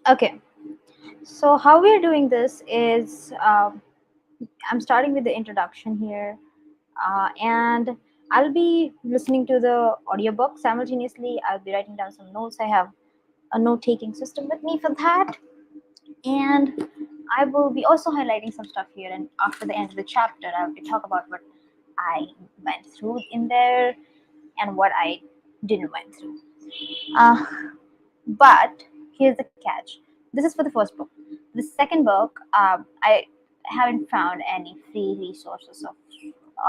Okay, so how we're doing this is I'm starting with the introduction here, and I'll be listening to the audiobook simultaneously. I'll be writing down some notes. I have a note taking system with me for that, and I will be also highlighting some stuff here. And after the end of the chapter, I'll be talk about what I went through in there and what I didn't went through. Uh, but here's the catch. This is for the first book. The second book, I haven't found any free resources of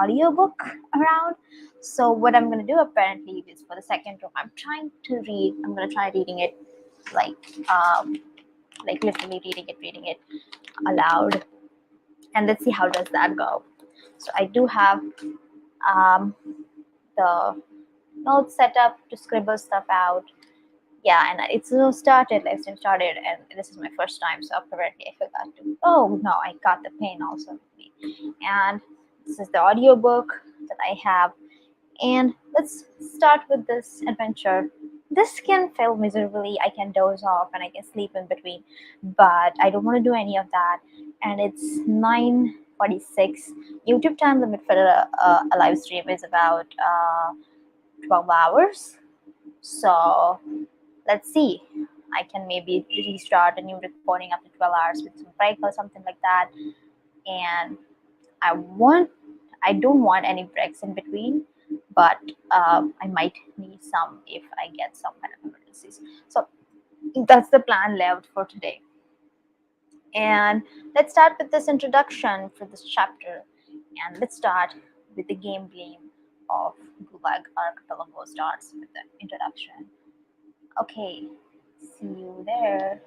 audiobook around. So what I'm gonna do apparently is for the second book, I'm trying to read. I'm gonna try reading it like um, like literally reading it aloud, and let's see how does that go. So I do have um, the notes set up to scribble stuff out. Yeah, and it's started, let's get started, and this is my first time, so apparently I forgot to. Oh no, I got the pen also with me, and this is the audiobook that I have. And let's start with this adventure. This can fail miserably. I can doze off and I can sleep in between, but I don't want to do any of that. And it's 9:46. YouTube time limit for a live stream is about 12 hours. So let's see. I can maybe restart a new recording after 12 hours with some break or something like that. And I want, I don't want any breaks in between, but I might need some if I get some kind of emergencies. So that's the plan left for today. And let's start with this introduction for this chapter. And let's start with the game of Gulag Archipelago starts with the introduction. Okay, see you there.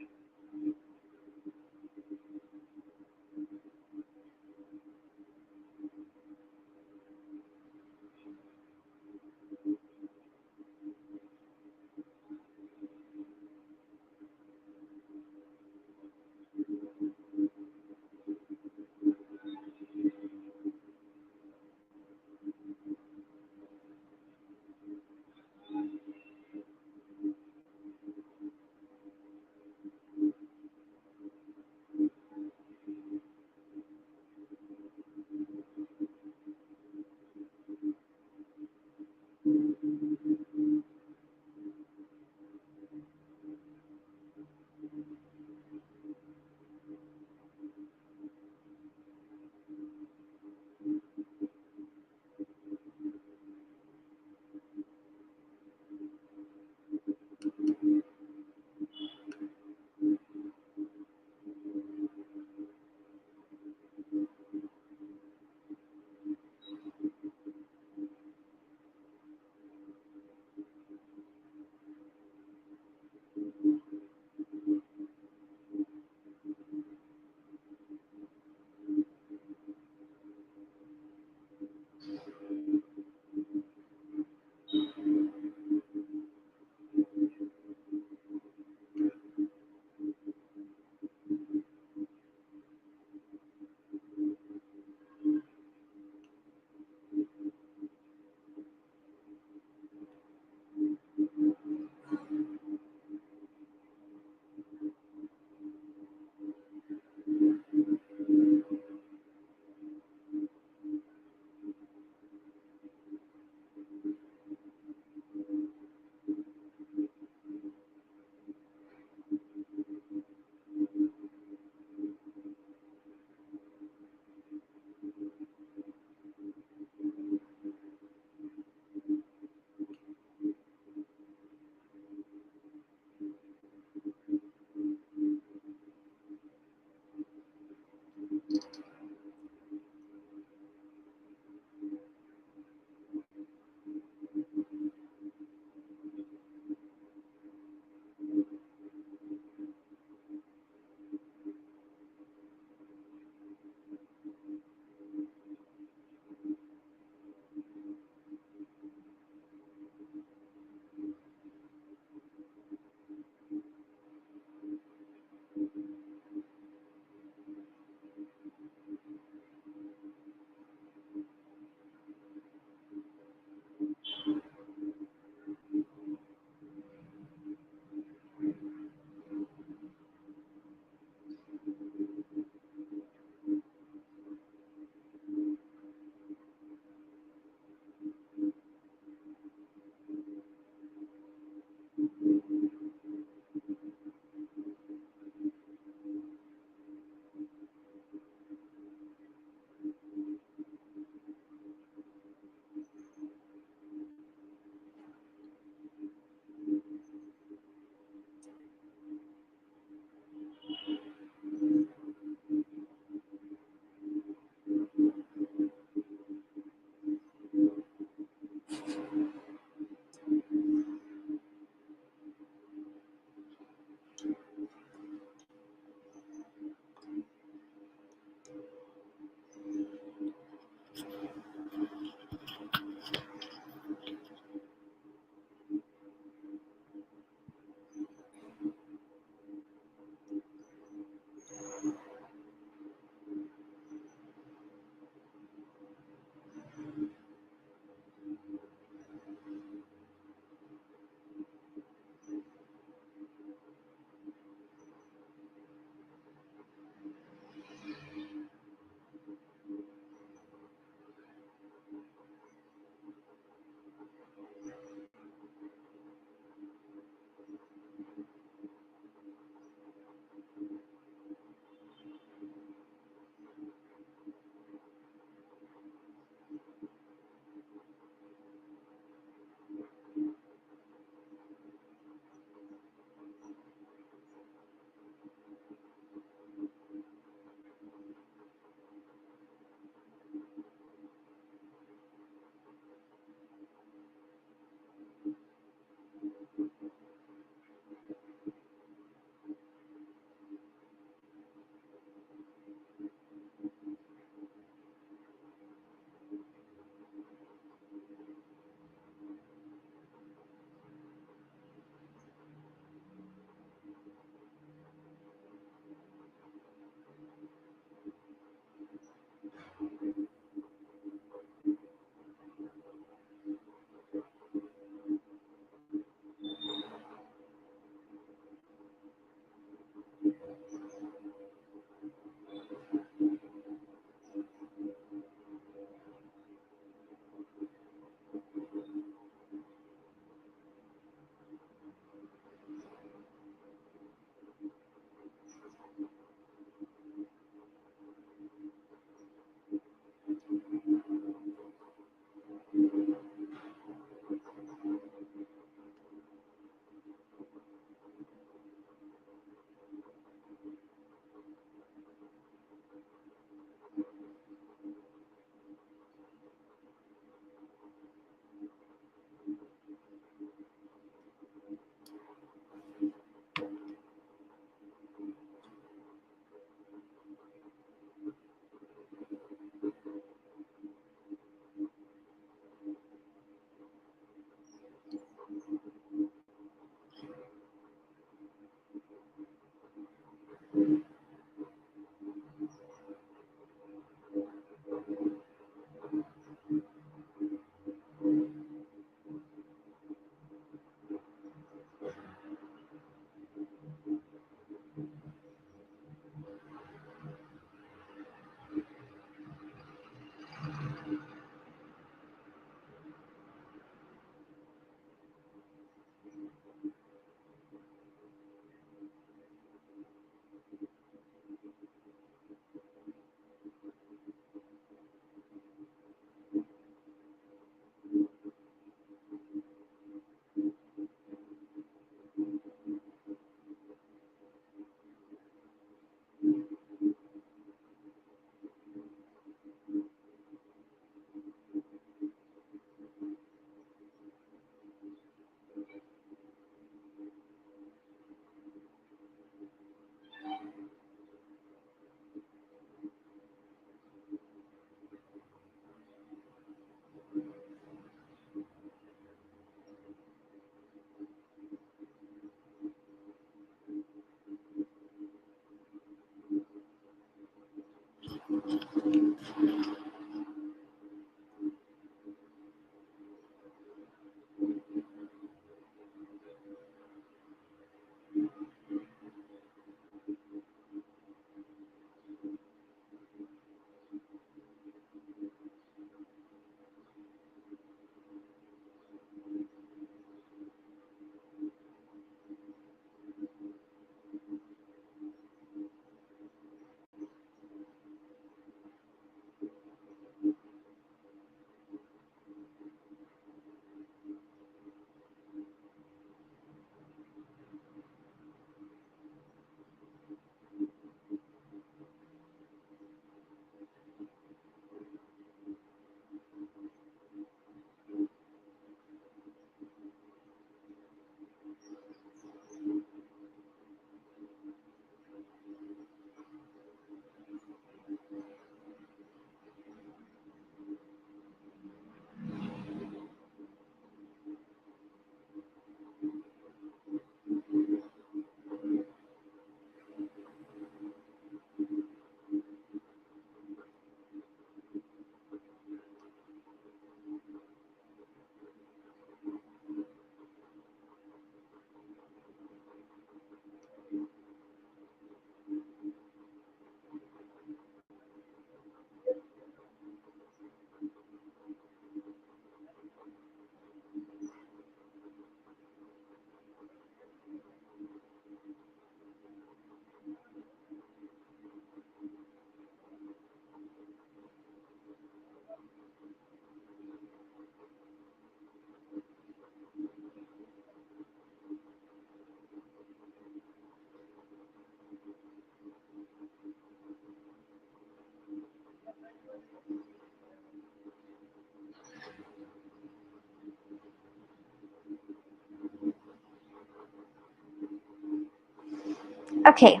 Okay,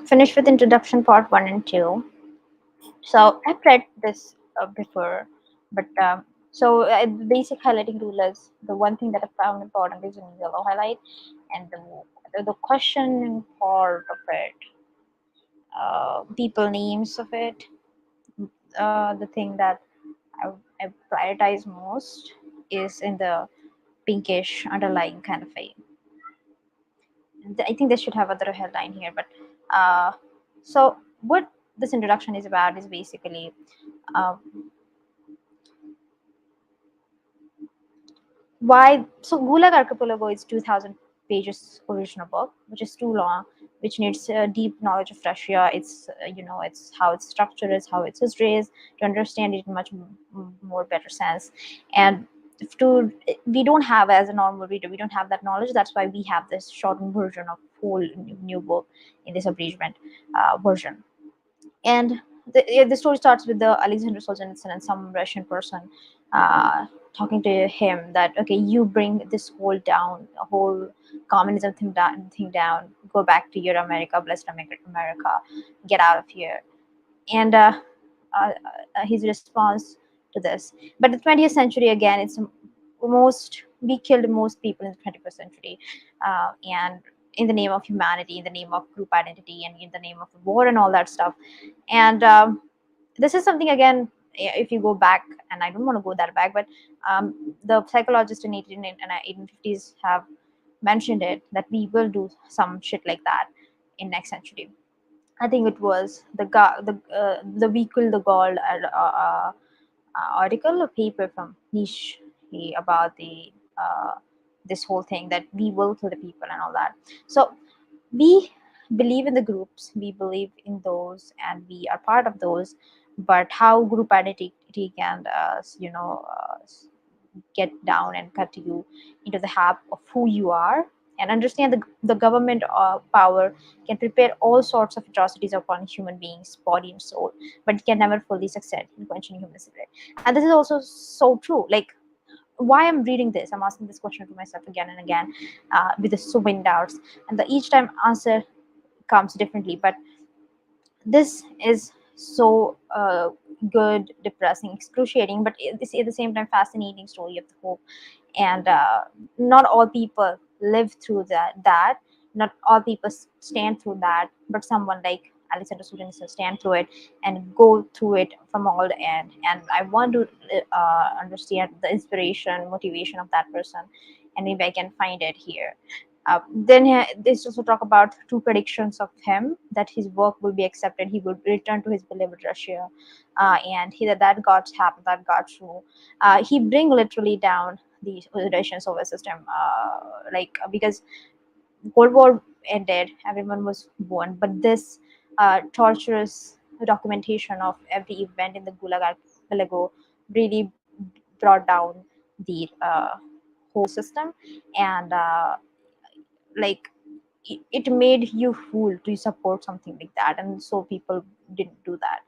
finished with introduction part one and two. So I've read this before, but the basic highlighting rule is the one thing that I found important is in yellow highlight, and the question part of it, people names of it, the thing that I prioritize most is in the pinkish underlying kind of a. I think they should have other headline here, but uh, so what this introduction is about is basically uh, why. So Gulag Archipelago is 2000 pages original book, which is too long, which needs deep knowledge of Russia. It's it's how its structure is, how its history is, to understand it in much more better sense. And to we don't have, as a normal reader, we don't have that knowledge. That's why we have this shortened version of whole new book in this abridgment version. And the story starts with the Alexander Solzhenitsyn and some Russian person uh, talking to him that, okay, you bring this whole down, a whole communism thing down, go back to your America, blessed America, get out of here. And his response to this. But the 20th century, again, it's most, we killed most people in the 21st century, and in the name of humanity, in the name of group identity, and in the name of the war and all that stuff. And this is something, again, if you go back, and I don't want to go that back, but the psychologists in 1850s have mentioned it, that we will do some shit like that in next century. I think it was the vehicle, the gold article or paper from Niche about the this whole thing that we will kill the people and all that. So we believe in the groups, we believe in those, and we are part of those. But how group identity can get down and cut you into the half of who you are, and understand the government power can prepare all sorts of atrocities upon human beings body and soul, but it can never fully succeed in quenching human spirit. And this is also so true. Like, why I'm reading this, I'm asking this question to myself again and again, with so many doubts, and each time answer comes differently. But this is so good, depressing, excruciating, but it's at the same time fascinating story of the hope. And not all people live through that, not all people stand through that, but someone like Alexander Solzhenitsyn stand through it and go through it from all the end. And I want to understand the inspiration, motivation of that person, and maybe I can find it here. Then they also talk about two predictions of him, that his work will be accepted, he will return to his beloved Russia, and that got happened, that got true. He bring literally down the Russian Soviet system, because Cold War ended, everyone was born, but this torturous documentation of every event in the Gulag Archipelago really brought down the whole system. And like it made you fool to support something like that, and so people didn't do that.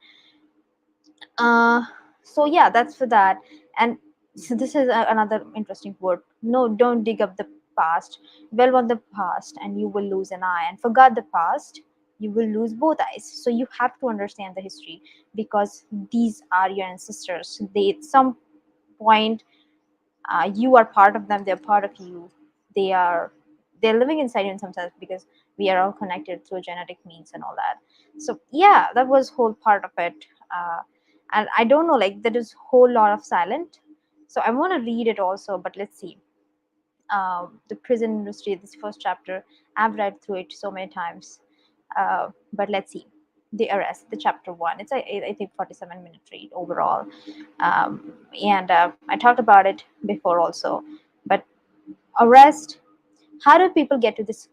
uh so yeah, that's for that. And so this is another interesting word: no, don't dig up the past, dwell on the past and you will lose an eye, and forget the past, you will lose both eyes. So you have to understand the history, because these are your ancestors. They, at some point, you are part of them, they're part of you. They're living inside you in some sense, because we are all connected through genetic means and all that. So yeah, that was whole part of it. And I don't know, like, there is whole lot of silent, so I want to read it also, but let's see. The prison industry, this first chapter, I've read through it so many times. But let's see. The arrest, the chapter one, it's I think 47-minute read overall. um, and I talked about it before also. But arrest, how do people get to this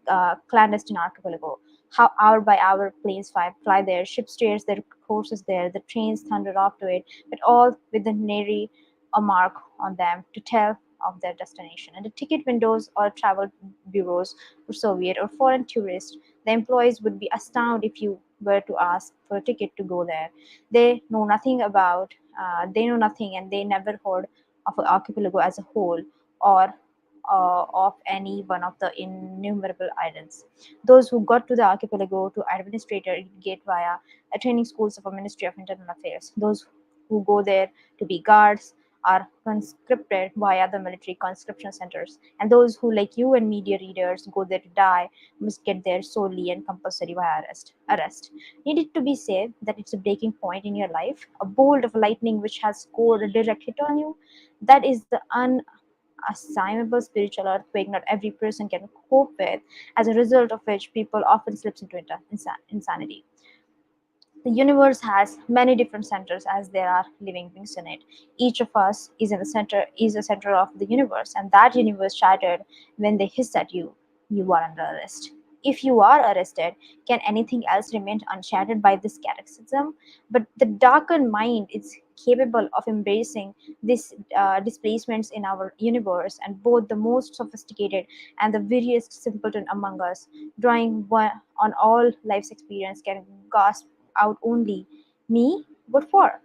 clandestine archipelago? How hour by hour planes fly there, ships steers their courses there, the trains thunder off to it, but all with the nary a mark on them to tell of their destination. And the ticket windows or travel bureaus for Soviet or foreign tourists, the employees would be astounded if you were to ask for a ticket to go there. They know nothing about, they know nothing, and they never heard of an archipelago as a whole, or of any one of the innumerable islands. Those who got to the archipelago to administrator gate via a training schools of a Ministry of Internal Affairs. Those who go there to be guards are conscripted via the military conscription centers. And those who, like you and media readers, go there to die must get there solely and compulsory via arrest. Need it to be said that it's a breaking point in your life, a bolt of lightning which has scored a direct hit on you. That is the unassignable spiritual earthquake not every person can cope with, as a result of which people often slips into insanity. The universe has many different centers as there are living beings in it. Each of us is the center of the universe, and that universe shattered when they hiss at you. You are under arrest. If you are arrested, can anything else remain unshattered by this cataclysm? But the darkened mind is capable of embracing these displacements in our universe, and both the most sophisticated and the veriest simpleton among us, drawing on all life's experience, can gasp out only, "Me? What for?"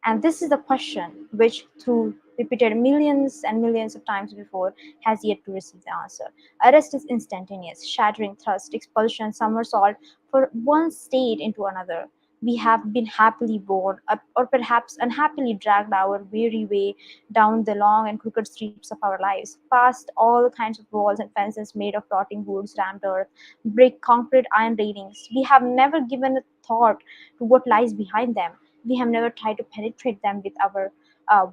And this is the question which, through repeated millions and millions of times before, has yet to receive the answer. Arrest is instantaneous, shattering thrust, expulsion, somersault for one state into another. We have been happily born, or perhaps unhappily dragged our weary way down the long and crooked streets of our lives, past all kinds of walls and fences made of rotting woods, rammed earth, brick, concrete, iron railings. We have never given a thought to what lies behind them. We have never tried to penetrate them with our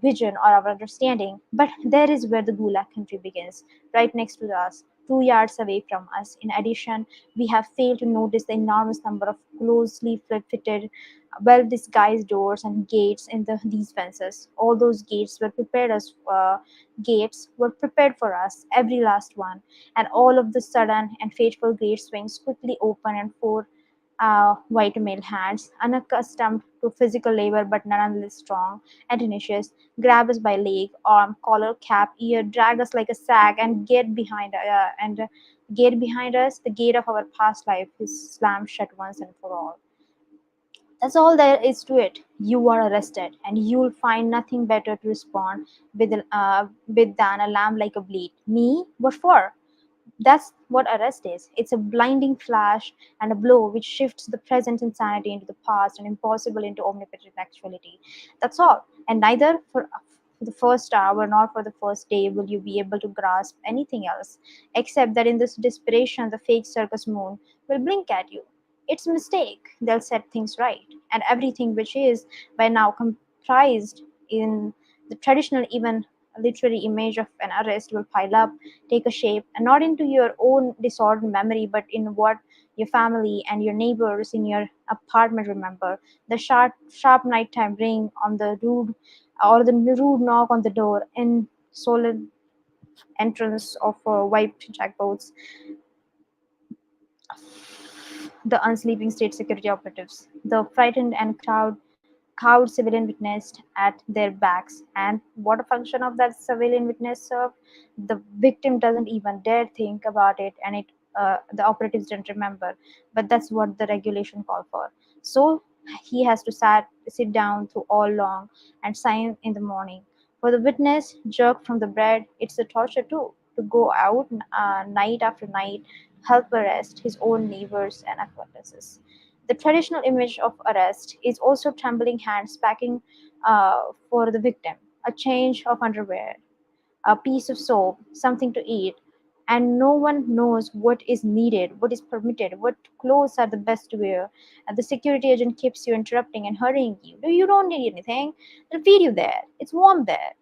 vision or our understanding. But there is where the Gulag country begins, right next to us, 2 yards away from us. In addition, we have failed to notice the enormous number of closely fitted, well disguised doors and gates in these fences. All those gates were prepared for us, every last one, and all of the sudden and fateful gate swings quickly open, and four white male hands, unaccustomed to physical labor but nonetheless strong and tenacious, grab us by leg, arm, collar, cap, ear, drag us like a sack, and get behind us. The gate of our past life is slammed shut once and for all. That's all there is to it. You are arrested, and you'll find nothing better to respond with than a lamb like a bleat. Me? What for? That's what arrest is. It's a blinding flash and a blow which shifts the present insanity into the past and impossible into omnipotent actuality. That's all. And neither for the first hour nor for the first day will you be able to grasp anything else, except that in this desperation, the fake circus moon will blink at you. It's a mistake. They'll set things right. And everything which is by now comprised in the traditional, even literary image of an arrest will pile up, take a shape, and not into your own disordered memory, but in what your family and your neighbors in your apartment remember. The sharp nighttime ring on the rude, or the rude knock on the door in solemn entrance of wiped jackboats, the unsleeping state security operatives, the frightened and cowed civilian witnessed at their backs. And what a function of that civilian witness serve? The victim doesn't even dare think about it, and the operatives don't remember. But that's what the regulation call for. So he has to sit down through all long and sign in the morning. For the witness, jerked from the bed, it's a torture too. To go out night after night, help arrest his own neighbors and acquaintances. The traditional image of arrest is also trembling hands packing for the victim, a change of underwear, a piece of soap, something to eat, and no one knows what is needed, what is permitted, what clothes are the best to wear. And the security agent keeps you interrupting and hurrying you. No, you don't need anything. They'll feed you there. It's warm there.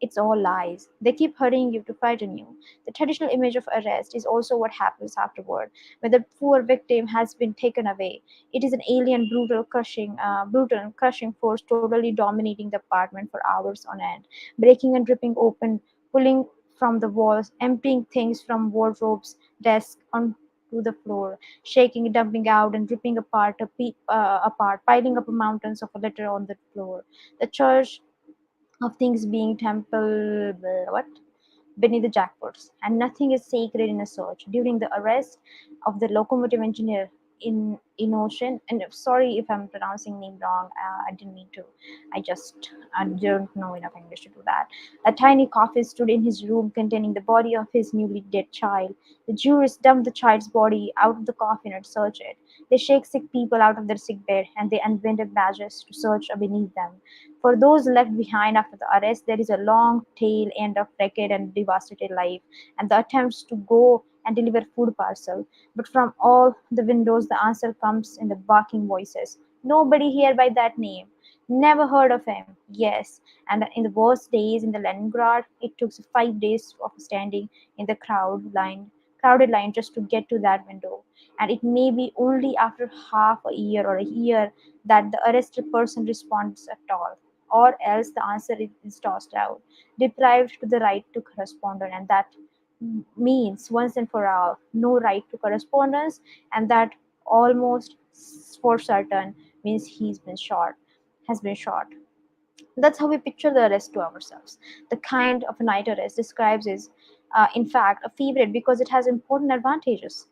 It's all lies. They keep hurrying you to frighten you. The traditional image of arrest is also what happens afterward, when the poor victim has been taken away. It is an alien, brutal and crushing force totally dominating the apartment for hours on end, breaking and ripping open, pulling from the walls, emptying things from wardrobes, desks onto the floor, shaking, dumping out, and ripping apart, piling up mountains of litter on the floor. The church of things being temple what beneath the jackpots, and nothing is sacred in a search. During the arrest of the locomotive engineer, in ocean, and sorry if I'm pronouncing name wrong, I didn't mean to. I don't know enough English to do that. A tiny coffin stood in his room containing the body of his newly dead child. The jurors dumped the child's body out of the coffin and searched it. They shake sick people out of their sick bed, and they invented badges to search beneath them. For those left behind after the arrest, there is a long tail end of wrecked and devastated life, and the attempts to go and deliver food parcel. But from all the windows, the answer comes in the barking voices. Nobody here by that name. Never heard of him. Yes, and in the worst days in the Leningrad, it took 5 days of standing in the crowded line just to get to that window. And it may be only after half a year or a year that the arrested person responds at all, or else the answer is tossed out, deprived to the right to correspondence, and that means once and for all no right to correspondence, and that almost for certain means has been shot. That's how we picture the arrest to ourselves. The kind of a night arrest describes is, in fact, a favorite because it has important advantages.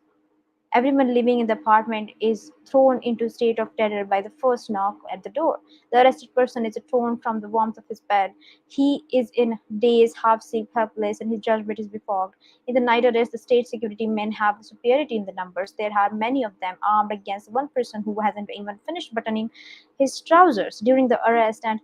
Everyone living in the apartment is thrown into a state of terror by the first knock at the door. The arrested person is thrown from the warmth of his bed. He is in daze, half sick, helpless, and his judgment is befogged. In the night arrest, the state security men have the superiority in the numbers. There are many of them armed against one person who hasn't even finished buttoning his trousers during the arrest and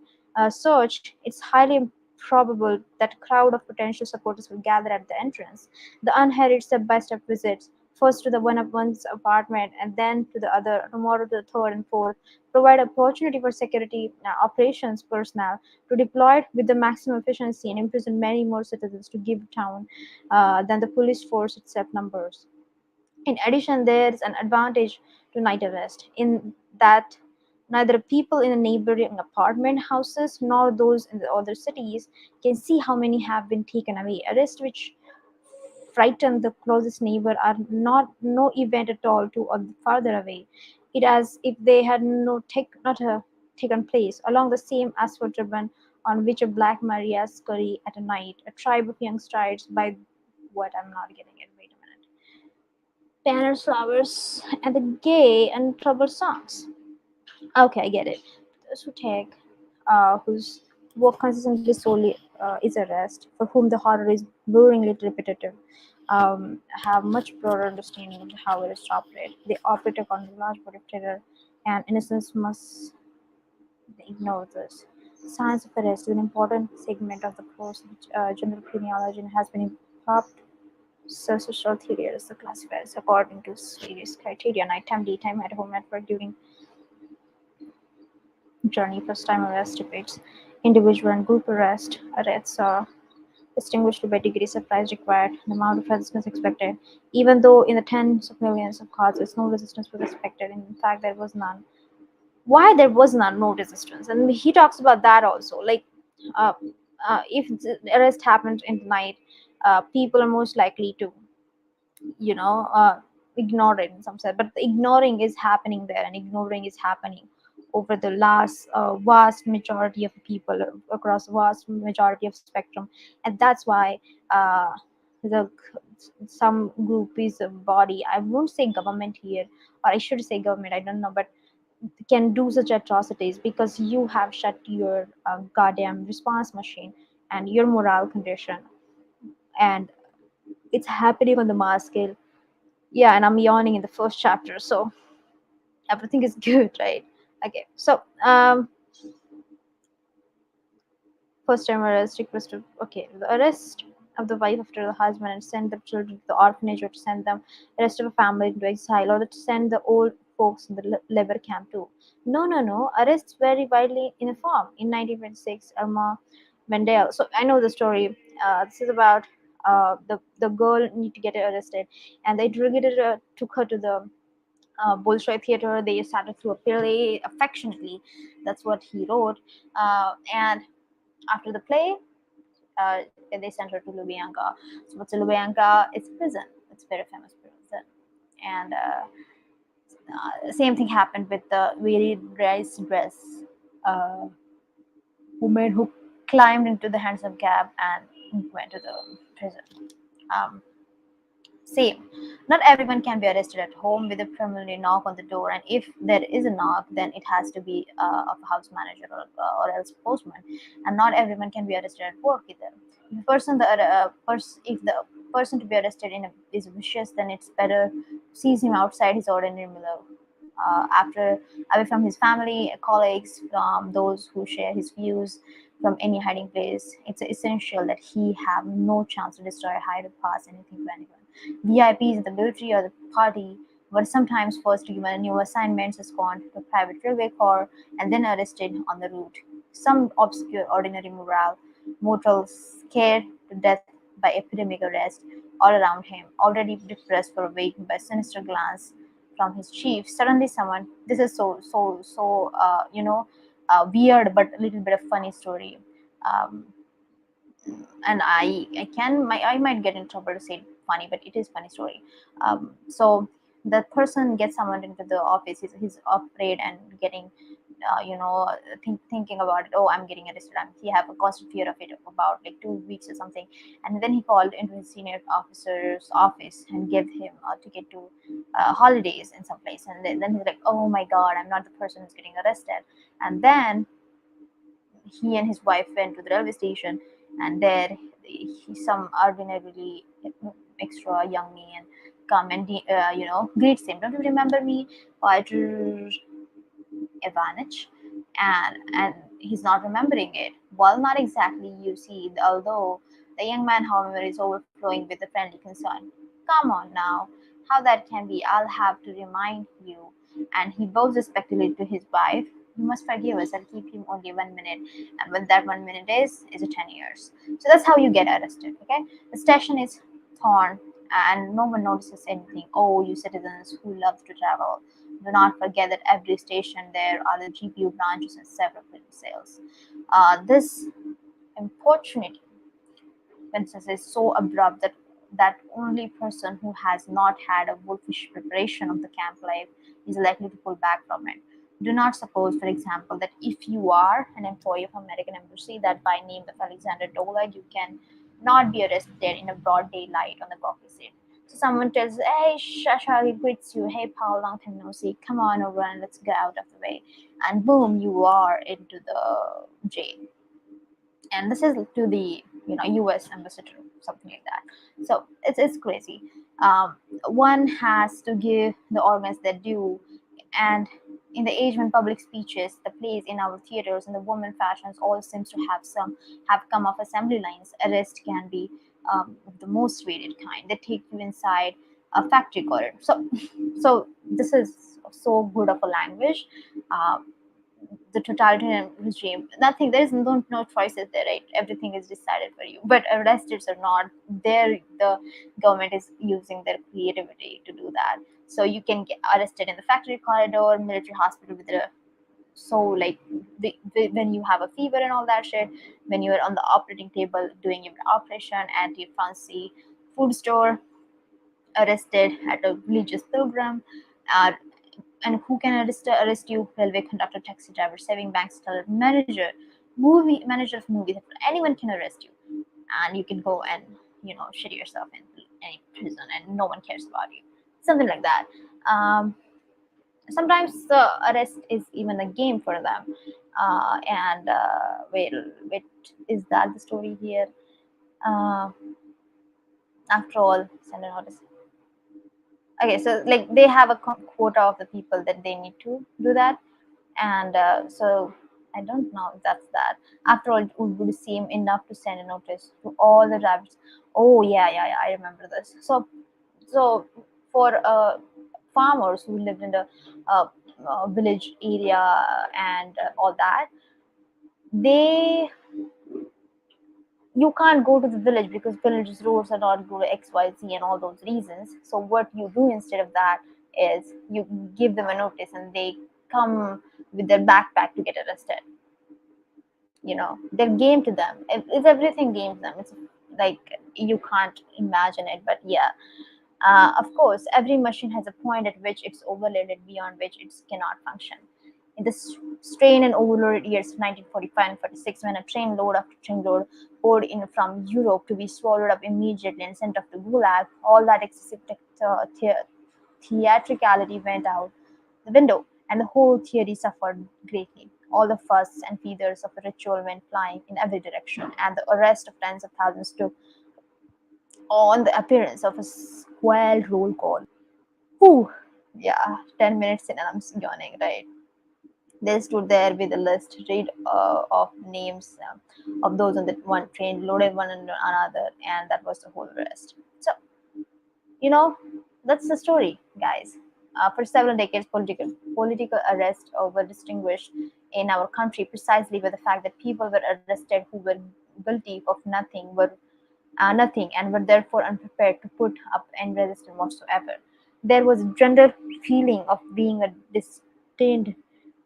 search. It's highly probable that a crowd of potential supporters will gather at the entrance. The unhurried step-by-step visits, first to the one of one's apartment and then to the other, tomorrow to the third and fourth, provide opportunity for security operations personnel to deploy with the maximum efficiency and imprison many more citizens to give town than the police force itself numbers. In addition, there is an advantage to night arrest in that neither people in the neighboring apartment houses nor those in the other cities can see how many have been taken away. Arrests which frighten the closest neighbor are not no event at all to farther away. It as if they had not taken place along the same asphalt ribbon on which a black Maria scurry at a night. A tribe of young strides by what I'm not getting it. Wait a minute. Banners, flowers, and the gay and troubled songs. Okay, I get it. Those who take, whose work consistently solely is arrest, for whom the horror is boringly repetitive, have much broader understanding of how it is operated. They operate upon a large body of terror, and innocence must ignore this. Science of arrest is an important segment of the course of general criminology and has been developed social theories, the classifiers according to various criteria: nighttime, daytime, at home, at work, during journey, first time arrest depicts individual and group arrests are distinguished by degree surprise required, the amount of resistance expected. Even though in the tens of millions of cases no resistance was expected, in fact there was none. Why there was none, no resistance? And he talks about that also. Like, uh, if the arrest happened in the night, people are most likely to you know uh, ignore it in some sense, but the ignoring is happening there, and ignoring is happening over the last vast majority of people across vast majority of spectrum. And that's why uh, the some group is a body, I won't say government here, or I should say government, I don't know, but can do such atrocities because you have shut your goddamn response machine and your morale condition, and it's happening on the mass scale. Yeah, and I'm yawning in the first chapter, so everything is good, right? Okay, so first time arrest request of, okay, the arrest of the wife after the husband and send the children to the orphanage, or to send them rest of a family into exile, or to send the old folks in the labor camp too. No, no, no, arrests vary widely in form. In 1926, Irma Mendel, so I know the story. This is about the girl need to get arrested, and they took her to the Bolshoi theater. They started to play affectionately. That's what he wrote. And after the play, uh, they sent her to Lubyanka. So what's Lubyanka? It's prison. It's a very famous prison. And same thing happened with the very nice dress uh, woman who climbed into the hands of cab and went to the prison. Um, Same. Not everyone can be arrested at home with a preliminary knock on the door, and if there is a knock, then it has to be of a house manager or else postman. And not everyone can be arrested at work either. If the person to be arrested is vicious, then it's better seize him outside his ordinary milieu. After away from his family, colleagues, from those who share his views, from any hiding place, it's essential that he have no chance to destroy, hide, or pass anything to anyone. VIPs in the military or the party were sometimes first given new assignments as gone to a private railway car and then arrested on the route. Some obscure ordinary mortals scared to death by epidemic arrest all around him, already depressed for waiting by sinister glance from his chief. Suddenly someone, this is weird but a little bit of funny story. Um, and I might get in trouble to say funny, but it is funny story. So the person gets summoned into the office. He's afraid and getting thinking about it. Oh, I'm getting arrested. He have a constant fear of it about like 2 weeks or something. And then he called into his senior officer's office and gave him a ticket to holidays in some place. And then he's like, oh my god, I'm not the person who's getting arrested. And then he and his wife went to the railway station, and there some ordinarily extra young man come and greets him. Don't you remember me, Walter Ivanich? And he's not remembering it. Well, not exactly. You see, although the young man, however, is overflowing with a friendly concern. Come on now, how that can be? I'll have to remind you. And he bows respectfully to his wife. You must forgive us. I'll keep him only 1 minute, and when that 1 minute is a 10 years. So that's how you get arrested. Okay, the station is torn, and no one notices anything. Oh, you citizens who love to travel, do not forget that every station there are the GPU branches and several prison cells. This importunity, for instance, is so abrupt that only person who has not had a wolfish preparation of the camp life is likely to pull back from it. Do not suppose, for example, that if you are an employee of American Embassy, that by name of Alexander Dolan, you can not be arrested in a broad daylight on the coffee seat. So someone tells, hey, Shashali greets you, hey, Paul, long time no see, come on over and let's get out of the way. And boom, you are into the jail. And this is to the US ambassador, something like that. So it's crazy. One has to give the organs their due. And in the age when public speeches, the plays in our theaters, and the woman fashions all seems to have come off assembly lines, arrest can be of the most rated kind. They take you inside a factory corridor. So this is so good of a language. uh, the totalitarian regime, nothing, there is no choices there, right? Everything is decided for you, but arresters are not there. The government is using their creativity to do that. So you can get arrested in the factory corridor, military hospital with a so like when you have a fever and all that shit, when you're on the operating table doing your operation at your fancy food store, arrested at a religious pilgrim. uh, and who can arrest you? Railway conductor, taxi driver, saving banks teller, manager of movie theater. Anyone can arrest you, and you can go and shit yourself in any prison, and no one cares about you. Something like that. Sometimes the arrest is even a game for them. And wait, is that the story here? Uh, After all, send a notice. Okay, so like they have a quota of the people that they need to do that. And so I don't know if that's that. After all, it would seem enough to send a notice to all the rabbits. Oh yeah, I remember this. So for farmers who lived in the uh, village area and all that, they you can't go to the village because village's roads are not good, XYZ and all those reasons. So what you do instead of that is you give them a notice and they come with their backpack to get arrested. They're game to them. It's everything game to them. It's like you can't imagine it, but yeah. Of course, every machine has a point at which it's overloaded beyond which it cannot function. In the strained and overloaded years of 1945 and 46, when a trainload after trainload poured in from Europe to be swallowed up immediately and sent off to Gulag, all that excessive theatricality went out the window, and the whole theory suffered greatly. All the fuss and feathers of a ritual went flying in every direction, and the arrest of tens of thousands took on the appearance of a square roll call. Whew, yeah, 10 minutes in and I'm yawning, right? They stood there with a list read of names of those on the one train, loaded one under another, and that was the whole rest. So, you know, that's the story, guys. For several decades, political arrests were distinguished in our country precisely by the fact that people were arrested who were guilty of nothing and were therefore unprepared to put up any resistance whatsoever. There was a general feeling of being a destined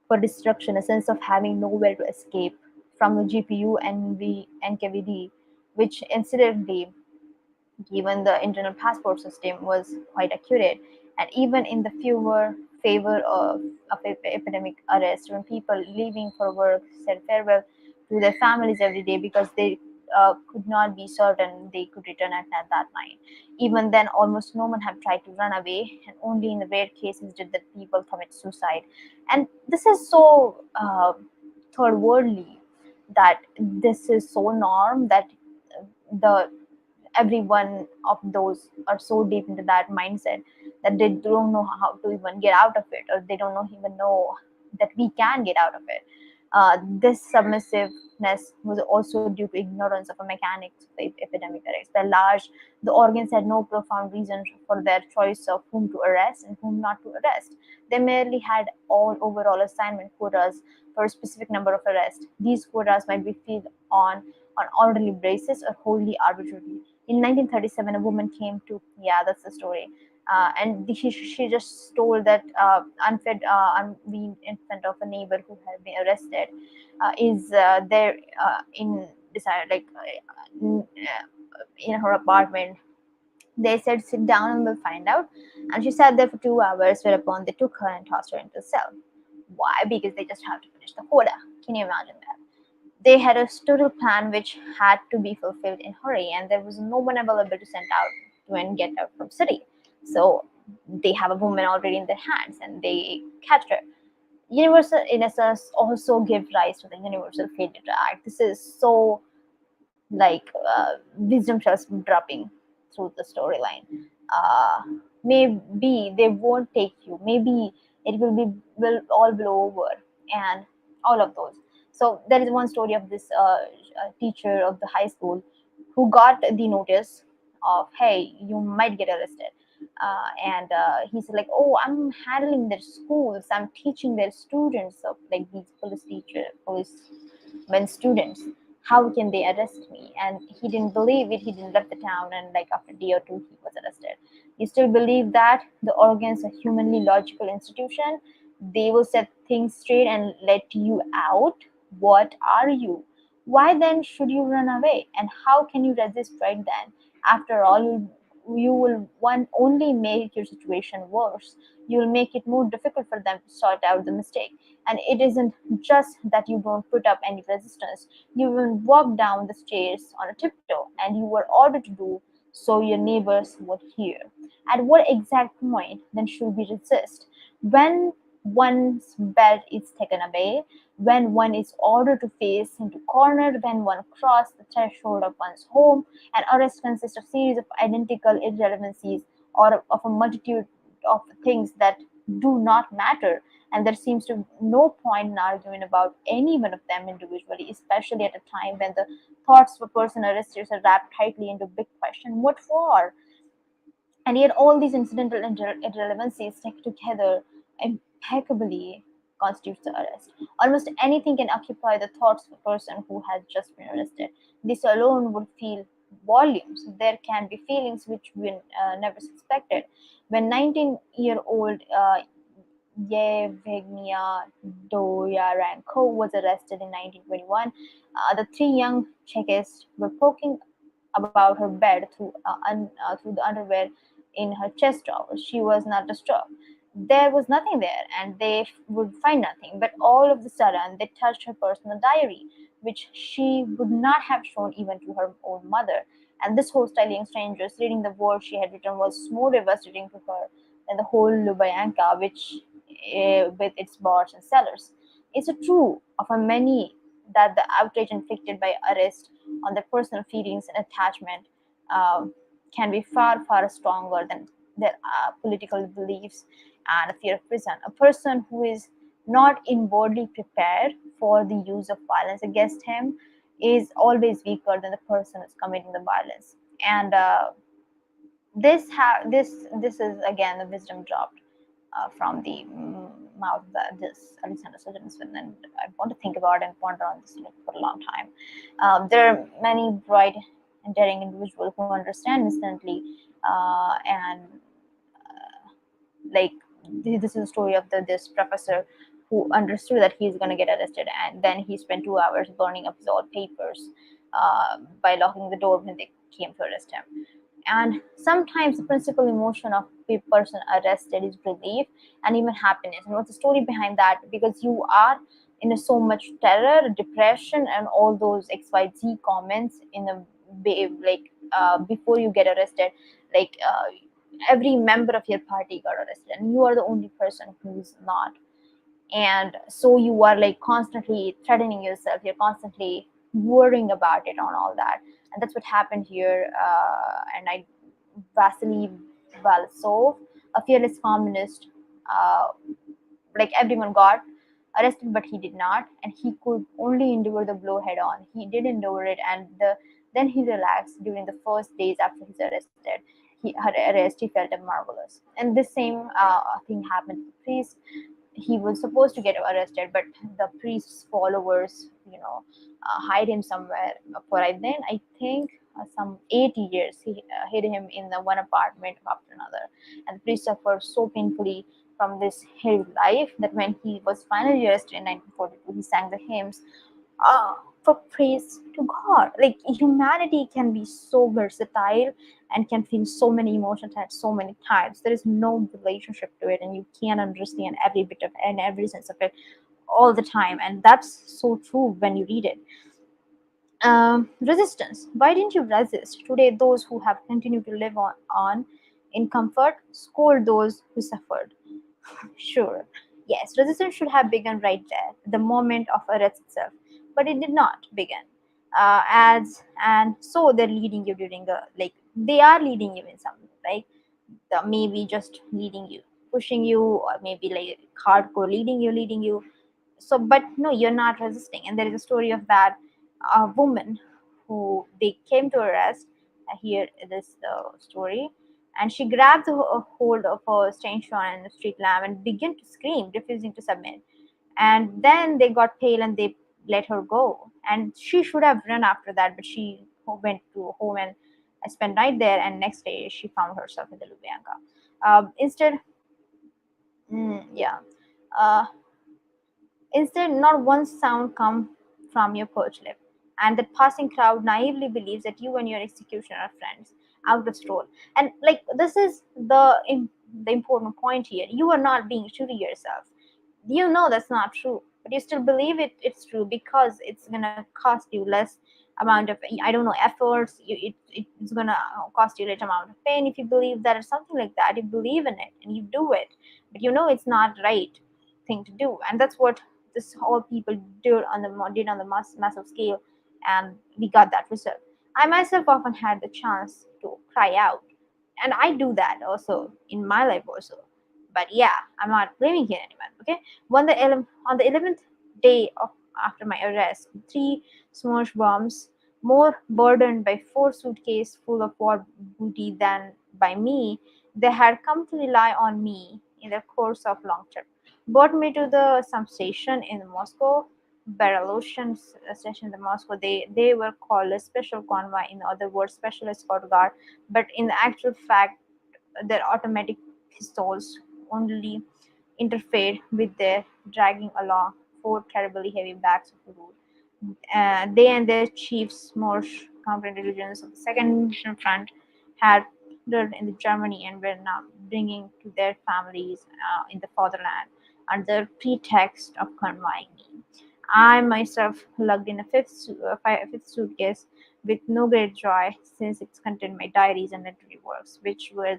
for destruction, a sense of having nowhere to escape from the GPU and the NKVD, which incidentally, given the internal passport system, was quite accurate. And even in the fewer favor of epidemic arrest, when people leaving for work said farewell to their families every day because they could not be certain they could return at that night. Even then, almost no one had tried to run away, and only in the rare cases did the people commit suicide. And this is so third worldly, that this is so norm that the every one of those are so deep into that mindset that they don't know how to even get out of it, or they don't know, even know that we can get out of it. This submissiveness was also due to ignorance of the mechanics of the epidemic arrest. The organs had no profound reason for their choice of whom to arrest and whom not to arrest. They merely had all overall assignment quotas for a specific number of arrests. These quotas might be filled on orderly basis or wholly arbitrarily. In 1937, a woman came to, yeah, that's the story. And she just told that unfed, unweaned infant of a neighbor who had been arrested is there in decided like in her apartment. They said, "Sit down and we'll find out." And she sat there for 2 hours, whereupon they took her and tossed her into a cell. Why? Because they just have to finish the quota. Can you imagine that? They had a total plan which had to be fulfilled in a hurry, and there was no one available to send out to and get out from city. So they have a woman already in their hands, and they catch her. Universal innocence also give rise to the universal failure to act. This is so like wisdom shells dropping through the storyline. Uh, Maybe they won't take you. Maybe it will all blow over, and all of those. So there is one story of this teacher of the high school who got the notice of, hey, you might get arrested. And he said, like, oh, I'm handling their schools, I'm teaching their students, of like these policemen students, how can they arrest me? And he didn't believe it. He didn't left the town, and like after a day or two he was arrested. You still believe that the organs are humanly logical institution? They will set things straight and let you out? What are you? Why then should you run away? And how can you resist right then? After all, you will one only make your situation worse. You will make it more difficult for them to sort out the mistake. And it isn't just that you don't put up any resistance. You will walk down the stairs on a tiptoe, and you were ordered to do so your neighbors would hear. At what exact point then should we resist? When one's belt is taken away, when one is ordered to face into corner, when one crosses the threshold of one's home. An arrest consists of series of identical irrelevancies, or of a multitude of things that do not matter, and there seems to be no point in arguing about any one of them individually, especially at a time when the thoughts of a person arrested are wrapped tightly into big question: what for? And yet all these incidental irrelevancies taken together impeccably constitutes the arrest. Almost anything can occupy the thoughts of a person who has just been arrested. This alone would fill volumes. There can be feelings which we never suspected. When 19-year-old Yevgenia Doyarenko was arrested in 1921, the three young Czechists were poking about her bed through the underwear in her chest drawer. She was not disturbed. there was nothing there, and they would find nothing. But all of a sudden, they touched her personal diary, which she would not have shown even to her own mother. And this hostile young strangers reading the words she had written was more devastating to her than the whole Lubyanka, which with its bars and cellars. It's a true of a many that the outrage inflicted by arrest on their personal feelings and attachment uh, can be far, far stronger than their political beliefs and a fear of prison. A person who is not inwardly prepared for the use of violence against him is always weaker than the person who's committing the violence. And this is again the wisdom dropped from the mouth of this Alexander Solzhenitsyn, and I want to think about and ponder on this for a long time. There are many bright and daring individuals who understand instantly, and like this is a story of this professor who understood that he's going to get arrested, and then he spent 2 hours burning up his old papers by locking the door when they came to arrest him. And sometimes the principal emotion of the person arrested is relief and even happiness. And what's the story behind that? Because you are in so much terror, depression, and all those XYZ comments in the like before you get arrested, like every member of your party got arrested, and you are the only person who's not. And so you are like constantly threatening yourself, you're constantly worrying about it on all that. And that's what happened here. And I Vasily Valsov, a fearless communist, uh, like everyone got arrested, but he did not, and he could only endure the blow head on. He did endure it, and then he relaxed during the first days after he's arrested. Her arrest, he felt marvelous. And this same thing happened to the priest. He was supposed to get arrested, but the priest's followers, hide him somewhere for I think some 8 years. He hid him in the one apartment after another, and the priest suffered so painfully from this his life that when he was finally arrested in 1942, he sang the hymns for praise to God. Like humanity can be so versatile and can feel so many emotions at so many times. There is no relationship to it, and you can't understand every bit of and every sense of it all the time. And that's so true when you read it. Resistance. Why didn't you resist? Today, those who have continued to live on in comfort scold those who suffered. Sure, yes, resistance should have begun right there, the moment of arrest itself, but it did not begin. As and so they're leading you during a like they are leading you in some like maybe just leading you, pushing you, or maybe like hardcore leading you. So, but no, you're not resisting. And there is a story of that woman who they came to arrest. Here this story, and she grabbed a hold of a stanchion and a street lamp and began to scream, refusing to submit. And then they got pale and they let her go. And she should have run after that, but she went to home and spent night there. And next day she found herself in the Lubyanka. Instead, yeah. Uh, Instead, not one sound comes from your perch lip, and that passing crowd naively believes that you and your executioner are friends out of stroll. And like this is the important point here. You are not being true to yourself. You know that's not true, but you still believe it's true because it's gonna cost you less amount of I don't know efforts. It's gonna cost you less amount of pain if you believe that or something like that. You believe in it and you do it, but you know it's not right thing to do. And that's what this whole people did on the massive scale, and we got that result. I myself often had the chance to cry out, and I do that also in my life also. But yeah, I'm not blaming here anyone. Okay, on the 11th day of after my arrest, three smosh bombs, more burdened by four suitcases full of war booty than by me, they had come to rely on me in the course of long trip. Brought me to the some station in Moscow, Berelosian station in the Moscow. They were called a special convoy, in other words, special escort guard. But in the actual fact, their automatic pistols only interfered with their dragging along four terribly heavy bags of wood. They and their chiefs, more counterintelligence of the second mission front, had in the Germany and were now bringing to their families in the fatherland under pretext of conveying me. I myself lugged in a fifth suitcase with no great joy, since it contained my diaries and literary works, which were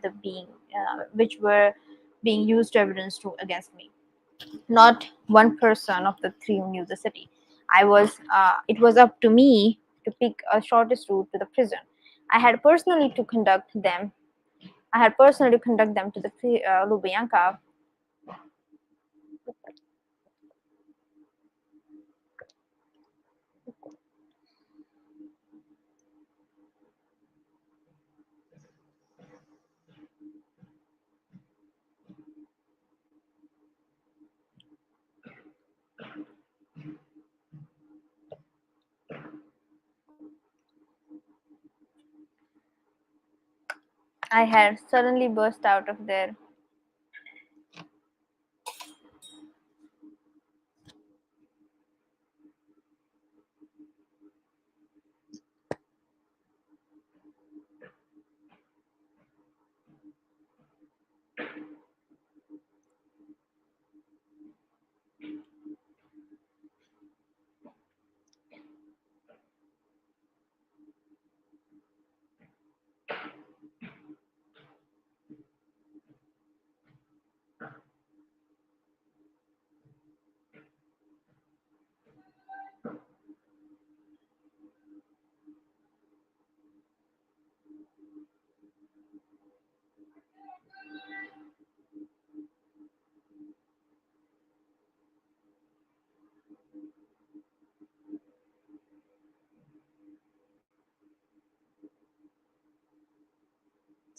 being used to evidence to against me. Not one person of the three knew the city. It was up to me to pick a shortest route to the prison. I had personally to conduct them. I had personally to conduct them to the Lubyanka. I had suddenly burst out of there.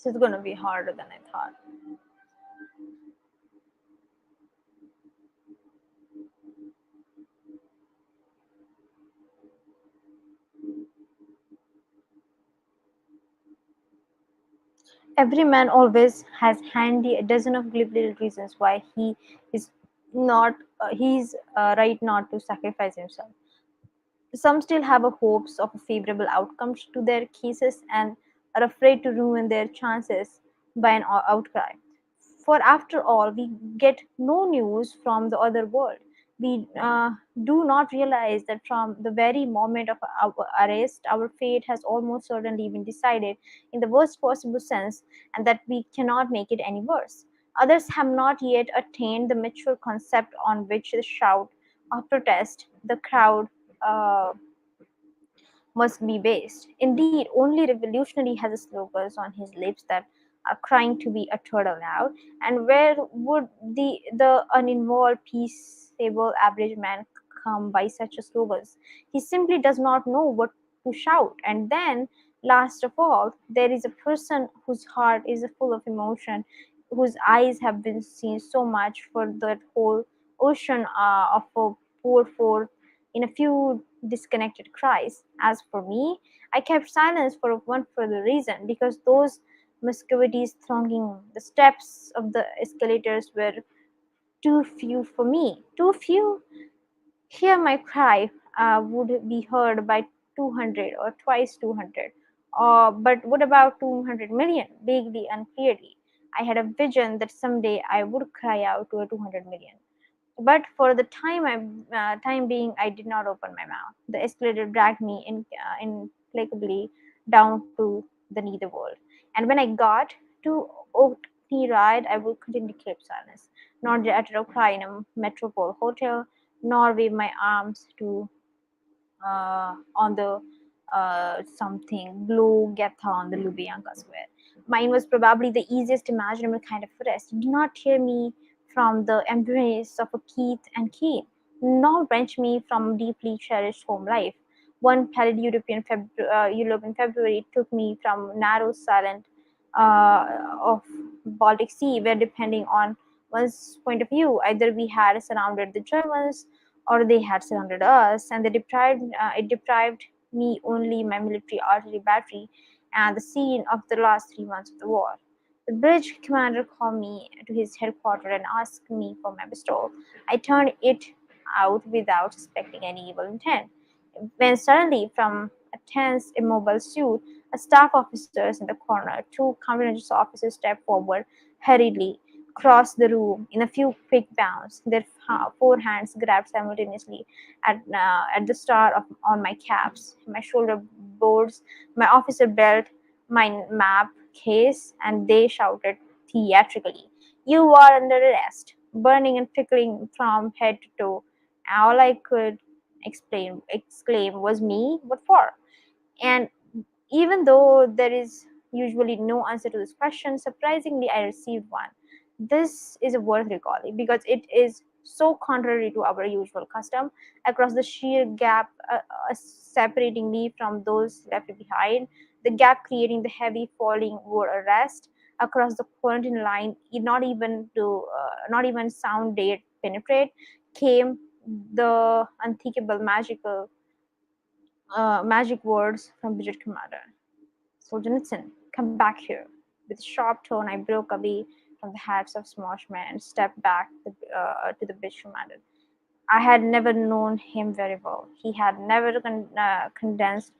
This is going to be harder than I thought. Every man always has handy a dozen of glib little reasons why is not he's right not to sacrifice himself. Some still have a hopes of a favorable outcome to their cases and are afraid to ruin their chances by an outcry. For after all, we get no news from the other world. We do not realize that from the very moment of our arrest, our fate has almost certainly been decided in the worst possible sense, and that we cannot make it any worse. Others have not yet attained the mature concept on which the shout of protest, the crowd, uh, must be based. Indeed, only revolutionary has slogans on his lips that are crying to be uttered aloud. And where would the uninvolved, peaceable average man come by such slogans? He simply does not know what to shout. And then, last of all, there is a person whose heart is full of emotion, whose eyes have been seen so much for that whole ocean of poured forth in a few disconnected cries. As for me, I kept silence for one further reason, because those Muscovites thronging the steps of the escalators were too few for me. Too few? Here my cry would be heard by 200 or twice 200. But what about 200 million? Vaguely, unclearly. I had a vision that someday I would cry out to a 200 million. But for the time being, I did not open my mouth. The escalator dragged me implacably down to the netherworld. And when I got to Oakney Ride, I would continue to keep silence, not utter a cry in a metropole hotel, nor wave my arms to on the something glow Getha on the Lubyanka Square. Mine was probably the easiest imaginable kind of rest. Do not tear me from the embrace of a Keith and Keith, nor wrench me from deeply cherished home life. One pallid European February took me from narrow, silent of Baltic Sea, where depending on one's point of view, either we had surrounded the Germans or they had surrounded us, and it deprived me only my military artillery battery and the scene of the last 3 months of the war. The bridge commander called me to his headquarters and asked me for my pistol. I turned it out without suspecting any evil intent, when suddenly from a tense, immobile suit, a staff officers in the corner. Two confidential officers stepped forward hurriedly, crossed the room in a few quick bounds, their four hands grabbed simultaneously at the star on my caps, my shoulder boards, my officer belt, my map case, and they shouted theatrically, "You are under arrest!" Burning and prickling from head to toe. All I could exclaim was, "Me? What for?" And even though there is usually no answer to this question, surprisingly, I received one. This is worth recalling because it is so contrary to our usual custom. Across the sheer gap separating me from those left behind, the gap creating the heavy falling war arrest across the quarantine line, not even sound date penetrate, came the unthinkable magic words from Bridget Commander. Solzhenitsyn, come back here. With a sharp tone, I broke away from the hats of Smoshman and stepped back to the Bridge Commander. I had never known him very well. He had never condensed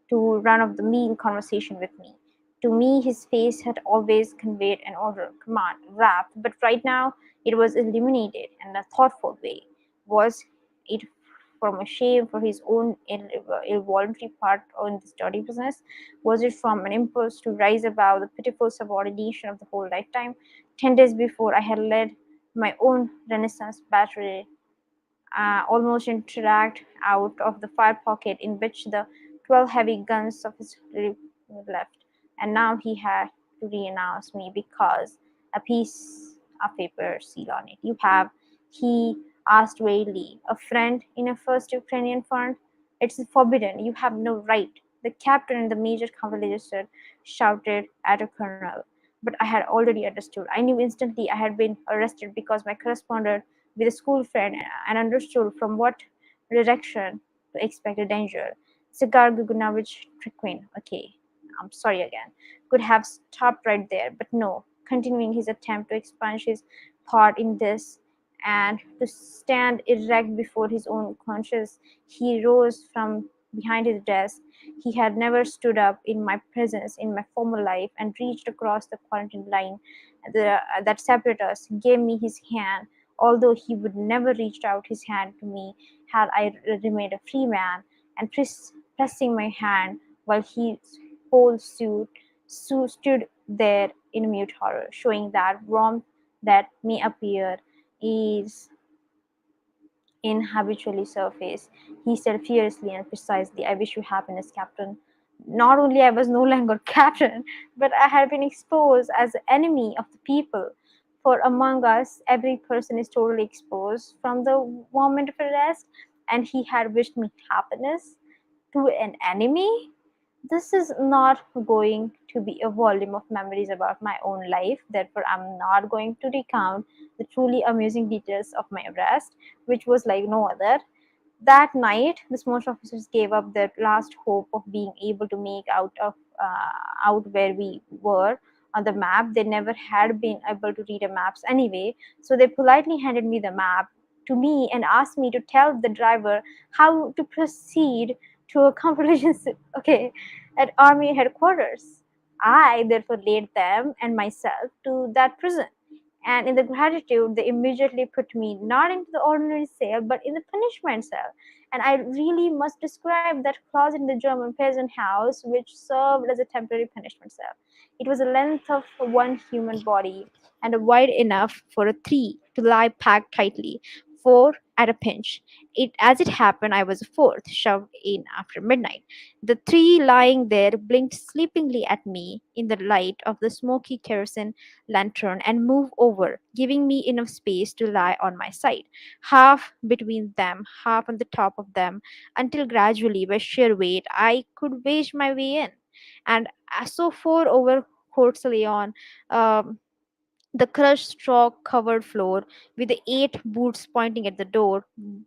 to run of the meal conversation with me. To me, his face had always conveyed an order, command, wrath, but right now it was illuminated in a thoughtful way. Was it from a shame for his own involuntary part in this dirty business? Was it from an impulse to rise above the pitiful subordination of the whole lifetime? 10 days before, I had led my own Renaissance battery almost interact out of the fire pocket in which the 12 heavy guns of his left. And now he had to renounce me because a piece of paper seal on it. You have, he asked vaguely, a friend in a first Ukrainian front? It's forbidden. You have no right. The captain and the major cavalry shouted at a colonel. But I had already understood. I knew instantly I had been arrested because my correspondent with a school friend and understood from what direction to expect a danger. Cigar Gugunavich Triquin, okay, I'm sorry again, could have stopped right there, but no, continuing his attempt to expunge his part in this and to stand erect before his own conscience, he rose from behind his desk. He had never stood up in my presence in my former life and reached across the quarantine line that separated us, gave me his hand, although he would never reached out his hand to me had I remained a free man, and pressing my hand while his whole stood there in mute horror, showing that warmth that may appear is in habitually surface. He said fiercely and precisely, "I wish you happiness, Captain." Not only I was no longer captain, but I had been exposed as the enemy of the people. For among us, every person is totally exposed from the moment of arrest, and he had wished me happiness to an enemy. This is not going to be a volume of memories about my own life, therefore, I'm not going to recount the truly amusing details of my arrest, which was like no other. That night, the small officers gave up their last hope of being able to make out where we were on the map. They never had been able to read a maps anyway, so they politely handed me the map to me and asked me to tell the driver how to proceed to a competition okay, at army headquarters. I therefore led them and myself to that prison, and in the gratitude they immediately put me not into the ordinary cell but in the punishment cell. And I really must describe that closet in the German peasant house which served as a temporary punishment cell. It was the length of one human body and wide enough for a three to lie packed tightly, four at a pinch. It as it happened I was a fourth, shoved in after midnight. The three lying there blinked sleepingly at me in the light of the smoky kerosene lantern and move over, giving me enough space to lie on my side, half between them, half on the top of them, until gradually, by sheer weight, I could wedge my way in. And so far over Court Leon, um, The crushed straw covered floor with the eight boots pointing at the door.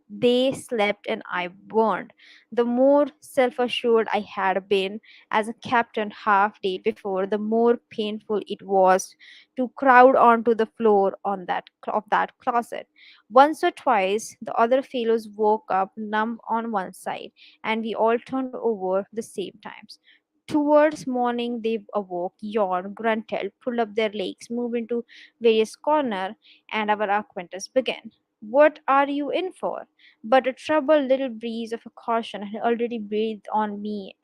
They slept and I burned. The more self assured I had been as a captain half day before, the more painful it was to crowd onto the floor of that closet. Once or twice the other fellows woke up numb on one side, and we all turned over the same times. Towards morning, they awoke, yawned, grunted, pulled up their legs, moved into various corner, and our acquaintance began. What are you in for? But a troubled little breeze of a caution had already breathed on me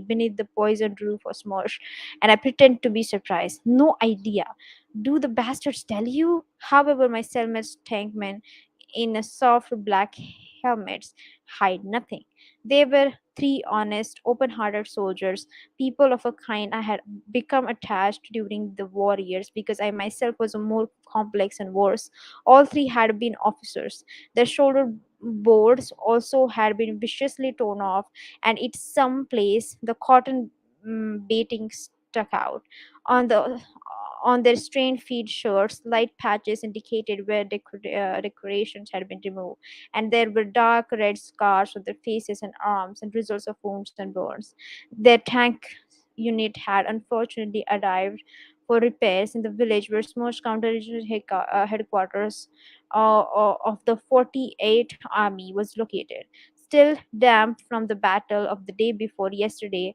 beneath the poisoned roof of Smosh, and I pretend to be surprised. No idea. Do the bastards tell you? However, my cellmates tankmen in a soft black helmets hide nothing. They were three honest, open hearted soldiers, people of a kind I had become attached during the war years because I myself was a more complex and worse. All three had been officers. Their shoulder boards also had been viciously torn off, and in some place the cotton baiting stuck out. On the on their strained feed shirts, light patches indicated where decorations had been removed, and there were dark red scars on their faces and arms, and results of wounds and burns. Their tank unit had unfortunately arrived for repairs in the village where Smosh headquarters of the 48th Army was located. Still damp from the battle of the day before yesterday,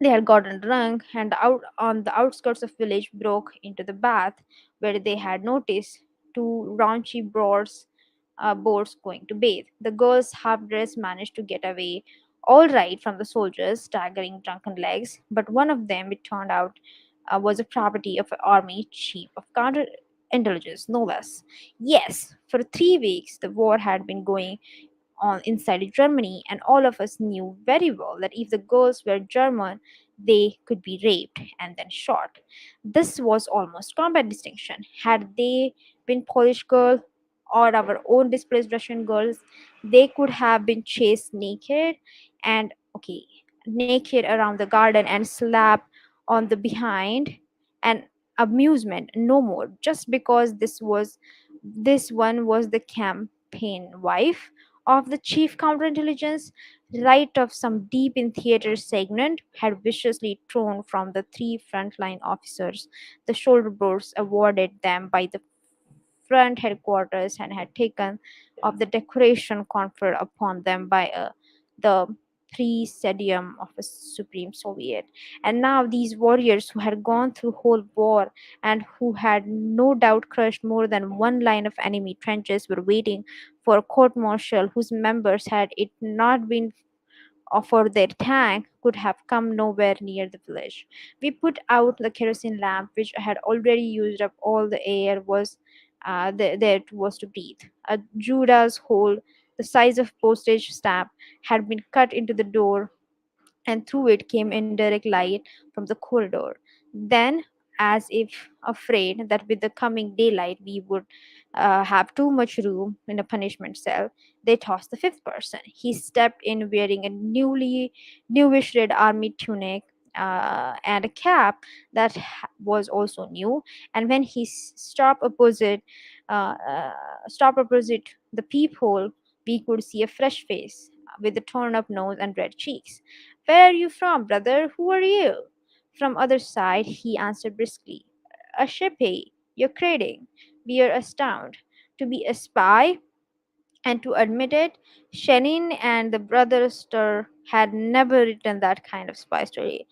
they had gotten drunk and out on the outskirts of village broke into the bath where they had noticed two raunchy boats going to bathe. The girls, half dressed, managed to get away all right from the soldiers' staggering drunken legs, but one of them, it turned out, was a property of an army chief of counterintelligence, no less. Yes, for 3 weeks the war had been going on inside Germany, and all of us knew very well that if the girls were German, they could be raped and then shot. This was almost combat distinction. Had they been Polish girls or our own displaced Russian girls, they could have been chased naked and naked around the garden and slapped on the behind and amusement no more just because this one was the campaign wife of the chief counterintelligence, right of some deep in theater segment, had viciously thrown from the three frontline officers the shoulder bolts awarded them by the front headquarters and had taken of the decoration conferred upon them by the presidium of a supreme soviet. And now these warriors who had gone through whole war and who had no doubt crushed more than one line of enemy trenches were waiting for a court martial whose members, had it not been for their tank, could have come nowhere near the village. We put out the kerosene lamp, which had already used up all the air there was to breathe. A Judas hole, the size of postage stamp, had been cut into the door, and through it came indirect light from the corridor. Then, as if afraid that with the coming daylight we would have too much room in a punishment cell, they tossed the fifth person. He stepped in wearing a newish red army tunic. And a cap that was also new, and when he stopped opposite the peephole, we could see a fresh face with a torn up nose and red cheeks. Where are you from, brother? Who are you? From other side, he answered briskly. A shippy, you're kidding. We are astounded. To be a spy and to admit it, Shenin and the brother Stir had never written that kind of spy story.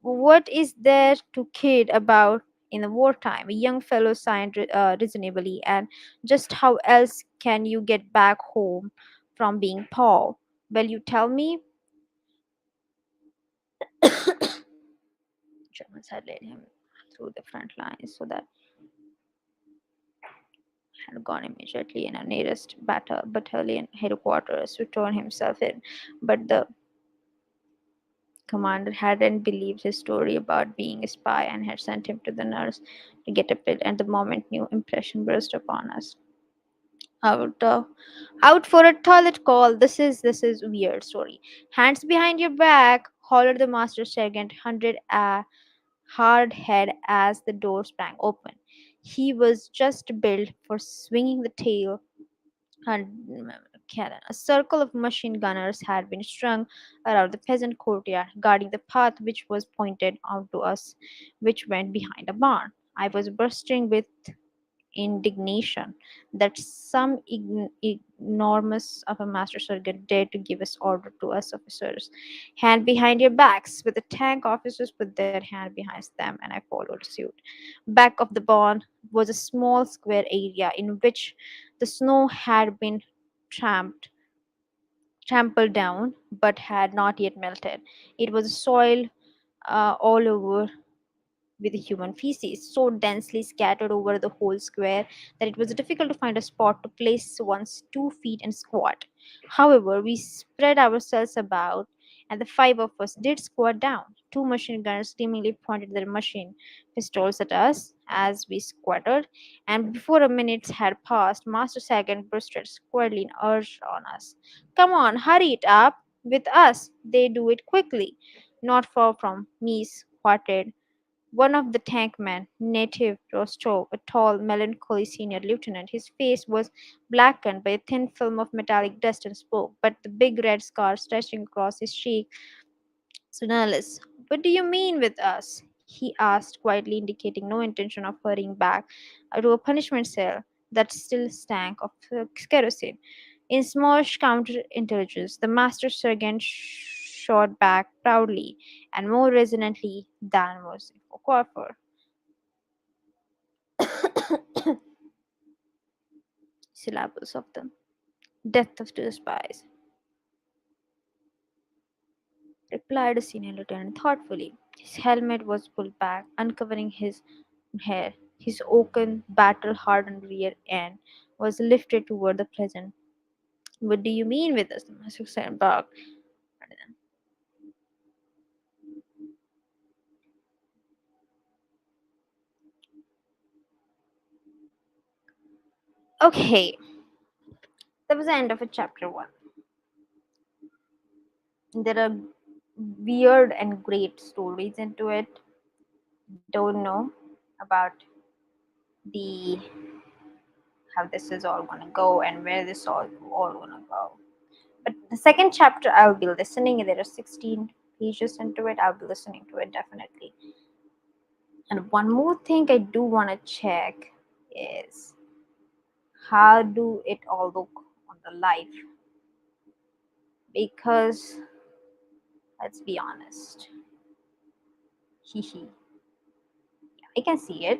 What is there to kid about in the wartime? A young fellow signed reasonably, and just how else can you get back home from being Paul? Well, you tell me. Germans had led him through the front lines so that had gone immediately in a nearest battalion headquarters to turn himself in. But the commander hadn't believed his story about being a spy and had sent him to the nurse to get a pill, and the moment new impression burst upon us. Out out for a toilet call. This is weird story. Hands behind your back, hollered the master sergeant, 100 hard head as the door sprang open. He was just built for swinging the tail and cannon. A circle of machine gunners had been strung around the peasant courtyard, guarding the path which was pointed out to us, which went behind a barn. I was bursting with indignation that some enormous of a master sergeant dared to give us order to us officers. Hand behind your backs, with the tank officers put their hand behind them, and I followed suit. Back of the barn was a small square area in which the snow had been tramped trampled down but had not yet melted. It was soil all over with human feces, so densely scattered over the whole square that it was difficult to find a spot to place one's 2 feet and squat. However, we spread ourselves about, and the five of us did squat down. Two machine gunners seemingly pointed their machine pistols at us as we squatted, and before a minute had passed, Master Sagan bursted squarely and urged on us. Come on, hurry it up with us. They do it quickly. Not far from me squatted one of the tank men, native Rostov, a tall, melancholy senior lieutenant. His face was blackened by a thin film of metallic dust and smoke, but the big red scar stretching across his cheek. Sonalis, what do you mean with us? He asked, quietly indicating no intention of hurrying back to a punishment cell that still stank of kerosene. In smosh counterintelligence, the master sergeant shot back proudly and more resonantly than was Quafer. Syllables of the death of two spies, replied a senior lieutenant thoughtfully. His helmet was pulled back, uncovering his hair. His oaken, battle hardened rear end was lifted toward the present. What do you mean with this? The master sergeant barked. Okay, that was the end of a chapter one. There are weird and great stories into it. Don't know about the how this is all gonna go and where this all gonna go. But the second chapter I'll be listening. There are 16 pages into it. I'll be listening to it definitely. And one more thing I do want to check is how do it all look on the live? Because let's be honest, I can see it,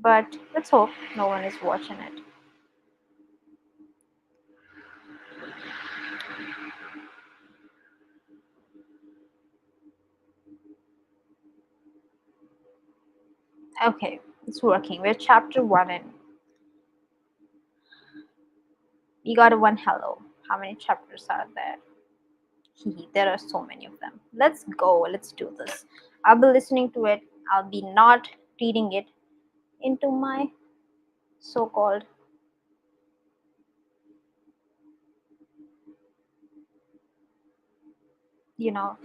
but let's hope no one is watching it. Okay, it's working. We're chapter one and we got a one hello. How many chapters are there? There are so many of them. Let's go. Let's do this. I'll be listening to it. I'll be not reading it into my so-called,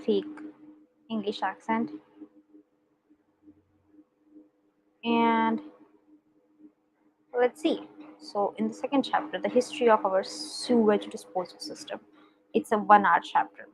fake English accent. And let's see. So, in the second chapter, the history of our sewage disposal system. It's a 1 hour chapter.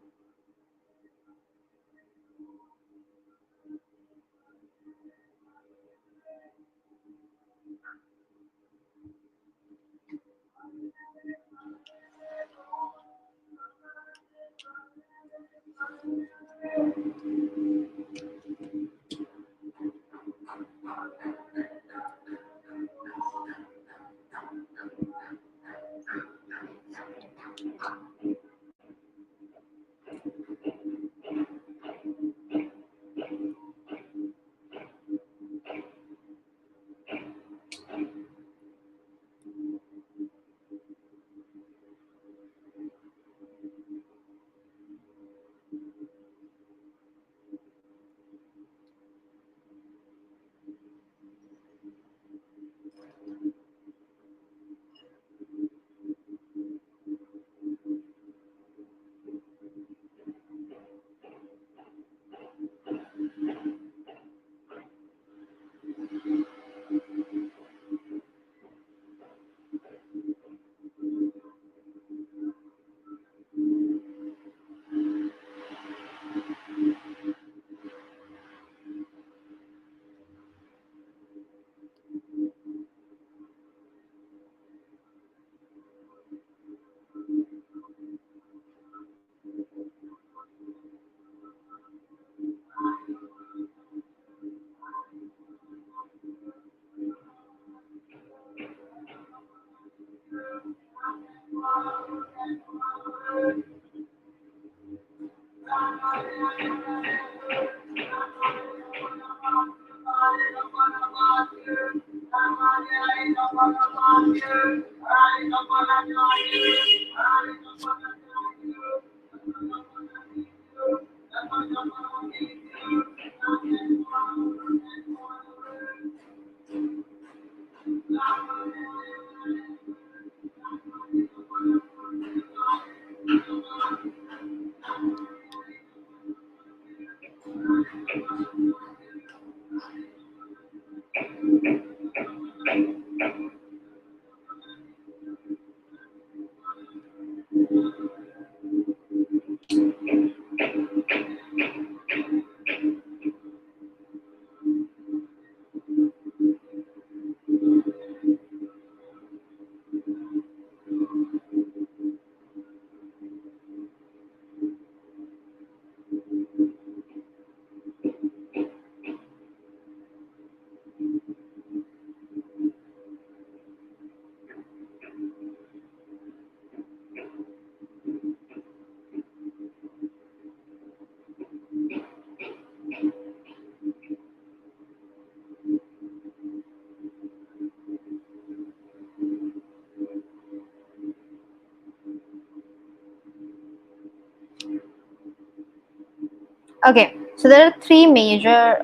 Okay, so there are three major,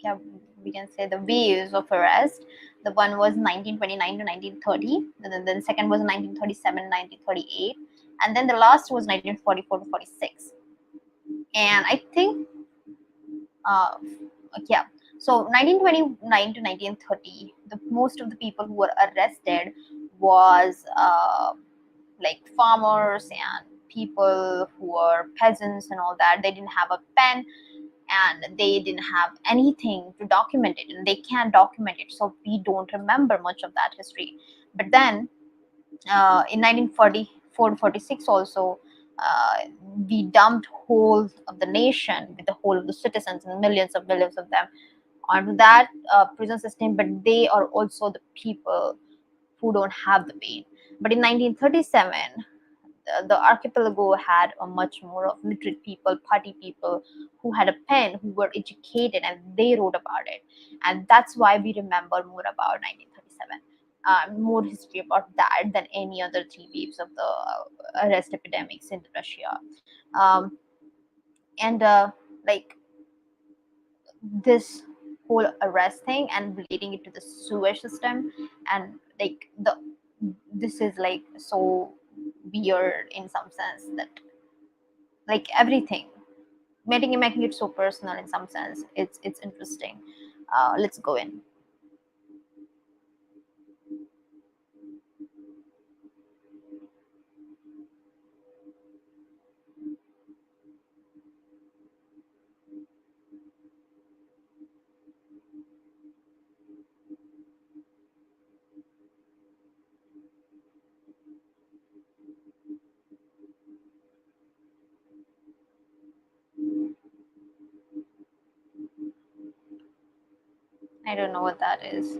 yeah, we can say the waves of arrest. The one was 1929 to 1930, and then the second was 1937, 1938, and then the last was 1944 to 46. And I think, uh, yeah, so 1929 to 1930, the most of the people who were arrested was like farmers and people who were peasants and all that. They didn't have a pen and they didn't have anything to document it, and they can't document it, so we don't remember much of that history. But then in 1944 to 46 also, uh, we dumped whole of the nation with the whole of the citizens and millions of them onto that prison system, but they are also the people who don't have the pain. But in 1937, the archipelago had a much more of literate people, party people who had a pen, who were educated, and they wrote about it. And that's why we remember more about 1937. More history about that than any other three waves of the arrest epidemics in Russia. Um, and like this whole arrest thing and relating it to the sewage system, and like the this is like so weird in some sense that like everything making it so personal in some sense, it's interesting. Let's go in. I don't know what that is.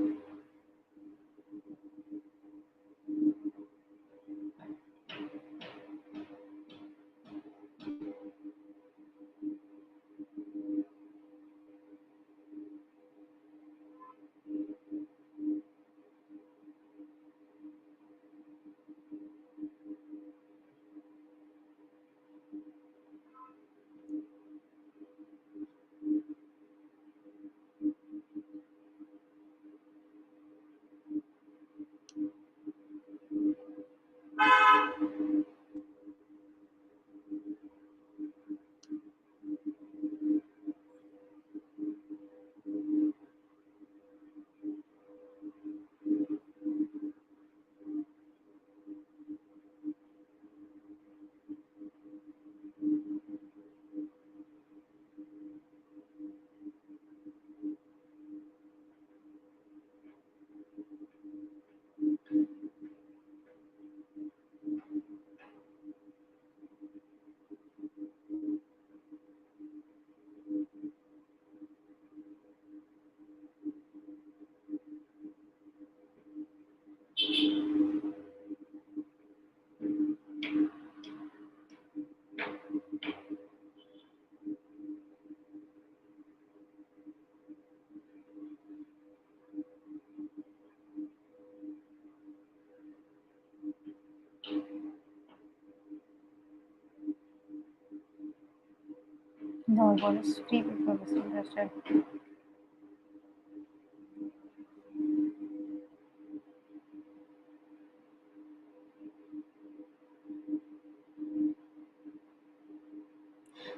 No, what is three people misunderstood?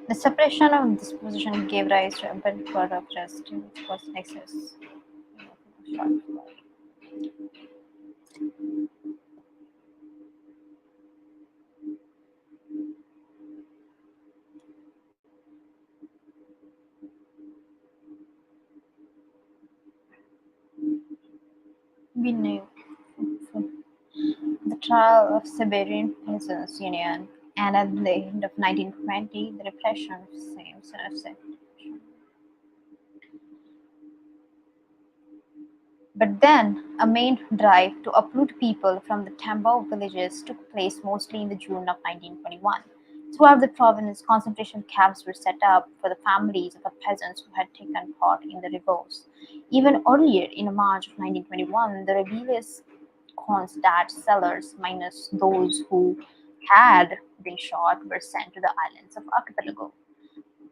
The separation of this position gave rise to a bit of just was excess. We knew the trial of Siberian Peasants Union, and at the end of 1920, the repression of same sort. But then, a main drive to uproot people from the Tambov villages took place mostly in the June of 1921. Throughout the province, concentration camps were set up for the families of the peasants who had taken part in the revolts. Even earlier, in March of 1921, the rebellious Kronstadt settlers, minus those who had been shot, were sent to the islands of Archipelago.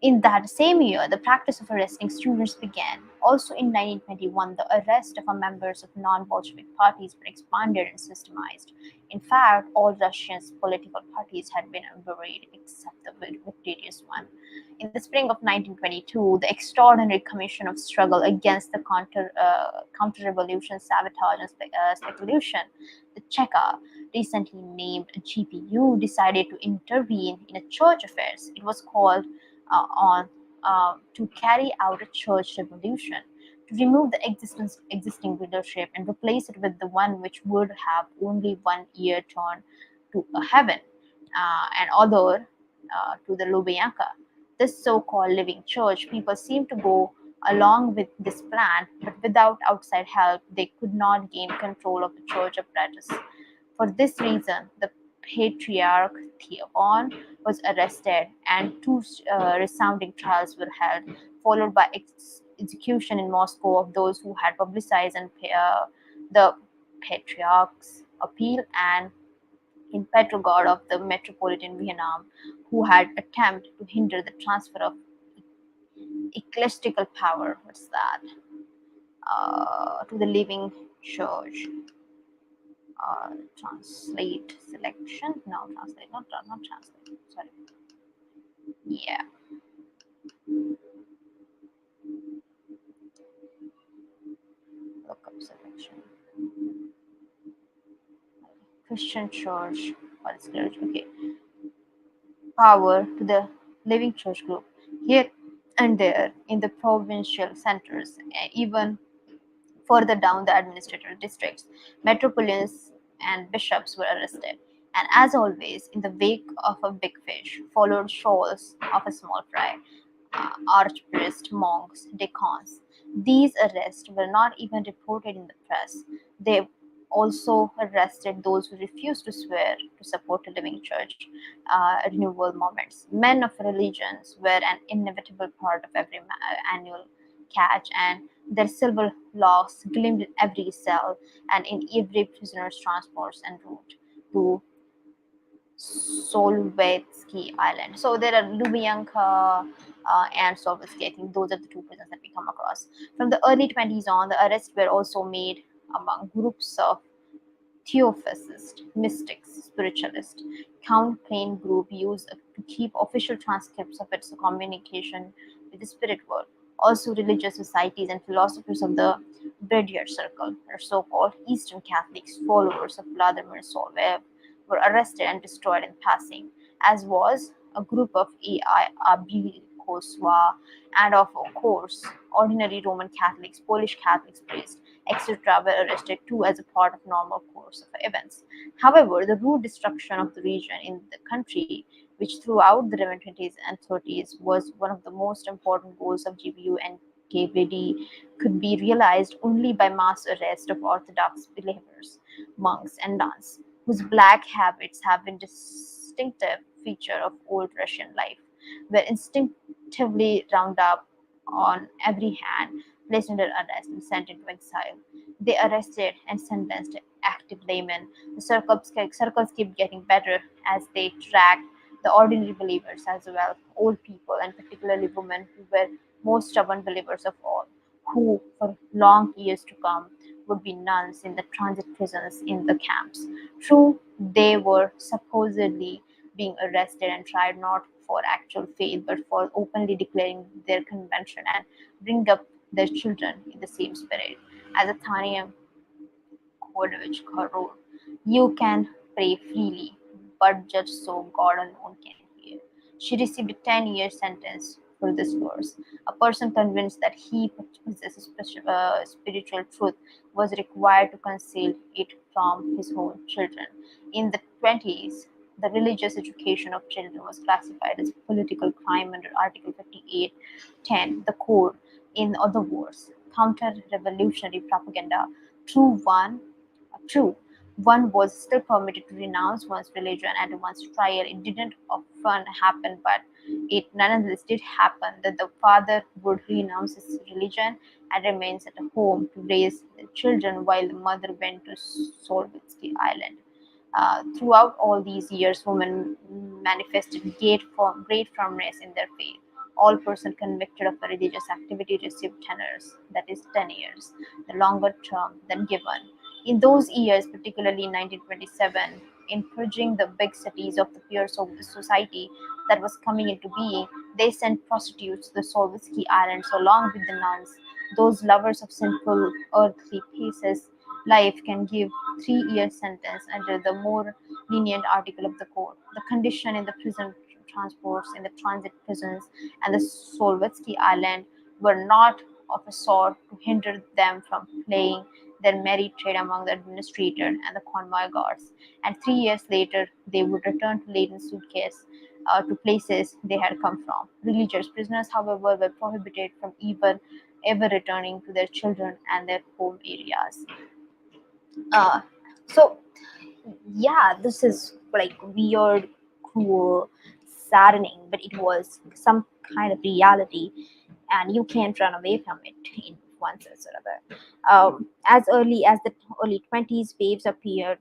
In that same year, the practice of arresting students began. Also in 1921, the arrest of members of non-Bolshevik parties were expanded and systemized. In fact, all Russian political parties had been buried except the victorious one. In the spring of 1922, the Extraordinary Commission of Struggle Against the Counter-Revolution, Sabotage and Speculation, the Cheka, recently named GPU, decided to intervene in a church affairs. It was called on to carry out a church revolution, to remove the existing leadership and replace it with the one which would have only one ear turned to heaven and other to the Lubyanka. This so-called living church, people seem to go along with this plan, but without outside help, they could not gain control of the church apparatus. For this reason, the Patriarch Theon was arrested and two resounding trials were held, followed by execution in Moscow of those who had publicized and the Patriarch's appeal, and in Petrograd of the Metropolitan Vienna, who had attempted to hinder the transfer of ecclesiastical power. What's that? To the living church. Translate selection. No, translate. Not translate. Sorry. Yeah. Look up selection. Christian church. What is clergy? Okay. Power to the living church group. Here and there in the provincial centers, even further down the administrative districts, metropolitans and bishops were arrested. And as always, in the wake of a big fish, followed shoals of a small fry. Archpriests, monks, deacons. These arrests were not even reported in the press. They also arrested those who refused to swear to support the living church renewal movements. Men of religions were an inevitable part of every annual catch, and their silver locks gleamed in every cell and in every prisoner's transports en route to Solvetsky Island. So there are Lubyanka and Solvetsky. I think those are the two prisons that we come across. From the early 20s on, the arrests were also made among groups of theosophists, mystics, spiritualists. Count Plain group used to keep official transcripts of its communication with the spirit world. Also, religious societies and philosophers of the Bredyard Circle, or so-called Eastern Catholics, followers of Vladimir Solveig, were arrested and destroyed in passing, as was a group of A.I. Abhikoswa and of course ordinary Roman Catholics, Polish Catholics, priests, etc. were arrested too as a part of normal course of events. However, the rude destruction of the region in the country, which throughout the 1920s and 30s was one of the most important goals of GBU and KVD, could be realized only by mass arrest of Orthodox believers, monks, and nuns, whose black habits have been distinctive feature of old Russian life, were instinctively rounded up on every hand, placed under arrest, and sent into exile. They arrested and sentenced active laymen. The circles kept getting better as they tracked The ordinary believers as well, old people, and particularly women who were most stubborn believers of all, who for long years to come would be nuns in the transit prisons in the camps. True, they were supposedly being arrested and tried not for actual faith but for openly declaring their convention and bring up their children in the same spirit. As a Thania Kodavich wrote, "You can pray freely, but judge so God alone can hear." She received a 10-year sentence for this verse. A person convinced that he possesses spiritual truth was required to conceal it from his own children. In the 20s, the religious education of children was classified as a political crime under Article 58:10, the Code. In other words, counter-revolutionary propaganda. True one True, one was still permitted to renounce one's religion and one's trial. It didn't often happen, but it nonetheless did happen that the father would renounce his religion and remains at home to raise the children while the mother went to Solvitsky Island. Throughout all these years, women manifested great firmness in their faith. All persons convicted of a religious activity received tenors, that is, 10 years, the longer term than given. In those years, particularly in 1927, in purging the big cities of the pure society that was coming into being, they sent prostitutes to the Solvitsky Islands along with the nuns. Those lovers of sinful earthly paces life can give 3-year sentence under the more lenient article of the code. The condition in the prison transports in the transit prisons and the Solvetsky Island were not of a sort to hinder them from playing their merry trade among the administrator and the convoy guards. And 3 years later, they would return to laden suitcase to places they had come from. Religious prisoners, however, were prohibited from even ever returning to their children and their home areas. Uh, so yeah, this is like weird, cruel, saddening, but it was some kind of reality, and you can't run away from it in one sense or other. As early as the early 20s, waves appeared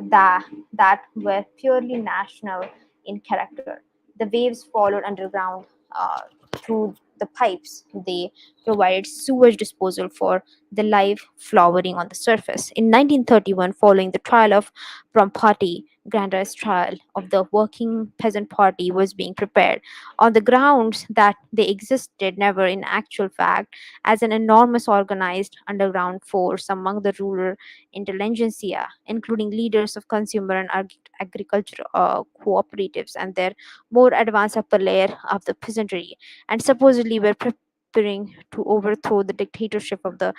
that were purely national in character. The waves followed underground through the pipes. They provided sewage disposal for the life flowering on the surface. In 1931, following the trial of Prompati, Grandiose trial of the Working Peasant Party was being prepared on the grounds that they existed never in actual fact as an enormous organized underground force among the rural intelligentsia, including leaders of consumer and agriculture cooperatives and their more advanced upper layer of the peasantry, and supposedly were preparing to overthrow the dictatorship of the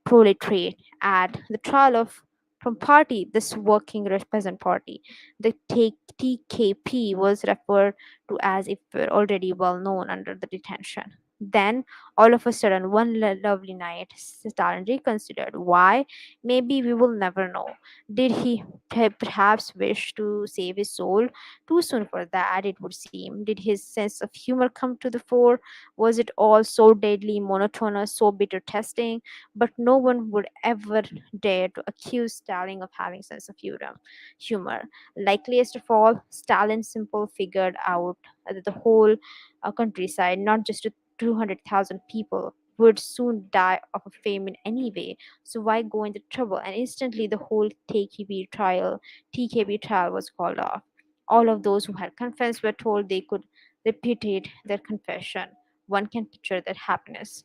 proletariat. At the trial of from party, this working peasant party, the TKP was referred to as if it were already well known under the detention. Then, all of a sudden, one lovely night, Stalin reconsidered. Why? Maybe we will never know. Did he perhaps wish to save his soul? Too soon for that, it would seem. Did his sense of humor come to the fore? Was it all so deadly monotonous, so bitter testing? But no one would ever dare to accuse Stalin of having sense of humor. Likeliest of all, Stalin simple figured out that the whole countryside, not just 200,000 people, would soon die of a famine anyway. So why go into trouble? And instantly, the whole TKB trial was called off. All of those who had confessed were told they could repudiate their confession. One can picture their happiness.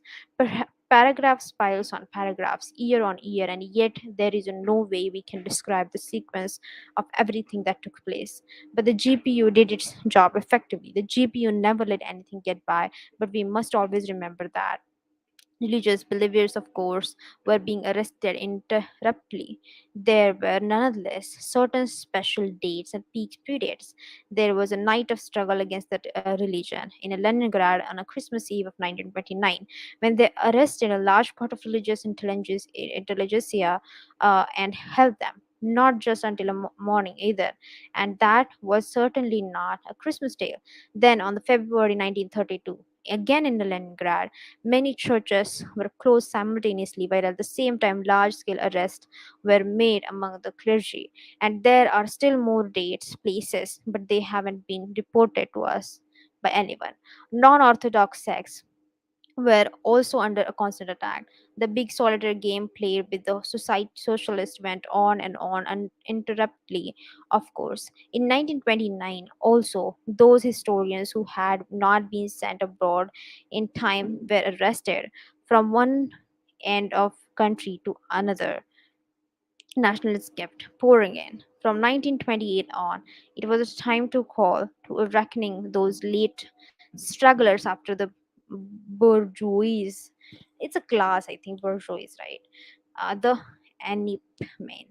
Paragraphs piles on paragraphs, year on year, and yet there is no way we can describe the sequence of everything that took place. But the GPU did its job effectively. The GPU never let anything get by, but we must always remember that. Religious believers, of course, were being arrested interruptedly. There were nonetheless certain special dates and peak periods. There was a night of struggle against that religion in Leningrad on a Christmas Eve of 1929, when they arrested a large part of religious intelligentsia and held them. Not just until a morning either, and that was certainly not a Christmas tale. Then, on the February 1932, again in Leningrad, many churches were closed simultaneously, while at the same time, large scale arrests were made among the clergy. And there are still more dates, places, but they haven't been reported to us by anyone. Non Orthodox sects were also under a constant attack. The big solitaire game played with the socialists went on and on uninterruptedly, of course. In 1929, also, those historians who had not been sent abroad in time were arrested from one end of country to another. Nationalists kept pouring in. From 1928 on, it was a time to call to a reckoning those late strugglers after the bourgeois. It's a class, I think, bourgeois, right? The Anip men.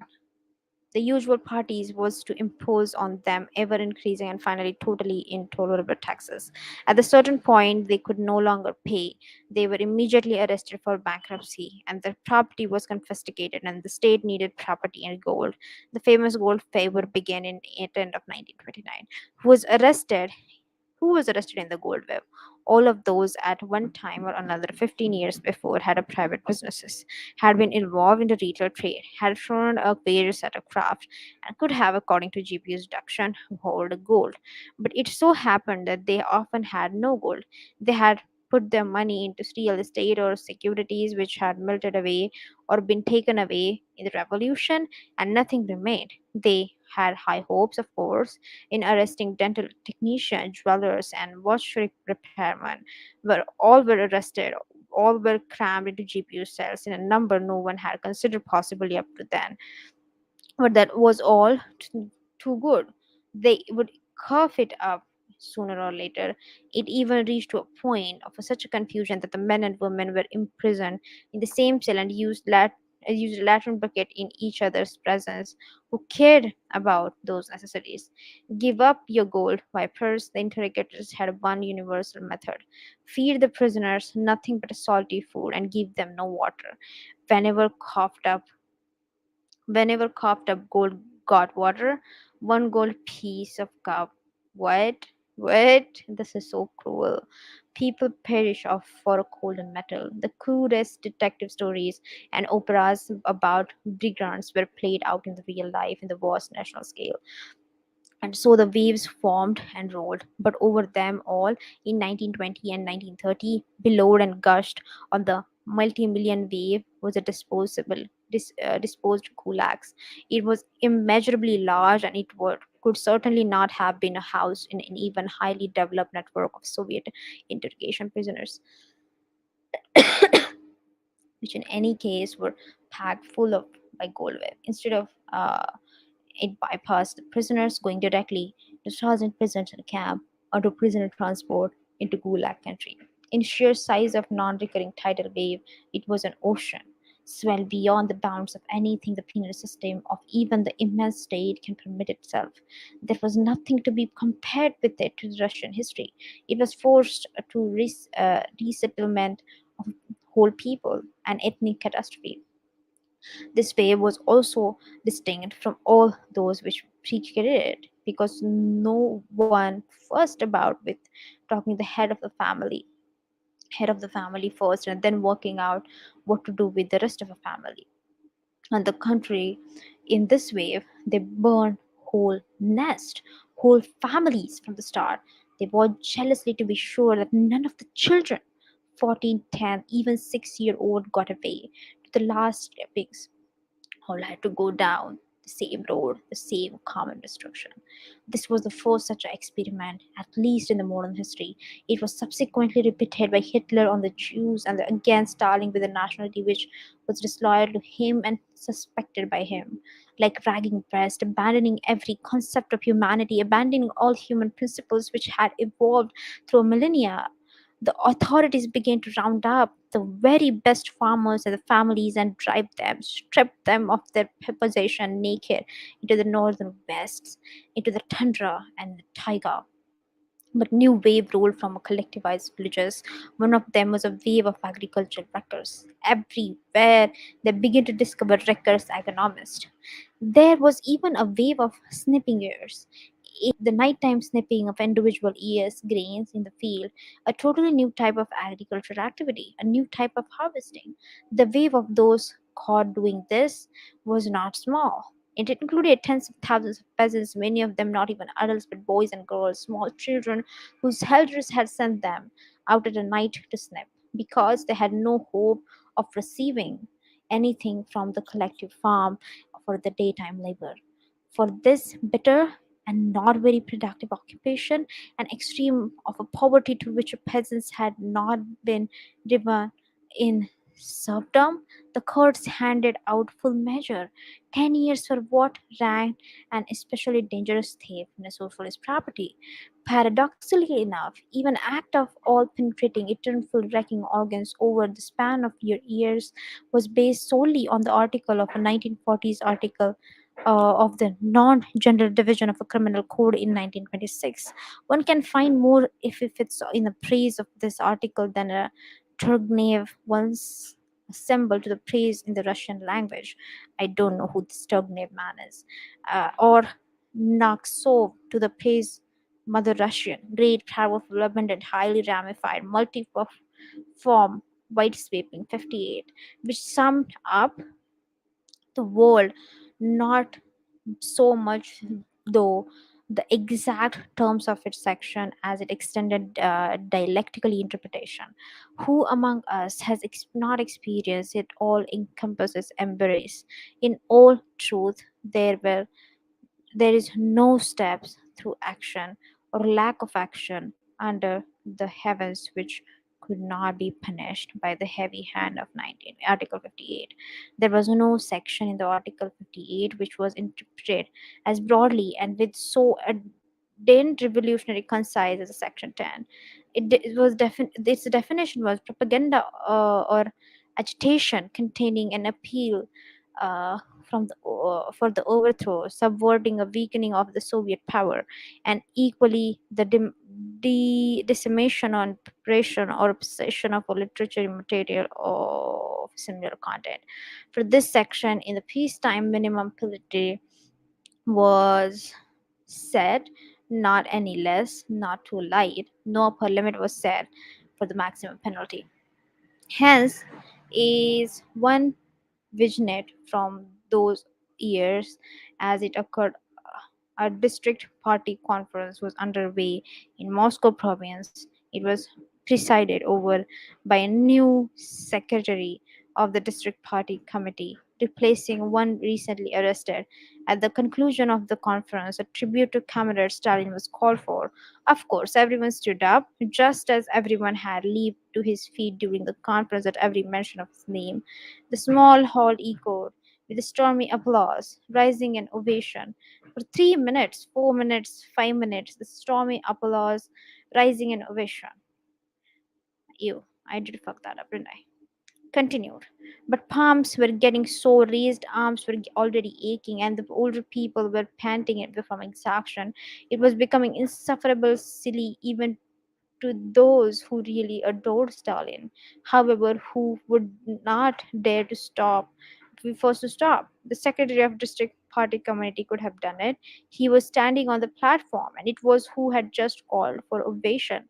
The usual parties was to impose on them ever increasing and finally totally intolerable taxes. At a certain point, they could no longer pay. They were immediately arrested for bankruptcy, and their property was confiscated, and the state needed property and gold. The famous gold fever began in the end of 1929. Who was arrested? Who was arrested in the gold web? All of those at one time or another 15 years before had a private businesses, had been involved in the retail trade, had shown a various set of craft, and could have, according to GPU's deduction, hold gold. But it so happened that they often had no gold. They had put their money into real estate or securities which had melted away or been taken away in the revolution, and nothing remained. They had high hopes, of course, in arresting dental technicians, jewelers, and watch repairmen. Were arrested. All were crammed into GPU cells in a number no one had considered possibly up to then. But that was all too good. They would cough it up sooner or later. It even reached to a point of such a confusion that the men and women were imprisoned in the same cell and used a Latin bucket in each other's presence. Who cared about those necessities? Give up your gold, vipers. The interrogators had one universal method: feed the prisoners nothing but a salty food and give them no water. Whenever coughed up Whenever coughed up gold got water, one gold piece of cup. What? What? This is so cruel. People perish of for a cold and metal. The crudest detective stories and operas about brigands were played out in the real life in the vast national scale. And so the waves formed and rolled, but over them all in 1920 and 1930, billowed and gushed on the multi-million wave was a disposed gulags. It was immeasurably large, and could certainly not have been housed in an even highly developed network of Soviet interrogation prisoners, which in any case were packed full of by gold web. Instead of it bypassed the prisoners, going directly to thousand prisoners in a camp or to prisoner transport into Gulag country. In sheer size of non-recurring tidal wave, it was an ocean, swelled beyond the bounds of anything the penal system of even the immense state can permit itself. There was nothing to be compared with it to Russian history. It was forced to resettlement of whole people, an ethnic catastrophe. This wave was also distinct from all those which preceded it, because no one first about with talking the head of the family first, and then working out what to do with the rest of the family. On the contrary, in this wave, they burned whole nest, whole families from the start. They watched jealously to be sure that none of the children, 14, 10, even 6-year-old, got away to the last clippings all had to go down the same road, the same common destruction. This was the first such experiment, at least in the modern history. It was subsequently repeated by Hitler on the Jews and again Stalin with a nationality which was disloyal to him and suspected by him. Like ragging breast, abandoning every concept of humanity, abandoning all human principles which had evolved through millennia, the authorities began to round up the very best farmers and the families and drive them, strip them of their possession naked into the northern wastes, into the tundra and the taiga. But new wave rolled from collectivized villages. One of them was a wave of agricultural wreckers. Everywhere they began to discover wreckers agronomists. There was even a wave of snipping ears. the nighttime snipping of individual ears grains in the field, a totally new type of agricultural activity, a new type of harvesting. The wave of those caught doing this was not small. It included tens of thousands of peasants, many of them not even adults but boys and girls, small children whose elders had sent them out at a night to snip because they had no hope of receiving anything from the collective farm for the daytime labor. For this bitter and not very productive occupation, an extreme of a poverty to which peasants had not been driven in serfdom, the courts handed out full measure 10 years for what ranked an especially dangerous theft in a socialist property. Paradoxically enough, even act of all penetrating eternal wrecking organs over the span of your years was based solely on the article of a 1940s article of the non-general division of a criminal code in 1926. One can find more if it's in the praise of this article than a Turgenev once assembled to the praise in the Russian language. I don't know who this Turgenev man is. Or Naksov to the praise Mother Russian, great, powerful, abundant, highly ramified, multi-form, white sweeping 58, which summed up the world, not so much though the exact terms of its section as it extended dialectically interpretation. Who among us has not experienced it all encompasses embrace? In all truth, there is no steps through action or lack of action under the heavens which could not be punished by the heavy hand of 19 article 58. There was no section in the article 58 which was interpreted as broadly and with so didn't revolutionary concise as a section 10. Its definition was propaganda or agitation containing an appeal uh, for the overthrow, subverting a weakening of the Soviet power, and equally the decimation on preparation or possession of a literary material of similar content. For this section, in the peacetime minimum penalty was set, not any less, not too light. No upper limit was set for the maximum penalty. Hence, is one vignette from those years as it occurred. A district party conference was underway in Moscow province. It was presided over by a new secretary of the district party committee, replacing one recently arrested. At the conclusion of the conference, a tribute to Comrade Stalin was called for. Of course, everyone stood up, just as everyone had leaped to his feet during the conference at every mention of his name. The small hall echoed with stormy applause, rising an ovation. For 3 minutes, 4 minutes, 5 minutes, the stormy applause, rising an ovation. Ew, I did fuck that up, didn't I? Continued. But palms were getting sore, raised arms were already aching, and the older people were panting from exhaustion. It was becoming insufferable, silly, even to those who really adored Stalin, however, who would not dare to stop, be forced to stop. The secretary of district party committee could have done it. He was standing on the platform, and it was who had just called for ovation.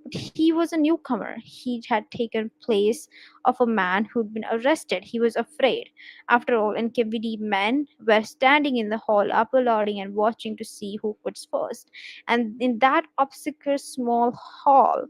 But he was a newcomer. He had taken place of a man who'd been arrested. He was afraid. After all, NKVD men were standing in the hall, applauding and watching to see who was first. And in that obscure small hall,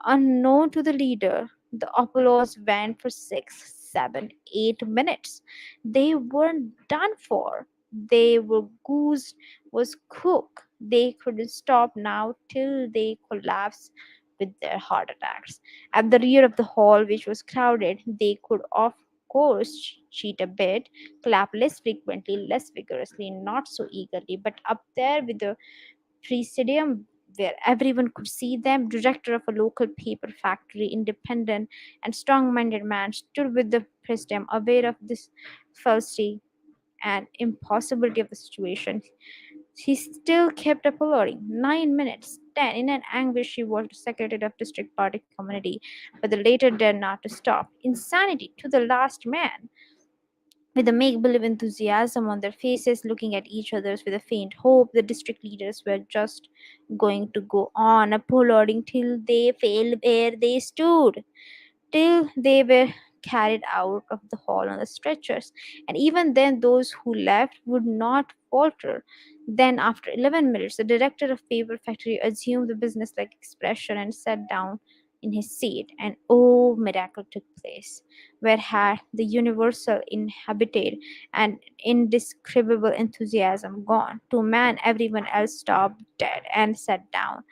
unknown to the leader, the applause went for 6, 7, 8 minutes. They weren't done for. They were goose was cooked. They couldn't stop now till they collapsed with their heart attacks. At the rear of the hall, which was crowded, they could of course cheat a bit, clap less frequently, less vigorously, not so eagerly, but up there with the presidium where everyone could see them, director of a local paper factory, independent and strong-minded man, stood with the presidium, aware of this falsity and impossibility of the situation. He still kept applauding. 9 minutes, 10. In an anguish, she watched the secretary of district party community, but the later dared not to stop. Insanity to the last man. with a make believe enthusiasm on their faces, looking at each other with a faint hope. The district leaders were just going to go on applauding till they fell where they stood, till they were carried out of the hall on the stretchers. And even then, those who left would not falter. Then, after 11 minutes, the director of paper factory assumed the business-like expression and sat down in his seat. And oh, miracle took place, where had the universal inhabited and indescribable enthusiasm gone? To man, everyone else stopped dead and sat down.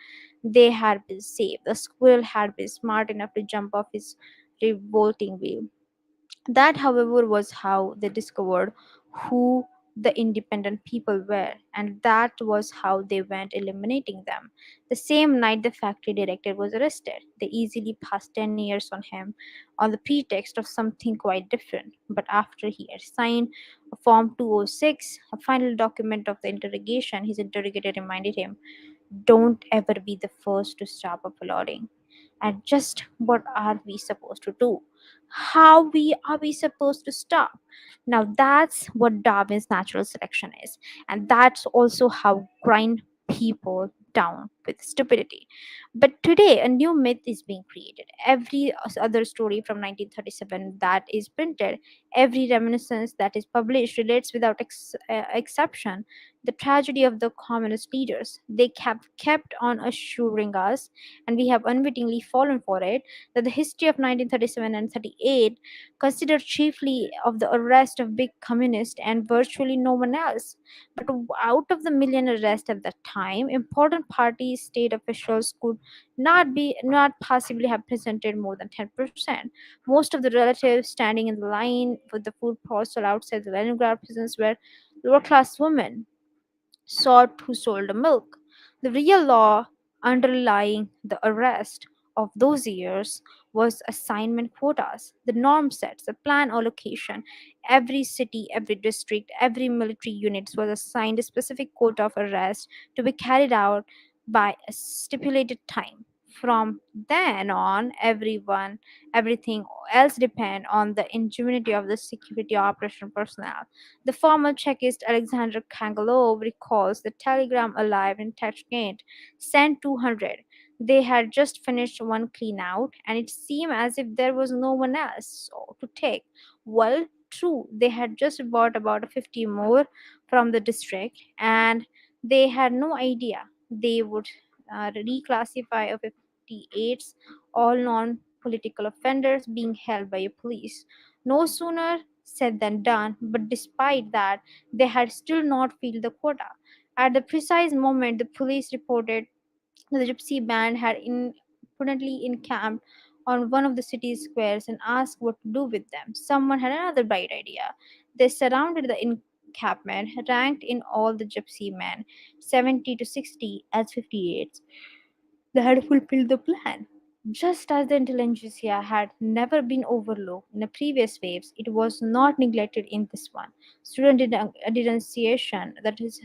They had been saved. The squirrel had been smart enough to jump off his revolting wheel. That, however, was how they discovered who the independent people were, and that was how they went eliminating them. The same night the factory director was arrested, they easily passed 10 years on him on the pretext of something quite different. But after he had signed a Form 206, a final document of the interrogation, his interrogator reminded him, "Don't ever be the first to stop applauding." And just what are we supposed to do? How we are we supposed to stop? Now that's what Darwin's natural selection is, and that's also how grind people down with stupidity. But today a new myth is being created. Every other story from 1937 that is printed, every reminiscence that is published relates without exception the tragedy of the communist leaders. They kept on assuring us, and we have unwittingly fallen for it, that the history of 1937 and 38 considered chiefly of the arrest of big communists and virtually no one else. But out of the million arrests at that time, important party state officials could not possibly have presented more than 10%. Most of the relatives standing in the line for the food parcel outside the Leningrad prisons were lower class women sort who sold the milk. The real law underlying the arrest of those years was assignment quotas. The norm sets, the plan allocation. Every city, every district, every military unit was assigned a specific quota of arrest to be carried out by a stipulated time. From then on, everything else depend on the ingenuity of the security operation personnel. The former Czechist Alexander Kangalov recalls the telegram alive in Tashkent sent 200. They had just finished one clean out, and it seemed as if there was no one else to take. Well, true, they had just bought about 50 more from the district, and they had no idea they would reclassify a 58s all non political offenders being held by a police. No sooner said than done, but despite that, they had still not filled the quota. At the precise moment, the police reported that the gypsy band had imprudently encamped on one of the city's squares and asked what to do with them. Someone had another bright idea. They surrounded the encampment, ranked in all the gypsy men, 70 to 60 as 58s. They had fulfilled the plan. Just as the intelligentsia had never been overlooked in the previous waves, it was not neglected in this one. Student denunciation, that is,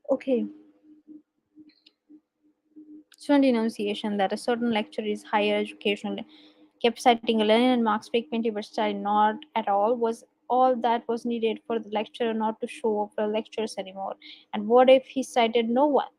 okay, student denunciation that a certain lecture is higher educational kept citing Lenin and Marx frequently but Stalin not at all was all that was needed for the lecturer not to show up for lectures anymore. And what if he cited no one?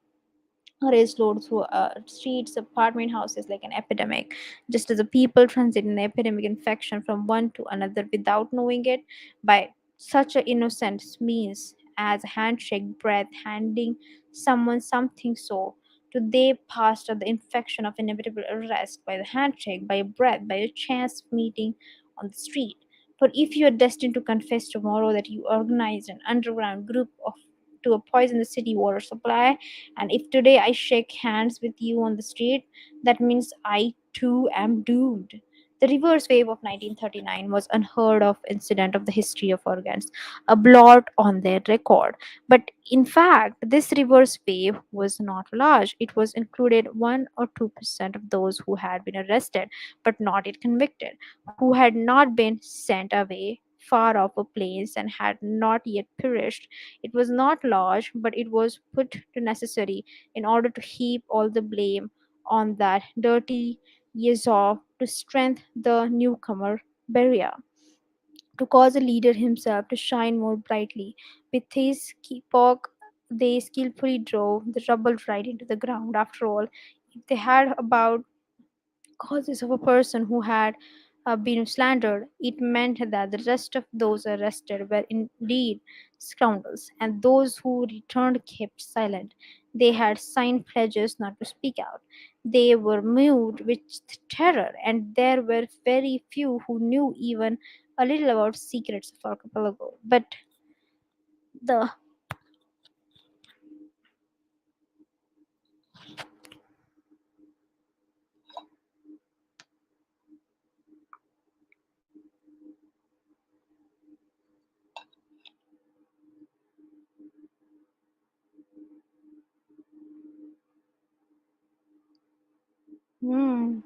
Raised load through streets, apartment houses like an epidemic, just as the people transit an epidemic infection from one to another without knowing it by such an innocent means as a handshake, breath, handing someone something so. To they passed the infection of inevitable arrest by the handshake, by a breath, by a chance meeting on the street. For if you are destined to confess tomorrow that you organized an underground group of to poison the city water supply, and if today I shake hands with you on the street, that means I too am doomed. The reverse wave of 1939 was unheard of incident of the history of organs, a blot on their record. But in fact, this reverse wave was not large. It was included 1 or 2% of those who had been arrested but not yet convicted, who had not been sent away far off plains and had not yet perished. It was not large, but it was put to necessary in order to heap all the blame on that dirty Yezov to strengthen the newcomer Beria, to cause the leader himself to shine more brightly. With his poke, they skillfully drove the rubble right into the ground. After all, if they had about causes of a person who had been slandered, it meant that the rest of those arrested were indeed scoundrels, and those who returned kept silent. They had signed pledges not to speak out. They were moved with terror, and there were very few who knew even a little about secrets of archipelago. But the hmm,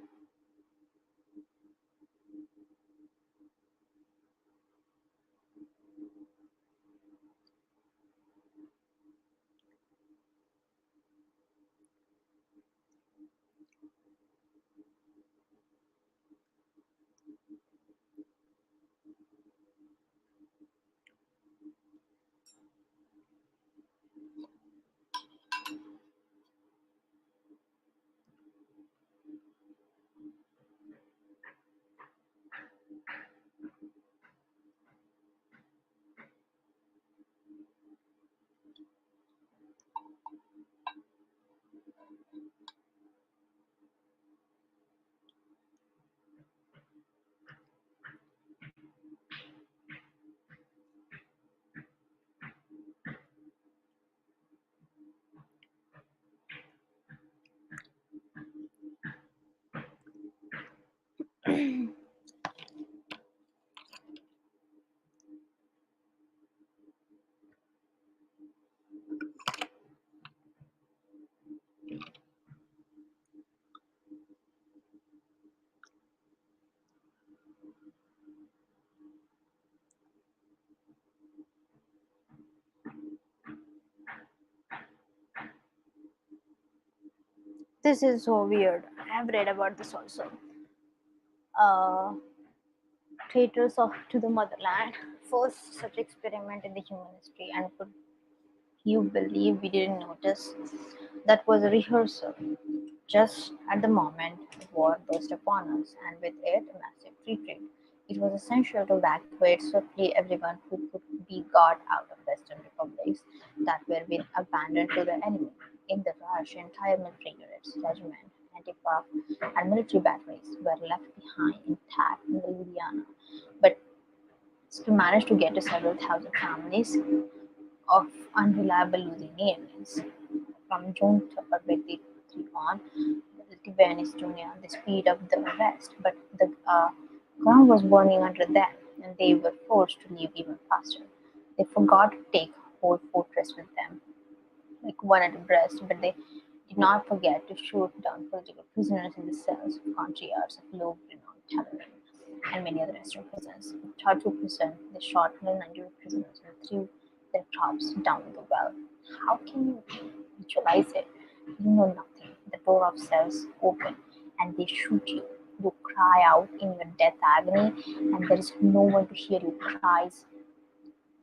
this is so weird. I have read about this also. Traitors of to the motherland, first such experiment in the human history, and could you believe we didn't notice? That was a rehearsal. Just at the moment, war burst upon us, and with it, a massive retreat. It was essential to evacuate swiftly everyone who could be got out of Western republics that were being abandoned to the enemy. In the rush, entire military units, regiment, anti-puff, and military batteries were left behind intact in Louisiana. But to manage to get to several thousand families of unreliable Louisianians from June 23 on, Venice Junior, the speed of the rest, but the ground was burning under them, and they were forced to leave even faster. They forgot to take whole fortress with them, like one at a breast, but they did not forget to shoot down political prisoners in the cells of country yards of low-renowned Talleyrand and many other Western prisons. In Tartu prison, they shot 190 prisoners and threw their corpses down the well. How can you visualize it? You know nothing. The door of cells open and they shoot you. You cry out in your death agony, and there is no one to hear your cries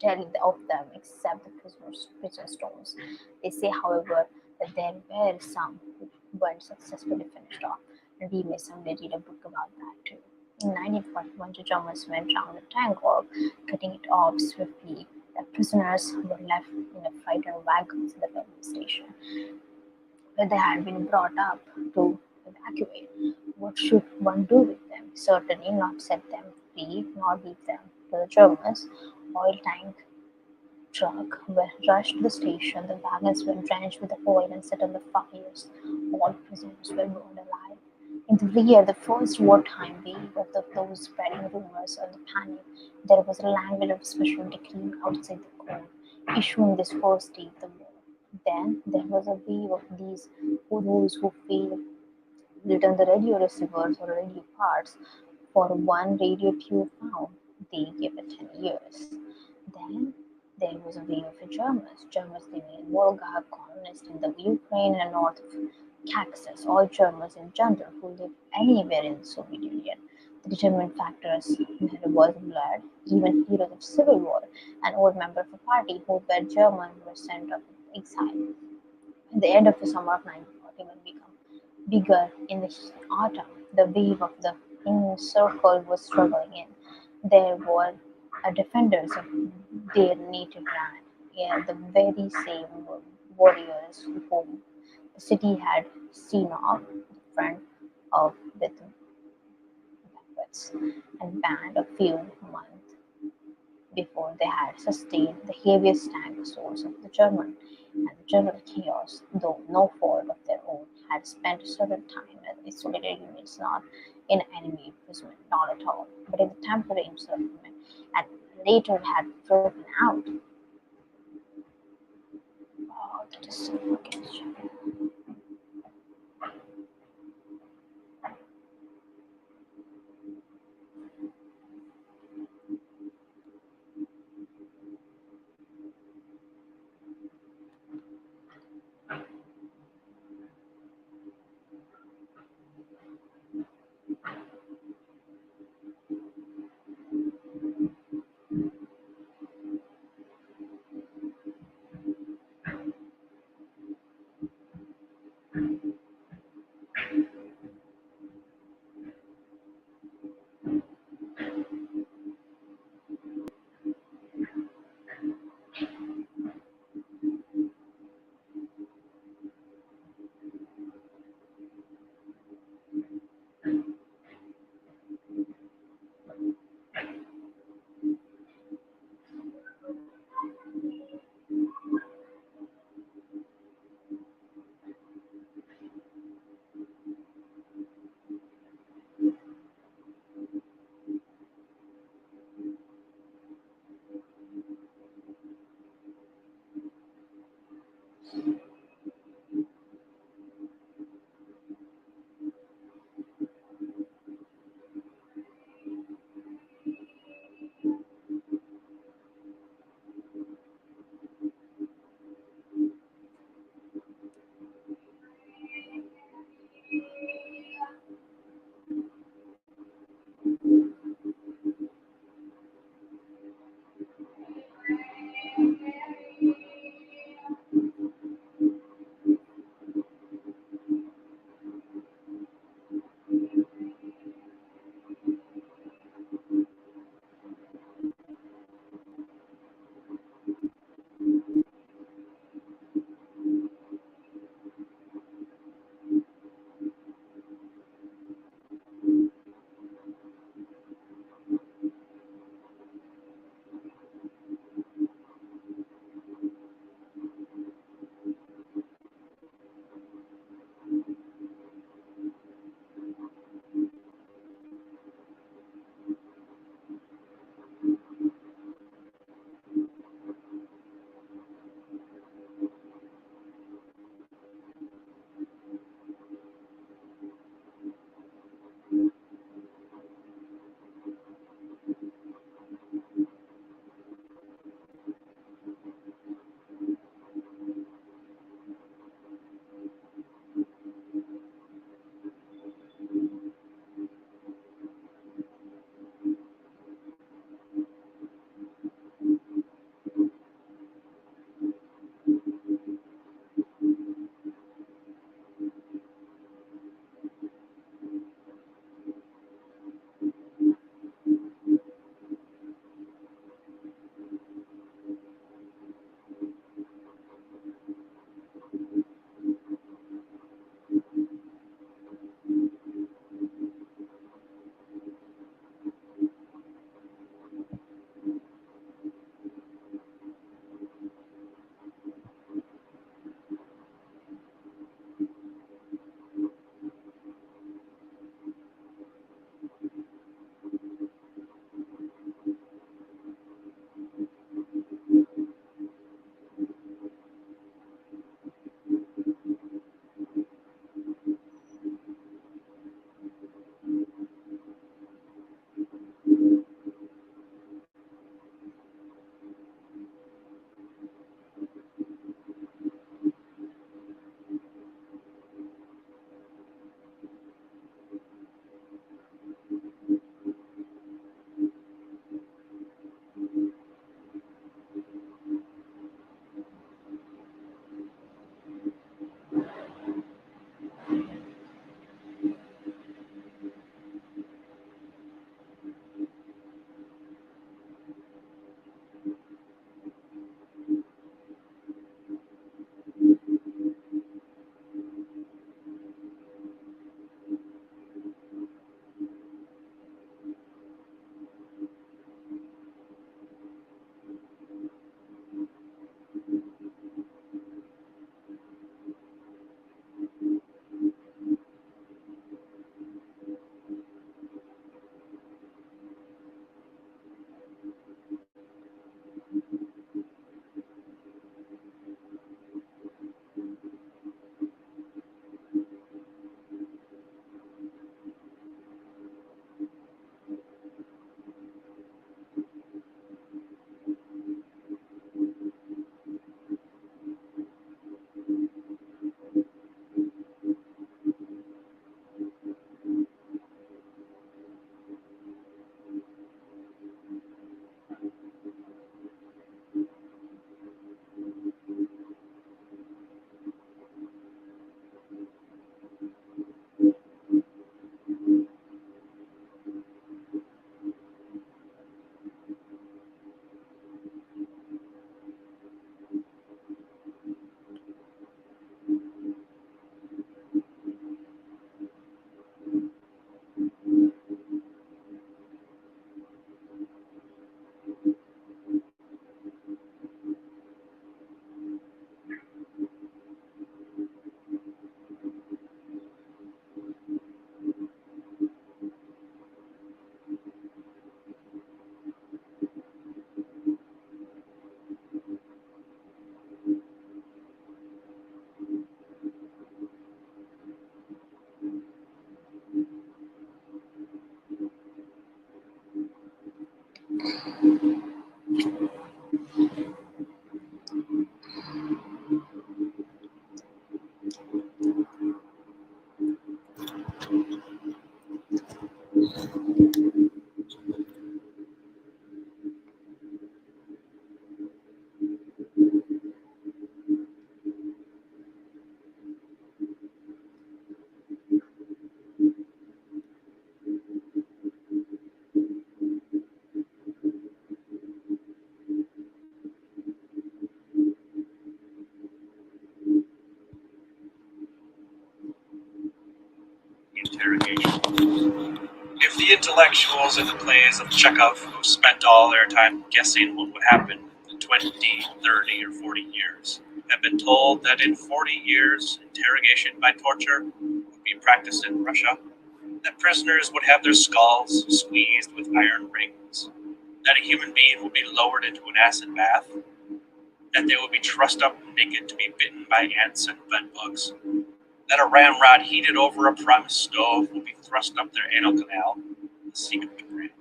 tell of them except the prisoners' prison stones. They say, however, that there were some who weren't successfully finished off, and we may someday read a book about that too. In 1941, the Germans went round the tank wall, cutting it off swiftly. The prisoners were left in a frightened wagons at the railway station, where they had been brought up to evacuate. What should one do with them? Certainly not set them free, nor leave them to the Germans. Oil tank truck were rushed to the station. The wagons were drenched with oil and set on the fires. All prisoners were burned alive. In the rear, the first wartime wave of those spreading rumors of the panic, there was a language of special decree outside the code, issuing this first day of the war. Then there was a wave of these rules who failed return the radio receivers or radio parts for one radio tube found. They gave it 10 years. Then there was a wave of Germans. Germans living in Volga, colonists in the Ukraine and north of Caucasus, all Germans in general who lived anywhere in the Soviet Union. The determined factors was blood, even heroes of civil war, an old member of a party who were German were sent off exile. At the end of the summer of 1941 became bigger in the autumn. The wave of the inner circle was struggling in. There were defenders of their native land, yeah, the very same warriors whom the city had seen off the front of with weapons and banned a few months before they had sustained the heaviest tank assaults of the German, and the general chaos, though no fault of their own, had spent a certain time as isolated units, not in enemy imprisonment, not at all, but in the temporary encirclement, and later had broken out. Oh, that is so fucking stupid. Interrogation. If the intellectuals in the plays of Chekhov who spent all their time guessing what would happen in 20, 30, or 40 years have been told that in 40 years interrogation by torture would be practiced in Russia, that prisoners would have their skulls squeezed with iron rings, that a human being would be lowered into an acid bath, that they would be trussed up naked to be bitten by ants and bedbugs, that a ramrod heated over a Primus stove will be thrust up their anal canal, the secret to grant,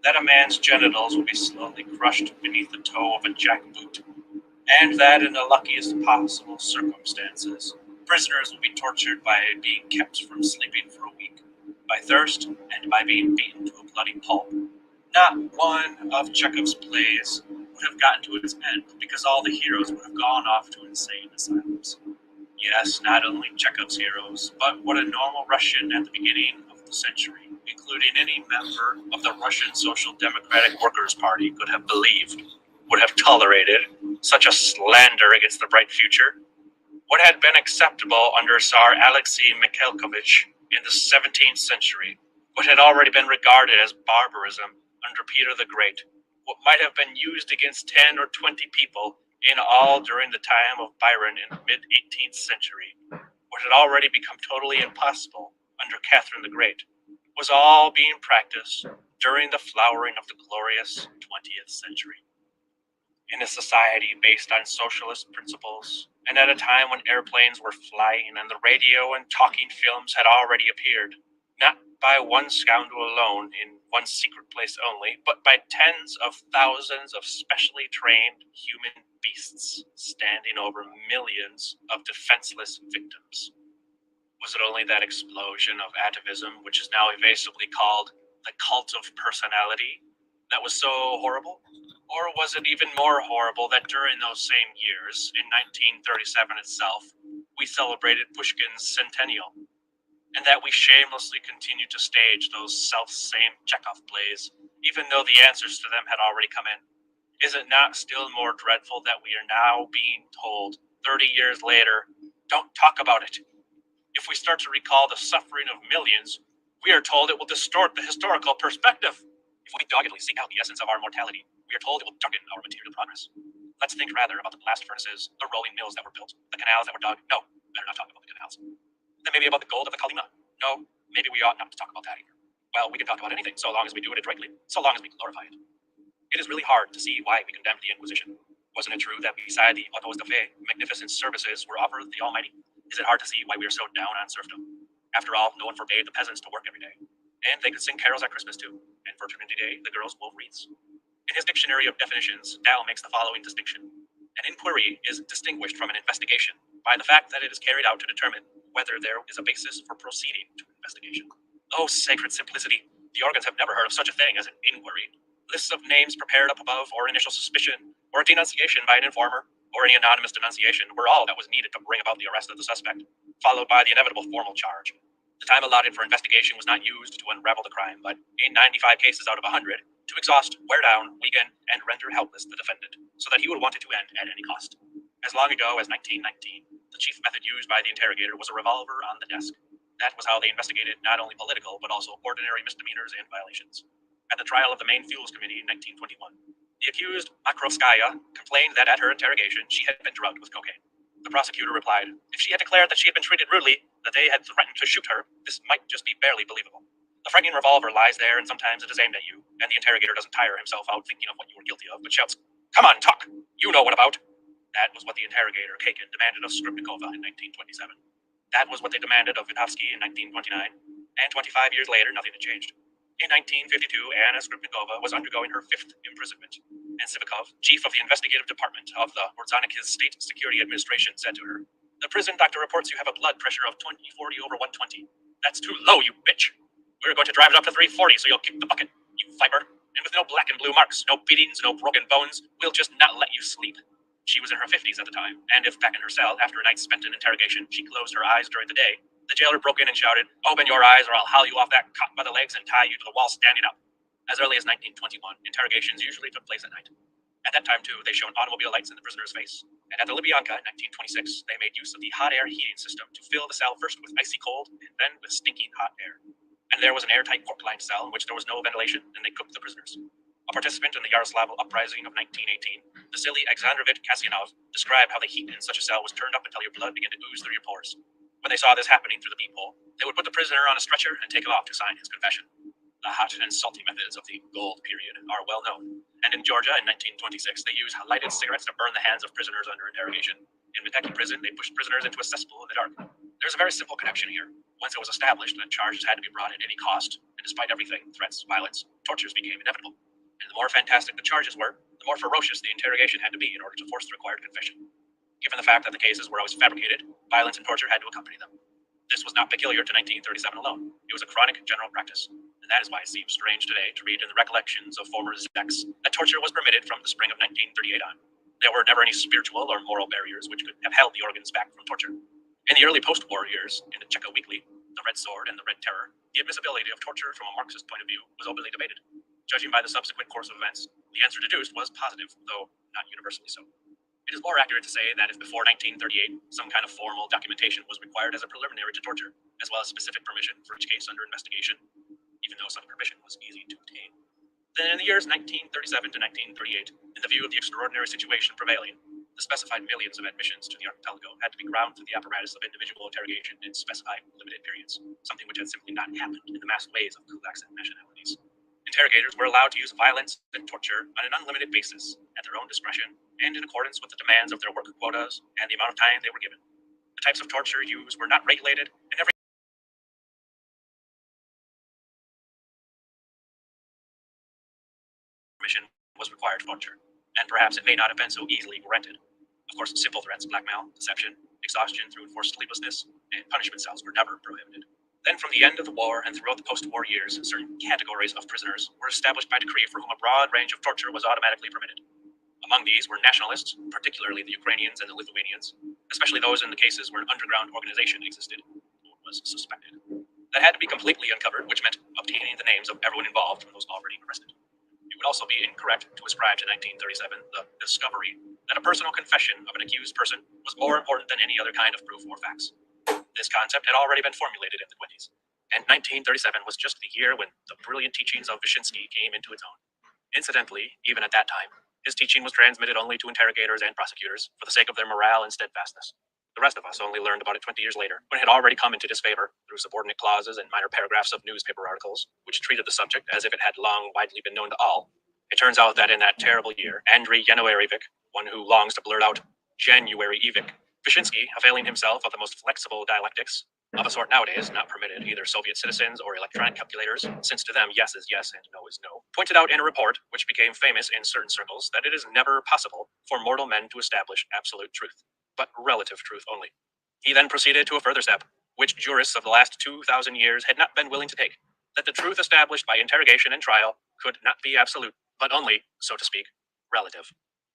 that a man's genitals will be slowly crushed beneath the toe of a jackboot, and that in the luckiest possible circumstances, prisoners will be tortured by being kept from sleeping for a week, by thirst, and by being beaten to a bloody pulp. Not one of Chekhov's plays would have gotten to its end because all the heroes would have gone off to insane asylums. Yes, not only Chekhov's heroes, but what a normal Russian at the beginning of the century, including any member of the Russian Social Democratic Workers' Party, could have believed, would have tolerated such a slander against the bright future. What had been acceptable under Tsar Alexei Mikhailkovich in the 17th century, what had already been regarded as barbarism under Peter the Great, what might have been used against 10 or 20 people in all during the time of Byron in the mid-18th century, what had already become totally impossible under Catherine the Great, was all being practiced during the flowering of the glorious 20th century. In a society based on socialist principles, and at a time when airplanes were flying and the radio and talking films had already appeared, not by one scoundrel alone in one secret place only, but by tens of thousands of specially trained human beasts standing over millions of defenseless victims. Was it only that explosion of atavism, which is now evasively called the cult of personality, that was so horrible? Or was it even more horrible that during those same years, in 1937 itself, we celebrated Pushkin's centennial, and that we shamelessly continued to stage those self-same Chekhov plays, even though the answers to them had already come in? Is it not still more dreadful that we are now being told, 30 years later, don't talk about it? If we start to recall the suffering of millions, we are told it will distort the historical perspective. If we doggedly seek out the essence of our mortality, we are told it will darken our material progress. Let's think rather about the blast furnaces, the rolling mills that were built, the canals that were dug. No, better not talk about the canals. Then maybe about the gold of the Kalima. No, maybe we ought not to talk about that either. Well, we can talk about anything so long as we do it adroitly, so long as we glorify it. It is really hard to see why we condemned the Inquisition. Wasn't it true that beside the autos de fe, magnificent services were offered the Almighty? Is it hard to see why we are so down on serfdom? After all, no one forbade the peasants to work every day. And they could sing carols at Christmas too, and for Trinity Day, the girls wove wreaths. In his dictionary of definitions, Dow makes the following distinction. An inquiry is distinguished from an investigation by the fact that it is carried out to determine whether there is a basis for proceeding to investigation. Oh, sacred simplicity! The organs have never heard of such a thing as an inquiry. Lists of names prepared up above, or initial suspicion, or a denunciation by an informer, or any anonymous denunciation were all that was needed to bring about the arrest of the suspect, followed by the inevitable formal charge. The time allotted for investigation was not used to unravel the crime, but in 95 cases out of 100, to exhaust, wear down, weaken, and render helpless the defendant, so that he would want it to end at any cost. As long ago as 1919, the chief method used by the interrogator was a revolver on the desk. That was how they investigated not only political, but also ordinary misdemeanors and violations. At the trial of the Main Fuels Committee in 1921, the accused, Makrovskaya, complained that at her interrogation she had been drugged with cocaine. The prosecutor replied, if she had declared that she had been treated rudely, that they had threatened to shoot her, this might just be barely believable. The frightening revolver lies there, and sometimes it is aimed at you, and the interrogator doesn't tire himself out thinking of what you were guilty of, but shouts, come on, talk! You know what about? That was what the interrogator, Kakin, demanded of Skripnikova in 1927. That was what they demanded of Vitovsky in 1929, and 25 years later, nothing had changed. In 1952, Anna Skripnikova was undergoing her 5th imprisonment, and Sivikov, chief of the investigative department of the Ordzhonik's State Security Administration, said to her, "The prison doctor reports you have a blood pressure of 20/40/120. That's too low, you bitch. We're going to drive it up to 340 so you'll kick the bucket, you viper. And with no black and blue marks, no beatings, no broken bones, we'll just not let you sleep." She was in her 50s at the time, and if back in her cell after a night spent in interrogation, she closed her eyes during the day, the jailer broke in and shouted, "Open your eyes or I'll haul you off that cot by the legs and tie you to the wall standing up." As early as 1921, interrogations usually took place at night. At that time, too, they shone automobile lights in the prisoner's face. And at the Lubyanka in 1926, they made use of the hot air heating system to fill the cell first with icy cold and then with stinking hot air. And there was an airtight cork-lined cell in which there was no ventilation, and they cooked the prisoners. A participant in the Yaroslavl uprising of 1918, Vasily Alexandrovich Kasyanov, described how the heat in such a cell was turned up until your blood began to ooze through your pores. When they saw this happening through the peephole, they would put the prisoner on a stretcher and take him off to sign his confession. The hot and salty methods of the gold period are well known, and in Georgia in 1926 they used lighted cigarettes to burn the hands of prisoners under interrogation. In Mitaki prison, they pushed prisoners into a cesspool in the dark. There's a very simple connection here. Once it was established that charges had to be brought at any cost, and despite everything, threats, violence, tortures became inevitable. And the more fantastic the charges were, the more ferocious the interrogation had to be in order to force the required confession. Given the fact that the cases were always fabricated, violence and torture had to accompany them. This was not peculiar to 1937 alone. It was a chronic general practice, and that is why it seems strange today to read in the recollections of former Zeks that torture was permitted from the spring of 1938 on. There were never any spiritual or moral barriers which could have held the organs back from torture. In the early post-war years, in the Cheka Weekly, the Red Sword, and the Red Terror, the admissibility of torture from a Marxist point of view was openly debated. Judging by the subsequent course of events, the answer deduced was positive, though not universally so. It is more accurate to say that if before 1938 some kind of formal documentation was required as a preliminary to torture, as well as specific permission for each case under investigation, even though such permission was easy to obtain, then in the years 1937 to 1938, in the view of the extraordinary situation prevailing, the specified millions of admissions to the archipelago had to be ground through the apparatus of individual interrogation in specified limited periods, something which had simply not happened in the massed ways of kulaks and nationalities. Interrogators were allowed to use violence and torture on an unlimited basis, at their own discretion, and in accordance with the demands of their work quotas and the amount of time they were given. The types of torture used were not regulated, and every permission was required for torture, and perhaps it may not have been so easily granted. Of course, simple threats, blackmail, deception, exhaustion through enforced sleeplessness, and punishment cells were never prohibited. Then, from the end of the war and throughout the post-war years, certain categories of prisoners were established by decree for whom a broad range of torture was automatically permitted. Among these were nationalists, particularly the Ukrainians and the Lithuanians, especially those in the cases where an underground organization existed, or was suspected. That had to be completely uncovered, which meant obtaining the names of everyone involved from those already arrested. It would also be incorrect to ascribe to 1937 the discovery that a personal confession of an accused person was more important than any other kind of proof or facts. This concept had already been formulated in the 20s, and 1937 was just the year when the brilliant teachings of Wyszynski came into its own. Incidentally, even at that time, his teaching was transmitted only to interrogators and prosecutors for the sake of their morale and steadfastness. The rest of us only learned about it 20 years later, when it had already come into disfavor through subordinate clauses and minor paragraphs of newspaper articles, which treated the subject as if it had long widely been known to all. It turns out that in that terrible year, Andrei Januarevich, one who longs to blurt out January-evich, Wyszynski, availing himself of the most flexible dialectics, of a sort nowadays not permitted either Soviet citizens or electronic calculators, since to them yes is yes and no is no, pointed out in a report, which became famous in certain circles, that it is never possible for mortal men to establish absolute truth, but relative truth only. He then proceeded to a further step, which jurists of the last 2,000 years had not been willing to take, that the truth established by interrogation and trial could not be absolute, but only, so to speak, relative.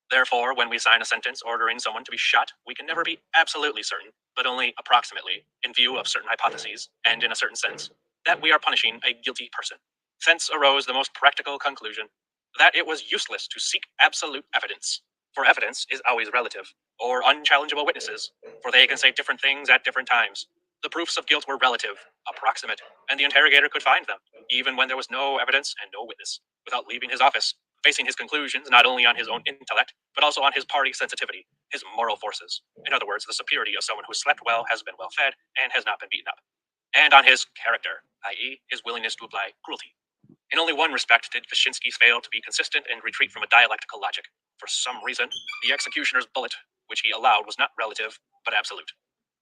Therefore, when we sign a sentence ordering someone to be shot, we can never be absolutely certain, but only approximately, in view of certain hypotheses, and in a certain sense, that we are punishing a guilty person. Thence arose the most practical conclusion, that it was useless to seek absolute evidence, for evidence is always relative, or unchallengeable witnesses, for they can say different things at different times. The proofs of guilt were relative, approximate, and the interrogator could find them, even when there was no evidence and no witness, without leaving his office, basing his conclusions not only on his own intellect, but also on his party sensitivity, his moral forces. In other words, the superiority of someone who slept well, has been well fed, and has not been beaten up. And on his character, i.e., his willingness to apply cruelty. In only one respect did Wyszynski fail to be consistent and retreat from a dialectical logic. For some reason, the executioner's bullet, which he allowed, was not relative, but absolute.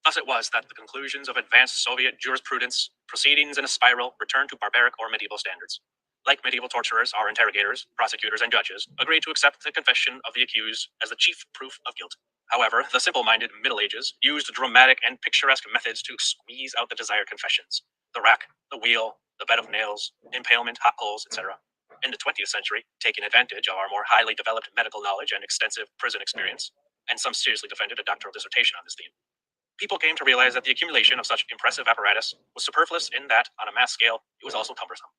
Thus it was that the conclusions of advanced Soviet jurisprudence, proceedings in a spiral, returned to barbaric or medieval standards. Like medieval torturers, our interrogators, prosecutors, and judges agreed to accept the confession of the accused as the chief proof of guilt. However, the simple-minded Middle Ages used dramatic and picturesque methods to squeeze out the desired confessions. The rack, the wheel, the bed of nails, impalement, hot coals, etc. In the 20th century, taking advantage of our more highly developed medical knowledge and extensive prison experience, and some seriously defended a doctoral dissertation on this theme, people came to realize that the accumulation of such impressive apparatus was superfluous in that, on a mass scale, it was also cumbersome.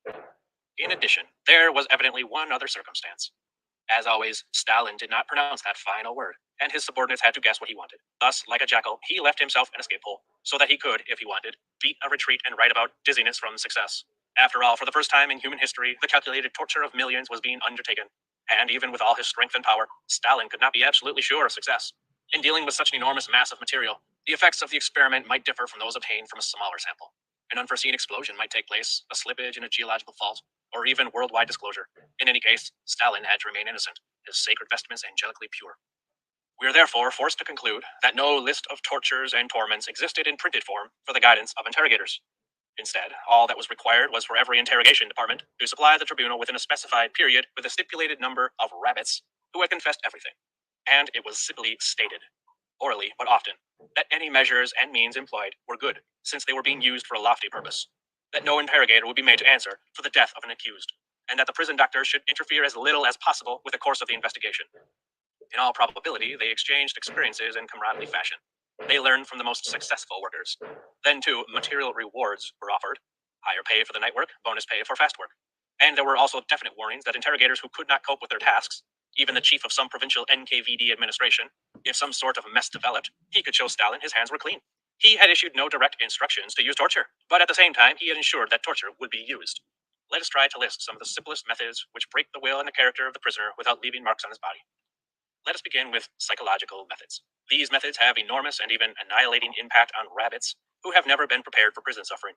In addition, there was evidently one other circumstance. As always, Stalin did not pronounce that final word, and his subordinates had to guess what he wanted. Thus, like a jackal, he left himself an escape hole, so that he could, if he wanted, beat a retreat and write about dizziness from success. After all, for the first time in human history, the calculated torture of millions was being undertaken, and even with all his strength and power, Stalin could not be absolutely sure of success. In dealing with such an enormous mass of material, the effects of the experiment might differ from those obtained from a smaller sample. An unforeseen explosion might take place, a slippage in a geological fault, or even worldwide disclosure. In any case, Stalin had to remain innocent, his sacred vestments angelically pure. We are therefore forced to conclude that no list of tortures and torments existed in printed form for the guidance of interrogators. Instead, all that was required was for every interrogation department to supply the tribunal within a specified period with a stipulated number of rabbits who had confessed everything. And it was simply stated, orally but often, that any measures and means employed were good, since they were being used for a lofty purpose, that no interrogator would be made to answer for the death of an accused, and that the prison doctor should interfere as little as possible with the course of the investigation. In all probability, they exchanged experiences in comradely fashion. They learned from the most successful workers. Then, too, material rewards were offered: higher pay for the night work, bonus pay for fast work. And there were also definite warnings that interrogators who could not cope with their tasks, even the chief of some provincial NKVD administration, if some sort of mess developed, he could show Stalin his hands were clean. He had issued no direct instructions to use torture, but at the same time, he had ensured that torture would be used. Let us try to list some of the simplest methods which break the will and the character of the prisoner without leaving marks on his body. Let us begin with psychological methods. These methods have enormous and even annihilating impact on rabbits who have never been prepared for prison suffering,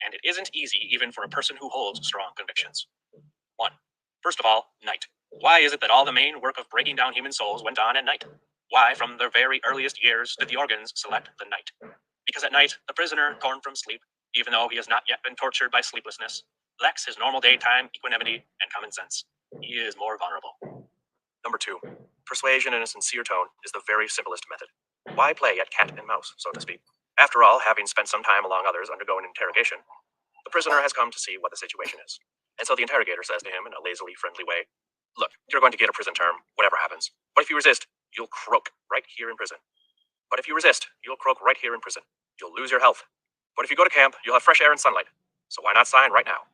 and it isn't easy even for a person who holds strong convictions. 1. First of all, night. Why is it that all the main work of breaking down human souls went on at night? Why, from their very earliest years, did the organs select the night? Because at night, the prisoner, torn from sleep, even though he has not yet been tortured by sleeplessness, lacks his normal daytime equanimity and common sense. He is more vulnerable. Number 2. Persuasion in a sincere tone is the very simplest method. Why play at cat and mouse, so to speak? After all, having spent some time along others undergoing interrogation, the prisoner has come to see what the situation is. And so the interrogator says to him in a lazily friendly way, "Look, you're going to get a prison term, whatever happens. But if you resist, you'll croak right here in prison. But if you resist, you'll croak right here in prison. You'll lose your health. But if you go to camp, you'll have fresh air and sunlight. So why not sign right now?"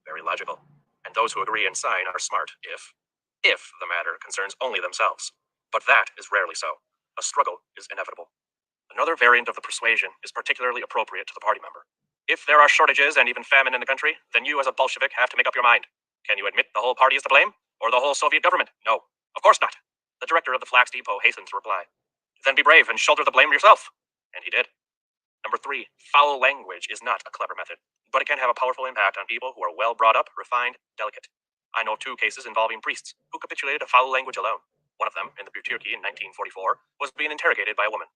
Very logical. And those who agree and sign are smart if the matter concerns only themselves. But that is rarely so. A struggle is inevitable. Another variant of the persuasion is particularly appropriate to the party member. If there are shortages and even famine in the country, then you as a Bolshevik have to make up your mind. Can you admit the whole party is to blame? Or the whole Soviet government? No, of course not. The director of the Flax Depot hastened to reply, "Then be brave and shoulder the blame yourself." And he did. Number 3, foul language is not a clever method, but it can have a powerful impact on people who are well brought up, refined, delicate. I know 2 cases involving priests who capitulated to foul language alone. One of them, in the Butyrki in 1944, was being interrogated by a woman.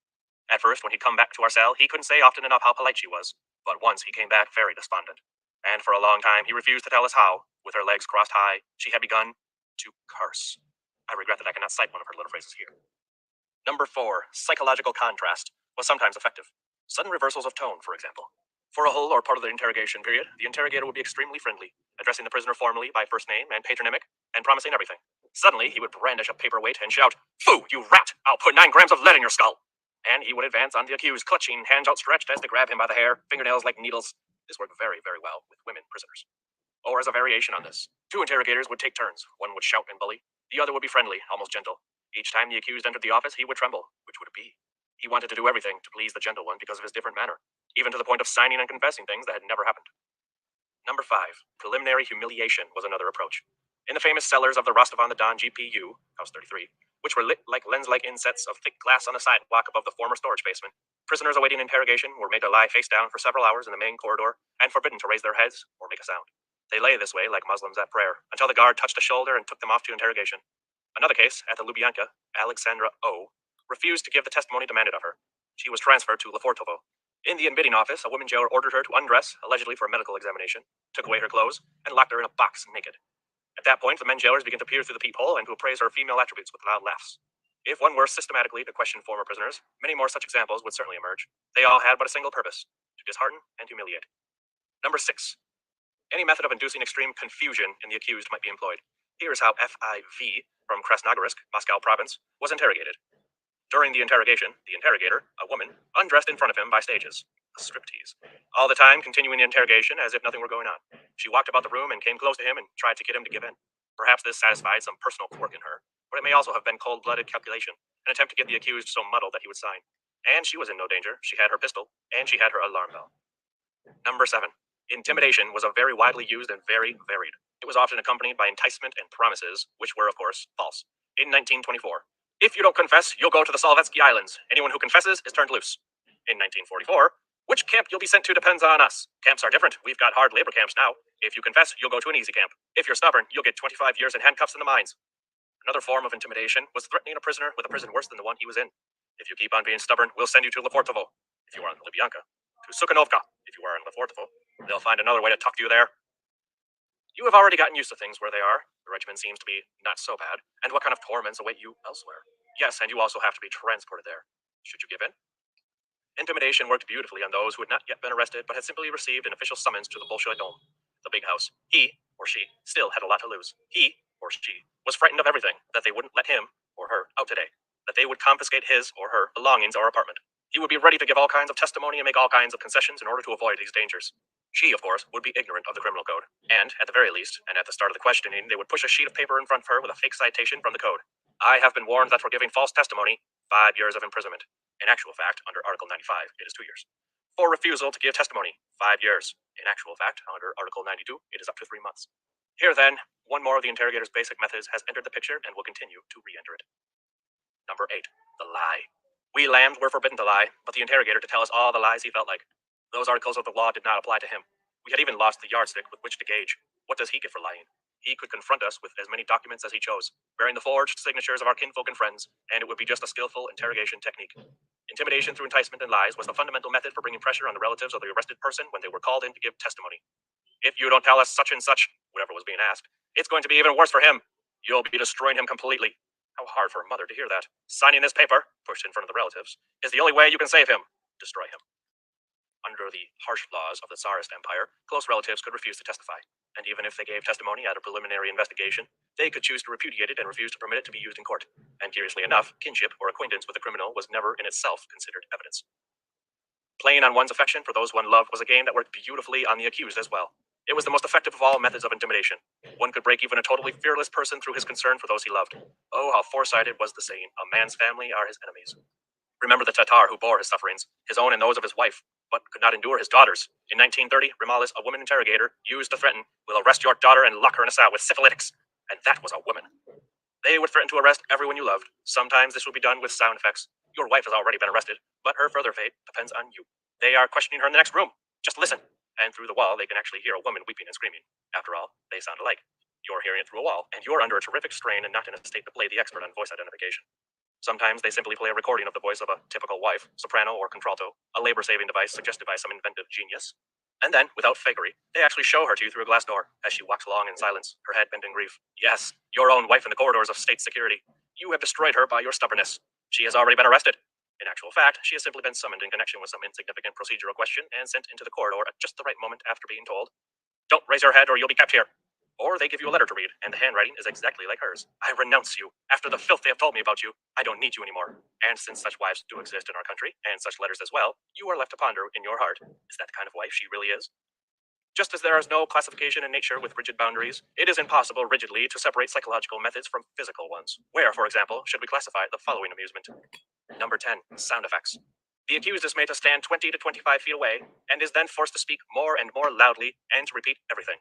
At first, when he'd come back to our cell, he couldn't say often enough how polite she was, but once he came back very despondent. And for a long time, he refused to tell us how, with her legs crossed high, she had begun to curse. I regret that I cannot cite one of her little phrases here. Number 4, psychological contrast was sometimes effective. Sudden reversals of tone, for example. For a whole or part of the interrogation period, the interrogator would be extremely friendly, addressing the prisoner formally by first name and patronymic, and promising everything. Suddenly, he would brandish a paperweight and shout, "Foo, you rat! I'll put 9 grams of lead in your skull!" And he would advance on the accused, clutching, hands outstretched as to grab him by the hair, fingernails like needles. This worked very, very well with women prisoners. Or as a variation on this, 2 interrogators would take turns. One would shout and bully, the other would be friendly, almost gentle. Each time the accused entered the office, he would tremble. Which would it be? He wanted to do everything to please the gentle one because of his different manner, even to the point of signing and confessing things that had never happened. Number 5, preliminary humiliation was another approach. In the famous cellars of the Rostov-on-the-Don GPU, House 33, which were lit like lens-like insets of thick glass on the sidewalk above the former storage basement, prisoners awaiting interrogation were made to lie face down for several hours in the main corridor and forbidden to raise their heads or make a sound. They lay this way like Muslims at prayer until the guard touched a shoulder and took them off to interrogation. Another case, at the Lubyanka, Alexandra O. refused to give the testimony demanded of her. She was transferred to Lefortovo. In the admitting office, a woman jailer ordered her to undress, allegedly for a medical examination, took away her clothes, and locked her in a box naked. At that point, the men jailers began to peer through the peephole and to appraise her female attributes with loud laughs. If one were systematically to question former prisoners, many more such examples would certainly emerge. They all had but a single purpose: to dishearten and humiliate. Number 6. Any method of inducing extreme confusion in the accused might be employed. Here is how FIV, from Krasnogorsk, Moscow province, was interrogated. During the interrogation, the interrogator, a woman, undressed in front of him by stages. A striptease. All the time continuing the interrogation as if nothing were going on. She walked about the room and came close to him and tried to get him to give in. Perhaps this satisfied some personal quirk in her, but it may also have been cold-blooded calculation, an attempt to get the accused so muddled that he would sign. And she was in no danger. She had her pistol, and she had her alarm bell. Number 7. Intimidation was a very widely used and very varied. It was often accompanied by enticement and promises, which were, of course, false. In 1924, if you don't confess, you'll go to the Solvetsky Islands. Anyone who confesses is turned loose. In 1944, which camp you'll be sent to depends on us. Camps are different. We've got hard labor camps now. If you confess, you'll go to an easy camp. If you're stubborn, you'll get 25 years in handcuffs in the mines. Another form of intimidation was threatening a prisoner with a prison worse than the one he was in. If you keep on being stubborn, we'll send you to Lefortovo, if you are in Libyanka, to Sukhanovka, if you are in Lefortovo. They'll find another way to talk to you there. You have already gotten used to things where they are. The regimen seems to be not so bad. And what kind of torments await you elsewhere? Yes, and you also have to be transported there. Should you give in? Intimidation worked beautifully on those who had not yet been arrested but had simply received an official summons to the Bolshoi Dome, the big house. He, or she, still had a lot to lose. He, or she, was frightened of everything, that they wouldn't let him, or her, out today, that they would confiscate his, or her, belongings or apartment. He would be ready to give all kinds of testimony and make all kinds of concessions in order to avoid these dangers. She, of course, would be ignorant of the criminal code. And, at the very least, and at the start of the questioning, they would push a sheet of paper in front of her with a fake citation from the code. I have been warned that for giving false testimony, 5 years of imprisonment. In actual fact, under Article 95, it is 2 years. For refusal to give testimony, 5 years. In actual fact, under Article 92, it is up to 3 months. Here, then, one more of the interrogator's basic methods has entered the picture and will continue to re-enter it. Number 8. The lie. We lambs were forbidden to lie, but the interrogator to tell us all the lies he felt like. Those articles of the law did not apply to him. We had even lost the yardstick with which to gauge. What does he get for lying? He could confront us with as many documents as he chose, bearing the forged signatures of our kinfolk and friends, and it would be just a skillful interrogation technique. Intimidation through enticement and lies was the fundamental method for bringing pressure on the relatives of the arrested person when they were called in to give testimony. If you don't tell us such and such, whatever was being asked, it's going to be even worse for him. You'll be destroying him completely. How hard for a mother to hear that. Signing this paper, pushed in front of the relatives, is the only way you can save him. Destroy him. Under the harsh laws of the Tsarist Empire, close relatives could refuse to testify, and even if they gave testimony at a preliminary investigation, they could choose to repudiate it and refuse to permit it to be used in court. And curiously enough, kinship or acquaintance with the criminal was never in itself considered evidence. Playing on one's affection for those one loved was a game that worked beautifully on the accused as well. It was the most effective of all methods of intimidation. One could break even a totally fearless person through his concern for those he loved. Oh, how foresighted was the saying, a man's family are his enemies. Remember the Tatar who bore his sufferings, his own and those of his wife, but could not endure his daughters. In 1930, Rimalis, a woman interrogator, used to threaten, "We'll arrest your daughter and lock her in a cell with syphilitics." And that was a woman. They would threaten to arrest everyone you loved. Sometimes this would be done with sound effects. Your wife has already been arrested, but her further fate depends on you. They are questioning her in the next room. Just listen. And through the wall, they can actually hear a woman weeping and screaming. After all, they sound alike. You're hearing it through a wall, and you're under a terrific strain and not in a state to play the expert on voice identification. Sometimes they simply play a recording of the voice of a typical wife, soprano or contralto, a labor-saving device suggested by some inventive genius. And then, without fakery, they actually show her to you through a glass door as she walks along in silence, her head bent in grief. Yes, your own wife in the corridors of state security. You have destroyed her by your stubbornness. She has already been arrested. In actual fact, she has simply been summoned in connection with some insignificant procedural question and sent into the corridor at just the right moment after being told, "Don't raise your head or you'll be kept here." Or they give you a letter to read, and the handwriting is exactly like hers. "I renounce you. After the filth they have told me about you, I don't need you anymore." And since such wives do exist in our country, and such letters as well, you are left to ponder in your heart, is that the kind of wife she really is? Just as there is no classification in nature with rigid boundaries, it is impossible rigidly to separate psychological methods from physical ones. Where, for example, should we classify the following amusement? Number 10. Sound effects. The accused is made to stand 20 to 25 feet away, and is then forced to speak more and more loudly, and to repeat everything.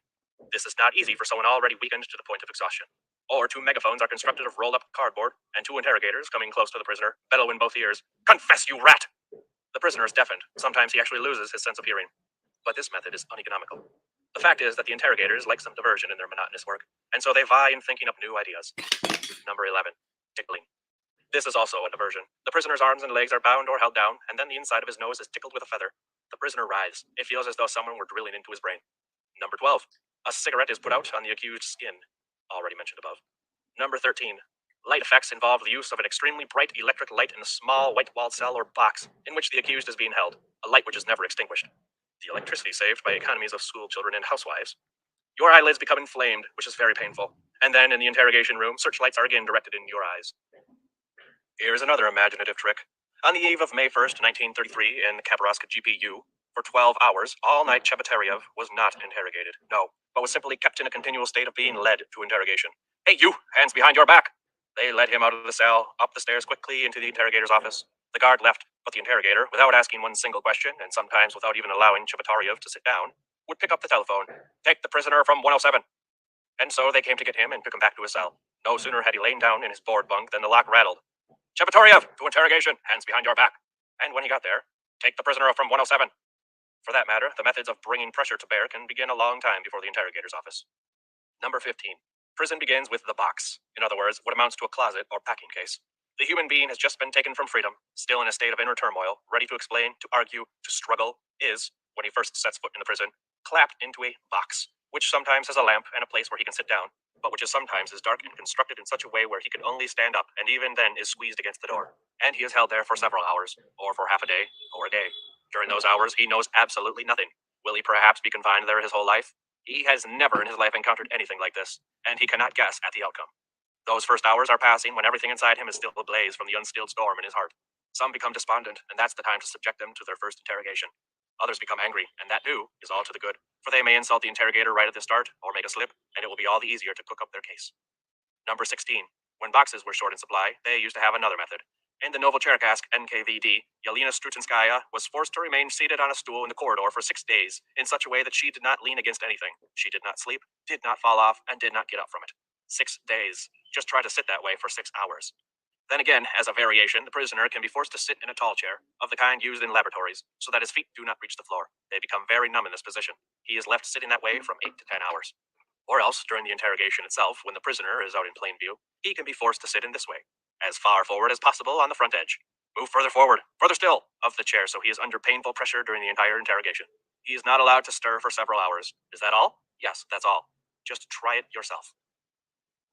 This is not easy for someone already weakened to the point of exhaustion. Or 2 megaphones are constructed of rolled up cardboard, and 2 interrogators, coming close to the prisoner, bellow in both ears, "Confess, you rat!" The prisoner is deafened. Sometimes he actually loses his sense of hearing. But this method is uneconomical. The fact is that the interrogators like some diversion in their monotonous work, and so they vie in thinking up new ideas. Number 11. Tickling. This is also a diversion. The prisoner's arms and legs are bound or held down, and then the inside of his nose is tickled with a feather. The prisoner writhes. It feels as though someone were drilling into his brain. Number 12. A cigarette is put out on the accused's skin, already mentioned above. Number 13. Light effects involve the use of an extremely bright electric light in a small white-walled cell or box in which the accused is being held, a light which is never extinguished. The electricity saved by economies of school children and housewives. Your eyelids become inflamed, which is very painful, and then in the interrogation room, searchlights are again directed in your eyes. Here's another imaginative trick. On the eve of May 1st, 1933, in Khabarovsk GPU, for 12 hours, all night Chebotaryev was not interrogated, no, but was simply kept in a continual state of being led to interrogation. Hey, you! Hands behind your back! They led him out of the cell, up the stairs quickly into the interrogator's office. The guard left, but the interrogator, without asking one single question, and sometimes without even allowing Chebotaryev to sit down, would pick up the telephone. Take the prisoner from 107. And so they came to get him and took him back to his cell. No sooner had he lain down in his board bunk than the lock rattled. Chebotaryev, to interrogation, hands behind your back. And when he got there, take the prisoner from 107. For that matter, the methods of bringing pressure to bear can begin a long time before the interrogator's office. Number 15. Prison begins with the box. In other words, what amounts to a closet or packing case. The human being has just been taken from freedom, still in a state of inner turmoil, ready to explain, to argue, to struggle, is, when he first sets foot in the prison, clapped into a box, which sometimes has a lamp and a place where he can sit down, but which is sometimes dark and constructed in such a way where he can only stand up, and even then is squeezed against the door. And he is held there for several hours, or for half a day, or a day. During those hours, he knows absolutely nothing. Will he perhaps be confined there his whole life? He has never in his life encountered anything like this, and he cannot guess at the outcome. Those first hours are passing when everything inside him is still ablaze from the unstilled storm in his heart. Some become despondent, and that's the time to subject them to their first interrogation. Others become angry, and that too is all to the good, for they may insult the interrogator right at the start, or make a slip, and it will be all the easier to cook up their case. Number 16. When boxes were short in supply, they used to have another method. In the Novocherkassk NKVD, Yelena Strutinskaya was forced to remain seated on a stool in the corridor for 6 days, in such a way that she did not lean against anything. She did not sleep, did not fall off, and did not get up from it. 6 days. Just try to sit that way for 6 hours. Then again, as a variation, the prisoner can be forced to sit in a tall chair, of the kind used in laboratories, so that his feet do not reach the floor. They become very numb in this position. He is left sitting that way from 8 to 10 hours. Or else, during the interrogation itself, when the prisoner is out in plain view, he can be forced to sit in this way, as far forward as possible on the front edge. Move further forward, further still, of the chair so he is under painful pressure during the entire interrogation. He is not allowed to stir for several hours. Is that all? Yes, that's all. Just try it yourself.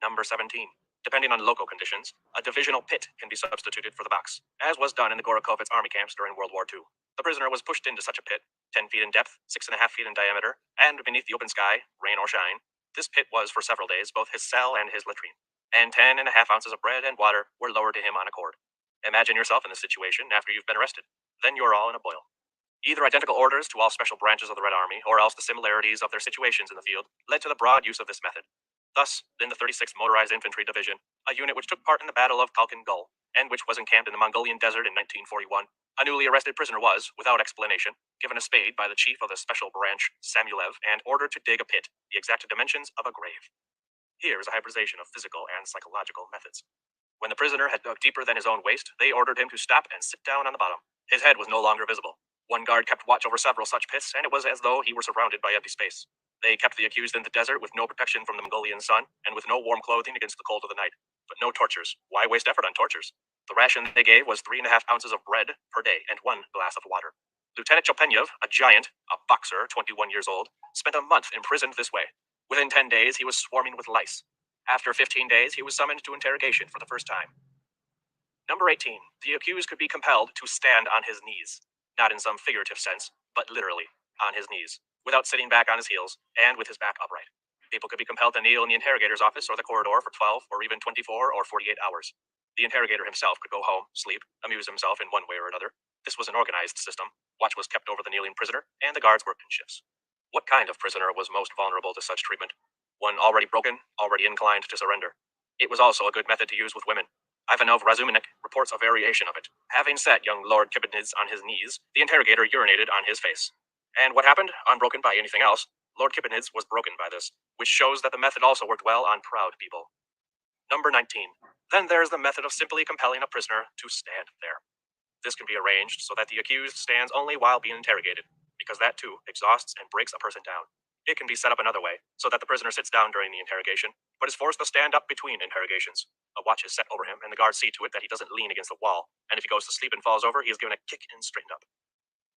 Number 17. Depending on local conditions, a divisional pit can be substituted for the box, as was done in the Gorokovets army camps during World War II. The prisoner was pushed into such a pit, 10 feet in depth, 6.5 feet in diameter, and beneath the open sky, rain or shine. This pit was, for several days, both his cell and his latrine, and 10.5 ounces of bread and water were lowered to him on a cord. Imagine yourself in this situation after you've been arrested. Then you are all in a boil. Either identical orders to all special branches of the Red Army, or else the similarities of their situations in the field, led to the broad use of this method. Thus, in the 36th Motorized Infantry Division, a unit which took part in the Battle of Khalkhin Gul, and which was encamped in the Mongolian desert in 1941, a newly arrested prisoner was, without explanation, given a spade by the chief of the special branch, Samulev, and ordered to dig a pit, the exact dimensions of a grave. Here is a hybridization of physical and psychological methods. When the prisoner had dug deeper than his own waist, they ordered him to stop and sit down on the bottom. His head was no longer visible. One guard kept watch over several such pits, and it was as though he were surrounded by empty space. They kept the accused in the desert with no protection from the Mongolian sun, and with no warm clothing against the cold of the night. But no tortures. Why waste effort on tortures? The ration they gave was 3.5 ounces of bread per day and 1 glass of water. Lieutenant Chopenyev, a giant, a boxer, 21 years old, spent a month imprisoned this way. Within 10 days, he was swarming with lice. After 15 days, he was summoned to interrogation for the first time. Number 18. The accused could be compelled to stand on his knees. Not in some figurative sense, but literally, on his knees, without sitting back on his heels, and with his back upright. People could be compelled to kneel in the interrogator's office or the corridor for 12 or even 24 or 48 hours. The interrogator himself could go home, sleep, amuse himself in one way or another. This was an organized system. Watch was kept over the kneeling prisoner, and the guards worked in shifts. What kind of prisoner was most vulnerable to such treatment? One already broken, already inclined to surrender. It was also a good method to use with women. Ivanov Razuminik reports a variation of it. Having sat young Lord Kibinidze on his knees, the interrogator urinated on his face. And what happened? Unbroken by anything else, Lord Kibinidze was broken by this, which shows that the method also worked well on proud people. Number 19. Then there's the method of simply compelling a prisoner to stand there. This can be arranged so that the accused stands only while being interrogated, because that too exhausts and breaks a person down. It can be set up another way, so that the prisoner sits down during the interrogation, but is forced to stand up between interrogations. A watch is set over him, and the guards see to it that he doesn't lean against the wall, and if he goes to sleep and falls over, he is given a kick and straightened up.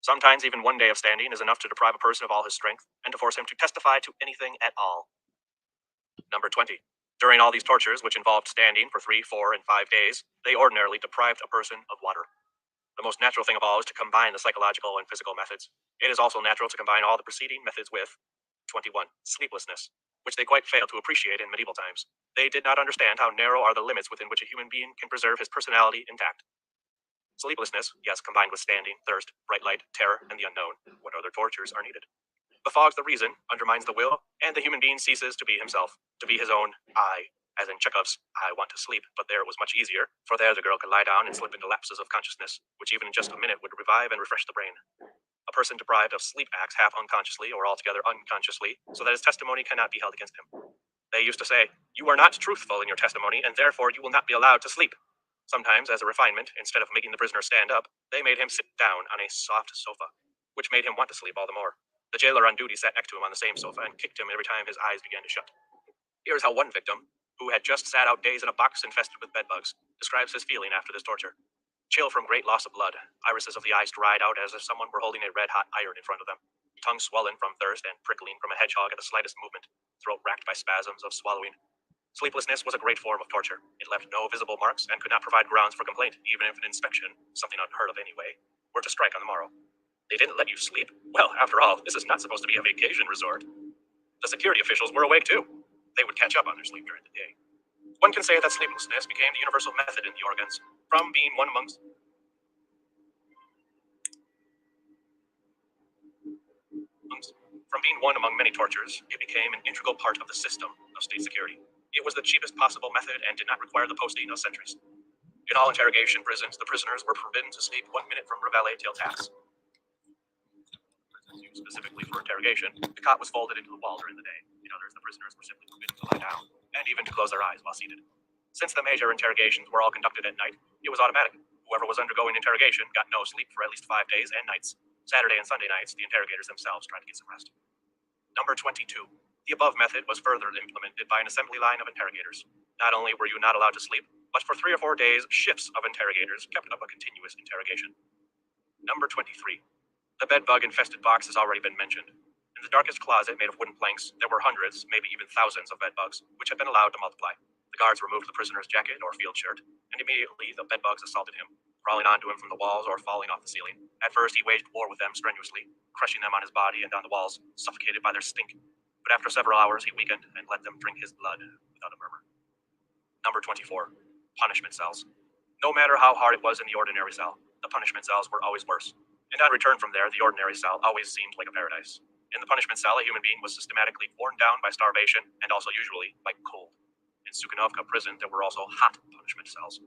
Sometimes even 1 day of standing is enough to deprive a person of all his strength and to force him to testify to anything at all. Number 20. During all these tortures, which involved standing for 3, 4, and 5 days, they ordinarily deprived a person of water. The most natural thing of all is to combine the psychological and physical methods. It is also natural to combine all the preceding methods with 21. Sleeplessness, which they quite failed to appreciate in medieval times. They did not understand how narrow are the limits within which a human being can preserve his personality intact. Sleeplessness, yes, combined with standing, thirst, bright light, terror, and the unknown. What other tortures are needed? Befogs the reason, undermines the will, and the human being ceases to be himself, to be his own I, as in Chekhov's I want to sleep, but there it was much easier, for there the girl could lie down and slip into lapses of consciousness, which even in just a minute would revive and refresh the brain. A person deprived of sleep acts half unconsciously or altogether unconsciously, so that his testimony cannot be held against him. They used to say, "You are not truthful in your testimony, and therefore you will not be allowed to sleep." Sometimes, as a refinement, instead of making the prisoner stand up, they made him sit down on a soft sofa, which made him want to sleep all the more. The jailer on duty sat next to him on the same sofa and kicked him every time his eyes began to shut. Here's how one victim, who had just sat out days in a box infested with bedbugs, describes his feeling after this torture. Chill from great loss of blood, irises of the eyes dried out as if someone were holding a red-hot iron in front of them, tongue swollen from thirst and prickling from a hedgehog at the slightest movement, throat racked by spasms of swallowing. Sleeplessness was a great form of torture. It left no visible marks and could not provide grounds for complaint, even if an inspection, something unheard of anyway, were to strike on the morrow. They didn't let you sleep? Well, after all, this is not supposed to be a vacation resort. The security officials were awake too. They would catch up on their sleep during the day. One can say that sleeplessness became the universal method in the organs, from being one amongst among many tortures, it became an integral part of the system of state security. It was the cheapest possible method and did not require the posting of sentries. In all interrogation prisons, the prisoners were forbidden to sleep 1 minute from reveille till tax. Prisons used specifically for interrogation, the cot was folded into the wall during the day. In others, the prisoners were simply forbidden to lie down, and even to close their eyes while seated. Since the major interrogations were all conducted at night, it was automatic. Whoever was undergoing interrogation got no sleep for at least 5 days and nights. Saturday and Sunday nights, the interrogators themselves tried to get some rest. Number 22. The above method was further implemented by an assembly line of interrogators. Not only were you not allowed to sleep, but for 3 or 4 days, shifts of interrogators kept up a continuous interrogation. Number 23. The bedbug-infested box has already been mentioned. In the darkest closet made of wooden planks, there were hundreds, maybe even thousands of bedbugs, which had been allowed to multiply. The guards removed the prisoner's jacket or field shirt, and immediately the bedbugs assaulted him, crawling onto him from the walls or falling off the ceiling. At first, he waged war with them strenuously, crushing them on his body and on the walls, suffocated by their stink. But after several hours, he weakened and let them drink his blood without a murmur. Number 24. Punishment cells. No matter how hard it was in the ordinary cell, the punishment cells were always worse. And on return from there, the ordinary cell always seemed like a paradise. In the punishment cell, a human being was systematically worn down by starvation and also usually by cold. In Sukhanovka prison, there were also hot punishment cells.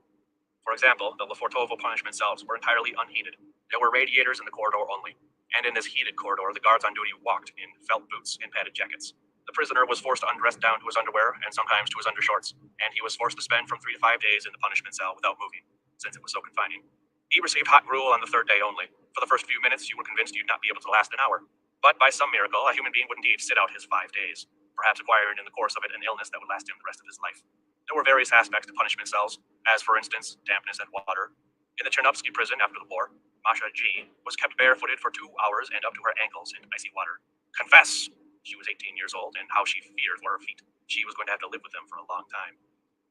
For example, the Lefortovo punishment cells were entirely unheated. There were radiators in the corridor only, and in this heated corridor, the guards on duty walked in felt boots and padded jackets. The prisoner was forced to undress down to his underwear and sometimes to his undershorts, and he was forced to spend from 3 to 5 days in the punishment cell without moving, since it was so confining. He received hot gruel on the 3rd day only. For the first few minutes, you were convinced you'd not be able to last an hour. But by some miracle, a human being would indeed sit out his 5 days, perhaps acquiring in the course of it an illness that would last him the rest of his life. There were various aspects to punishment cells, as for instance, dampness and water. In the Chernovsky prison after the war, Masha G. was kept barefooted for 2 hours and up to her ankles in icy water. Confess! She was 18 years old, and how she feared were her feet. She was going to have to live with them for a long time.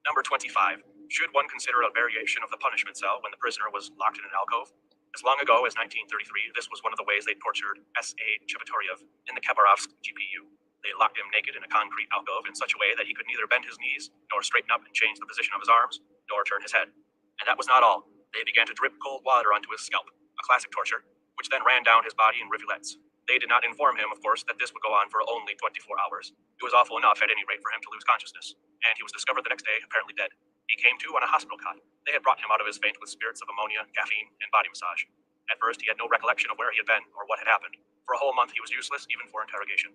Number 25. Should one consider a variation of the punishment cell when the prisoner was locked in an alcove? As long ago as 1933, this was one of the ways they tortured S.A. Chevatoryev in the Khabarovsk GPU. They locked him naked in a concrete alcove in such a way that he could neither bend his knees, nor straighten up and change the position of his arms, nor turn his head. And that was not all. They began to drip cold water onto his scalp, a classic torture, which then ran down his body in rivulets. They did not inform him, of course, that this would go on for only 24 hours. It was awful enough, at any rate, for him to lose consciousness, and he was discovered the next day apparently dead. He came to on a hospital cot. They had brought him out of his faint with spirits of ammonia, caffeine, and body massage. At first, he had no recollection of where he had been or what had happened. For a whole month, he was useless, even for interrogation.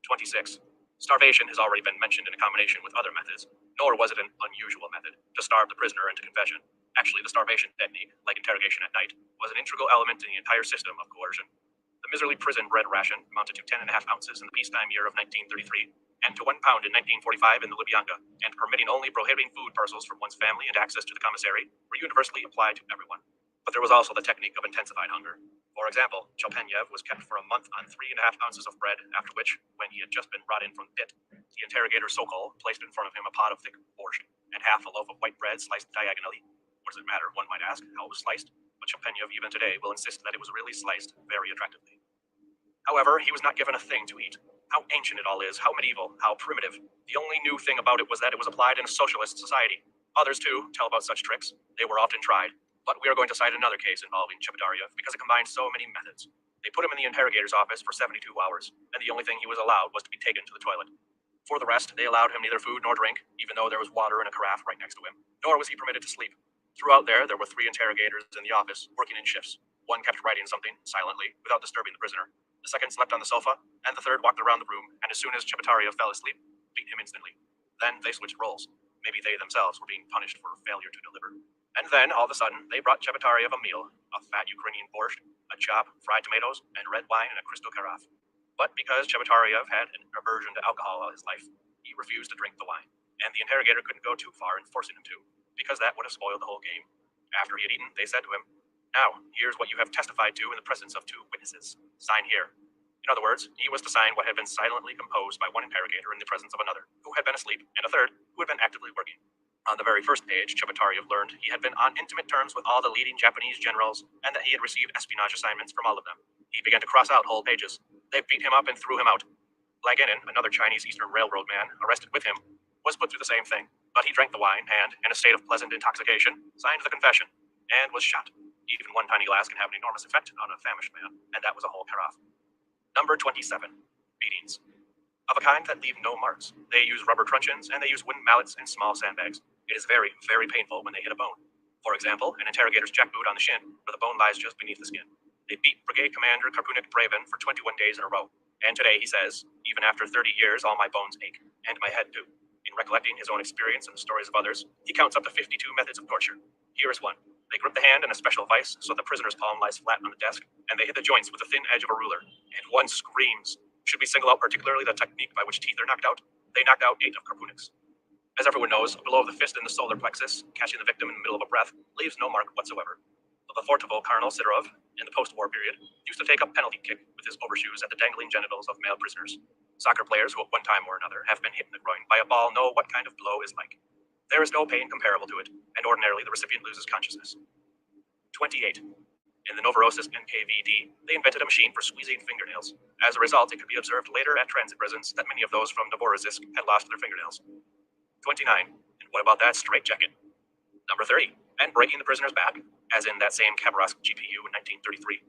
26. Starvation has already been mentioned in a combination with other methods, nor was it an unusual method to starve the prisoner into confession. Actually, the starvation technique, like interrogation at night, was an integral element in the entire system of coercion. The miserly prison bread ration amounted to 10.5 ounces in the peacetime year of 1933, and to 1 pound in 1945 in the Lubyanka, and permitting only prohibiting food parcels from one's family and access to the commissary were universally applied to everyone. But there was also the technique of intensified hunger. For example, Chelpenyev was kept for a month on 3.5 ounces of bread, after which, when he had just been brought in from the pit, the interrogator Sokol placed in front of him a pot of thick borscht and half a loaf of white bread sliced diagonally. What does it matter, one might ask, how it was sliced? But Chelpenyev even today will insist that it was really sliced very attractively. However, he was not given a thing to eat. How ancient it all is, how medieval, how primitive. The only new thing about it was that it was applied in a socialist society. Others, too, tell about such tricks. They were often tried. But we are going to cite another case involving Chepetaryev because it combined so many methods. They put him in the interrogator's office for 72 hours, and the only thing he was allowed was to be taken to the toilet. For the rest, they allowed him neither food nor drink, even though there was water in a carafe right next to him, nor was he permitted to sleep. Throughout there were 3 interrogators in the office, working in shifts. One kept writing something, silently, without disturbing the prisoner. The second slept on the sofa, and the third walked around the room, and as soon as Chepetaryev fell asleep, beat him instantly. Then they switched roles. Maybe they themselves were being punished for failure to deliver. And then, all of a sudden, they brought Chepetaryev a meal, a fat Ukrainian borscht, a chop, fried tomatoes, and red wine in a crystal carafe. But because Chepetaryev had an aversion to alcohol all his life, he refused to drink the wine, and the interrogator couldn't go too far in forcing him to, because that would have spoiled the whole game. After he had eaten, they said to him, "Now, here's what you have testified to in the presence of 2 witnesses. Sign here." In other words, he was to sign what had been silently composed by one interrogator in the presence of another, who had been asleep, and a third, who had been actively working. On the very first page, Chepetaryev learned he had been on intimate terms with all the leading Japanese generals, and that he had received espionage assignments from all of them. He began to cross out whole pages. They beat him up and threw him out. Laganin, another Chinese Eastern Railroad man, arrested with him, was put through the same thing, but he drank the wine and, in a state of pleasant intoxication, signed the confession, and was shot. Even one tiny glass can have an enormous effect on a famished man, and that was a whole carafe. Number 27. Beatings. Of a kind that leave no marks. They use rubber truncheons, and they use wooden mallets and small sandbags. It is very, very painful when they hit a bone. For example, an interrogator's jackboot on the shin, where the bone lies just beneath the skin. They beat Brigade Commander Karpunik Braven for 21 days in a row. And today he says, "Even after 30 years, all my bones ache, and my head too." In recollecting his own experience and the stories of others, he counts up to 52 methods of torture. Here is one. They grip the hand in a special vise so the prisoner's palm lies flat on the desk, and they hit the joints with the thin edge of a ruler. And one screams. Should we single out particularly the technique by which teeth are knocked out? They knocked out 8 of Karpunik's. As everyone knows, below the fist in the solar plexus, catching the victim in the middle of a breath, leaves no mark whatsoever. The Lefortovo Colonel Sidorov, in the post-war period, used to take a penalty kick with his overshoes at the dangling genitals of male prisoners. Soccer players who at one time or another have been hit in the groin by a ball know what kind of blow is like. There is no pain comparable to it, and ordinarily the recipient loses consciousness. 28. In the Novorossiysk NKVD, they invented a machine for squeezing fingernails. As a result, it could be observed later at transit prisons that many of those from Novorossiysk had lost their fingernails. 29. And what about that straitjacket? Number 30. And breaking the prisoner's back, as in that same Khabarovsk GPU in 1933.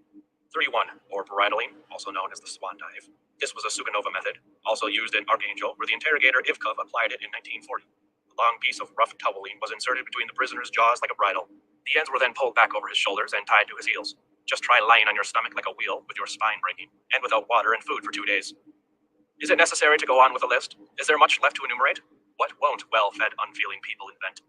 31. Or bridling, also known as the swan dive. This was a Suganova method, also used in Archangel, where the interrogator Ivkov applied it in 1940. A long piece of rough toweling was inserted between the prisoner's jaws like a bridle. The ends were then pulled back over his shoulders and tied to his heels. Just try lying on your stomach like a wheel with your spine breaking, and without water and food for 2 days. Is it necessary to go on with the list? Is there much left to enumerate? What won't well-fed, unfeeling people invent?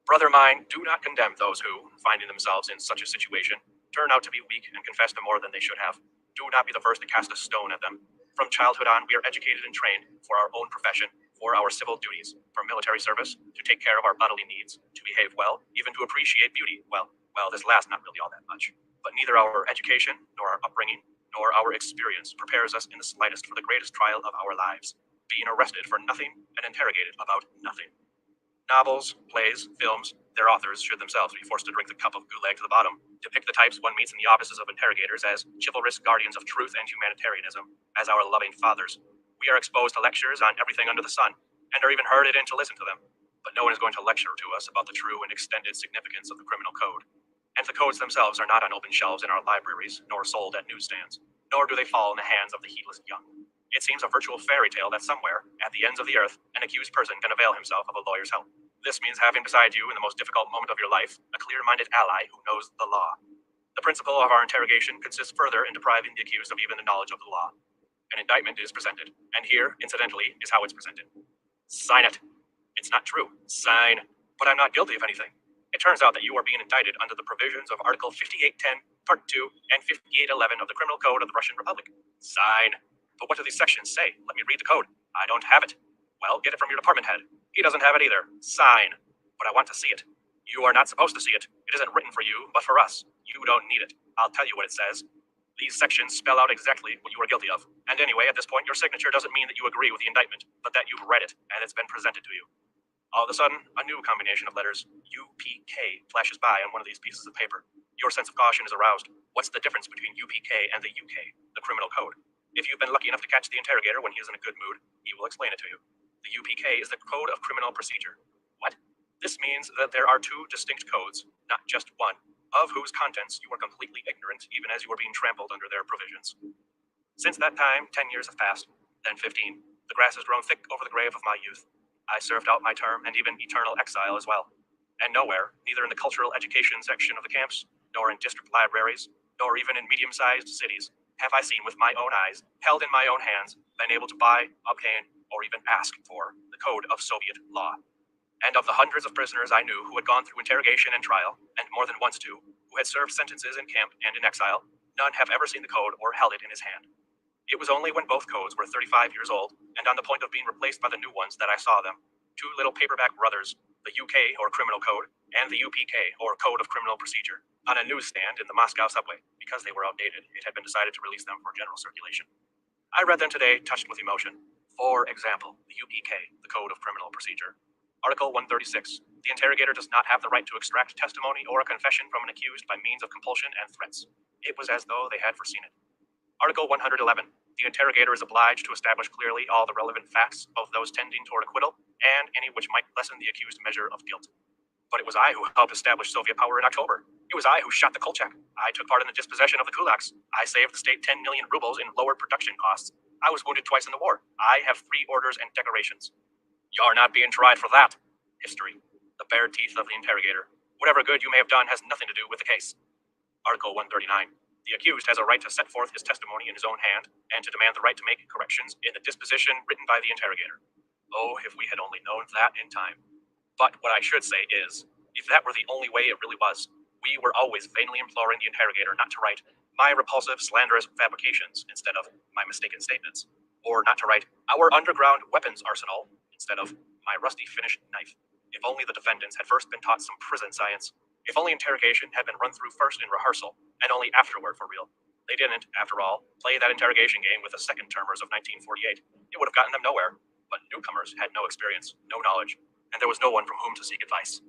Brother mine, do not condemn those who, finding themselves in such a situation, turn out to be weak and confess to more than they should have. Do not be the first to cast a stone at them. From childhood on, we are educated and trained for our own profession, for our civil duties, for military service, to take care of our bodily needs, to behave well, even to appreciate beauty. Well, this last not really all that much. But neither our education, nor our upbringing, nor our experience prepares us in the slightest for the greatest trial of our lives, being arrested for nothing and interrogated about nothing. Novels, plays, films, their authors should themselves be forced to drink the cup of Gulag to the bottom, depict the types one meets in the offices of interrogators as chivalrous guardians of truth and humanitarianism, as our loving fathers. We are exposed to lectures on everything under the sun, and are even herded in to listen to them. But no one is going to lecture to us about the true and extended significance of the criminal code. And the codes themselves are not on open shelves in our libraries, nor sold at newsstands, nor do they fall in the hands of the heedless young. It seems a virtual fairy tale that somewhere, at the ends of the earth, an accused person can avail himself of a lawyer's help. This means having beside you in the most difficult moment of your life a clear-minded ally who knows the law. The principle of our interrogation consists further in depriving the accused of even the knowledge of the law. An indictment is presented, and here, incidentally, is how it's presented. Sign it. It's not true. Sign. But I'm not guilty of anything. It turns out that you are being indicted under the provisions of Article 5810, Part 2, and 5811 of the Criminal Code of the Russian Republic. Sign. But what do these sections say? Let me read the code. I don't have it. Well, get it from your department head. He doesn't have it either. Sign. But I want to see it. You are not supposed to see it. It isn't written for you, but for us. You don't need it. I'll tell you what it says. These sections spell out exactly what you are guilty of. And anyway, at this point, your signature doesn't mean that you agree with the indictment, but that you've read it and it's been presented to you. All of a sudden, a new combination of letters, UPK, flashes by on one of these pieces of paper. Your sense of caution is aroused. What's the difference between UPK and the UK, the criminal code? If you've been lucky enough to catch the interrogator when he is in a good mood, he will explain it to you. The UPK is the Code of Criminal Procedure. What? This means that there are two distinct codes, not just one, of whose contents you are completely ignorant even as you are being trampled under their provisions. Since that time, 10 years have passed, then 15. The grass has grown thick over the grave of my youth. I served out my term and even eternal exile as well. And nowhere, neither in the cultural education section of the camps, nor in district libraries, nor even in medium-sized cities, have I seen with my own eyes, held in my own hands, been able to buy, obtain, or even ask for the code of Soviet law. And of the hundreds of prisoners I knew who had gone through interrogation and trial, and more than once too, who had served sentences in camp and in exile, none have ever seen the code or held it in his hand. It was only when both codes were 35 years old and on the point of being replaced by the new ones that I saw them. Two little paperback brothers, the UK or Criminal Code and the UPK or Code of Criminal Procedure, on a newsstand in the Moscow subway. Because they were outdated, it had been decided to release them for general circulation. I read them today, touched with emotion. For example, the UPK, the Code of Criminal Procedure. Article 136. The interrogator does not have the right to extract testimony or a confession from an accused by means of compulsion and threats. It was as though they had foreseen it. Article 111. The interrogator is obliged to establish clearly all the relevant facts, both those tending toward acquittal and any which might lessen the accused's measure of guilt. But it was I who helped establish Soviet power in October. It was I who shot the Kolchak. I took part in the dispossession of the kulaks. I saved the state 10 million rubles in lowered production costs. I was wounded twice in the war. I have 3 orders and decorations. You're not being tried for that. History. The bare teeth of the interrogator. Whatever good you may have done has nothing to do with the case. Article 139. The accused has a right to set forth his testimony in his own hand and to demand the right to make corrections in the disposition written by the interrogator. Oh, if we had only known that in time. But what I should say is, if that were the only way it really was, we were always vainly imploring the interrogator not to write my repulsive, slanderous fabrications instead of my mistaken statements, or not to write our underground weapons arsenal instead of my rusty finished knife. If only the defendants had first been taught some prison science. If only interrogation had been run through first in rehearsal, and only afterward for real. They didn't, after all, play that interrogation game with the second termers of 1948. It would have gotten them nowhere. But newcomers had no experience, no knowledge, and there was no one from whom to seek advice.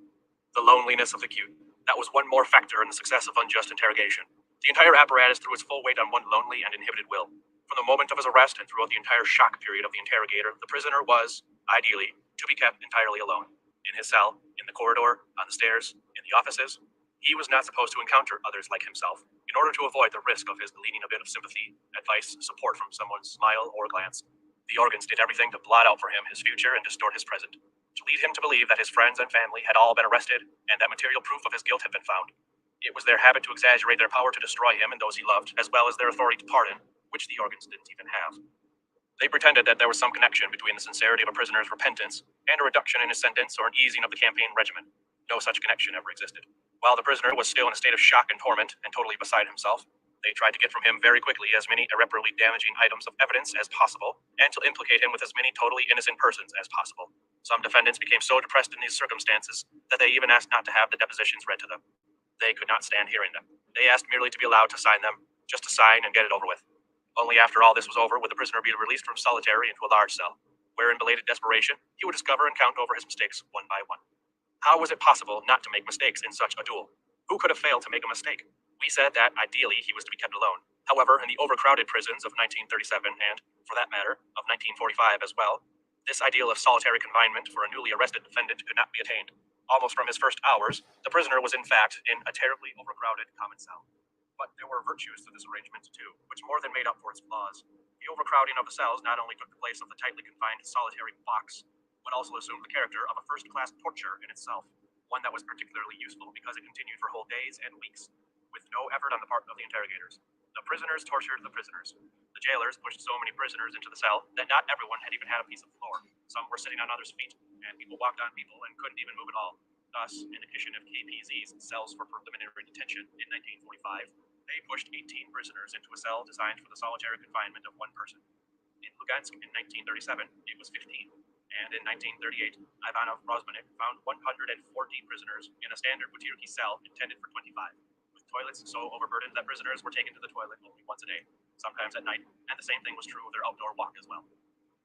The loneliness of the cute. That was one more factor in the success of unjust interrogation. The entire apparatus threw its full weight on one lonely and inhibited will. From the moment of his arrest and throughout the entire shock period of the interrogator, the prisoner was, ideally, to be kept entirely alone. In his cell, in the corridor, on the stairs, in the offices. He was not supposed to encounter others like himself, in order to avoid the risk of his gleaning a bit of sympathy, advice, support from someone's smile or glance. The organs did everything to blot out for him his future and distort his present, to lead him to believe that his friends and family had all been arrested, and that material proof of his guilt had been found. It was their habit to exaggerate their power to destroy him and those he loved, as well as their authority to pardon, which the organs didn't even have. They pretended that there was some connection between the sincerity of a prisoner's repentance and a reduction in his sentence or an easing of the campaign regimen. No such connection ever existed. While the prisoner was still in a state of shock and torment and totally beside himself, they tried to get from him very quickly as many irreparably damaging items of evidence as possible and to implicate him with as many totally innocent persons as possible. Some defendants became so depressed in these circumstances that they even asked not to have the depositions read to them. They could not stand hearing them. They asked merely to be allowed to sign them, just to sign and get it over with. Only after all this was over would the prisoner be released from solitary into a large cell, where in belated desperation he would discover and count over his mistakes one by one. How was it possible not to make mistakes in such a duel? Who could have failed to make a mistake? We said that, ideally, he was to be kept alone. However, in the overcrowded prisons of 1937 and, for that matter, of 1945 as well, this ideal of solitary confinement for a newly arrested defendant could not be attained. Almost from his first hours, the prisoner was in fact in a terribly overcrowded common cell. But there were virtues to this arrangement, too, which more than made up for its flaws. The overcrowding of the cells not only took the place of the tightly confined solitary box, but also assumed the character of a first-class torture in itself, one that was particularly useful because it continued for whole days and weeks, with no effort on the part of the interrogators. The prisoners tortured the prisoners. The jailers pushed so many prisoners into the cell that not everyone had even had a piece of floor. Some were sitting on others' feet, and people walked on people and couldn't even move at all. Thus, in addition of KPZ's cells for preliminary detention in 1945, they pushed 18 prisoners into a cell designed for the solitary confinement of one person. In Lugansk in 1937, it was 15. And in 1938, Ivanov Rozmanik found 140 prisoners in a standard Butyrki cell intended for 25, with Toilets so overburdened that prisoners were taken to the toilet only once a day, sometimes at night, and the same thing was true of their outdoor walk as well.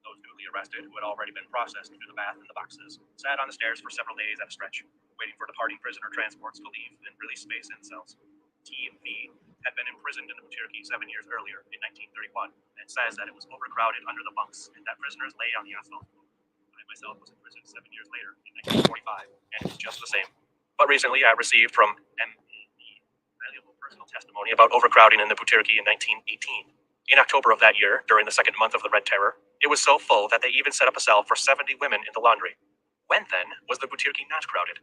Those newly arrested, who had already been processed through the bath and the boxes, sat on the stairs for several days at a stretch, waiting for departing prisoner transports to leave and release space in the cells. T.V. had been imprisoned in the Butyrki 7 years earlier, in 1931, and says that it was overcrowded under the bunks and that prisoners lay on the asphalt. I myself was imprisoned 7 years later, in 1945, and it was just the same. But recently I received from M.E. valuable personal testimony about overcrowding in the Butyrki in 1918. In October of that year, during the second month of the Red Terror, it was so full that they even set up a cell for 70 women in the laundry. When, then, was the Butyrki not crowded?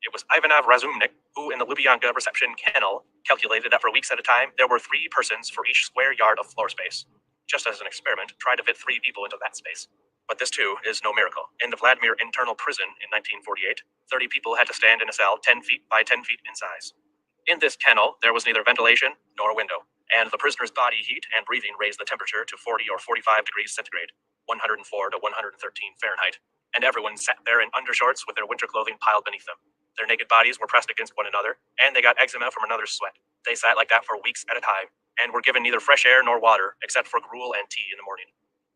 It was Ivanov Razumnik who, in the Lubyanka reception kennel, calculated that for weeks at a time, there were 3 persons for each square yard of floor space. Just as an experiment, tried to fit 3 people into that space. But this, too, is no miracle. In the Vladimir internal prison in 1948, 30 people had to stand in a cell 10 feet by 10 feet in size. In this kennel, there was neither ventilation nor a window, and the prisoner's body heat and breathing raised the temperature to 40 or 45 degrees centigrade, 104 to 113 Fahrenheit, and everyone sat there in undershorts with their winter clothing piled beneath them. Their naked bodies were pressed against one another, and they got eczema from another's sweat. They sat like that for weeks at a time, and were given neither fresh air nor water, except for gruel and tea in the morning.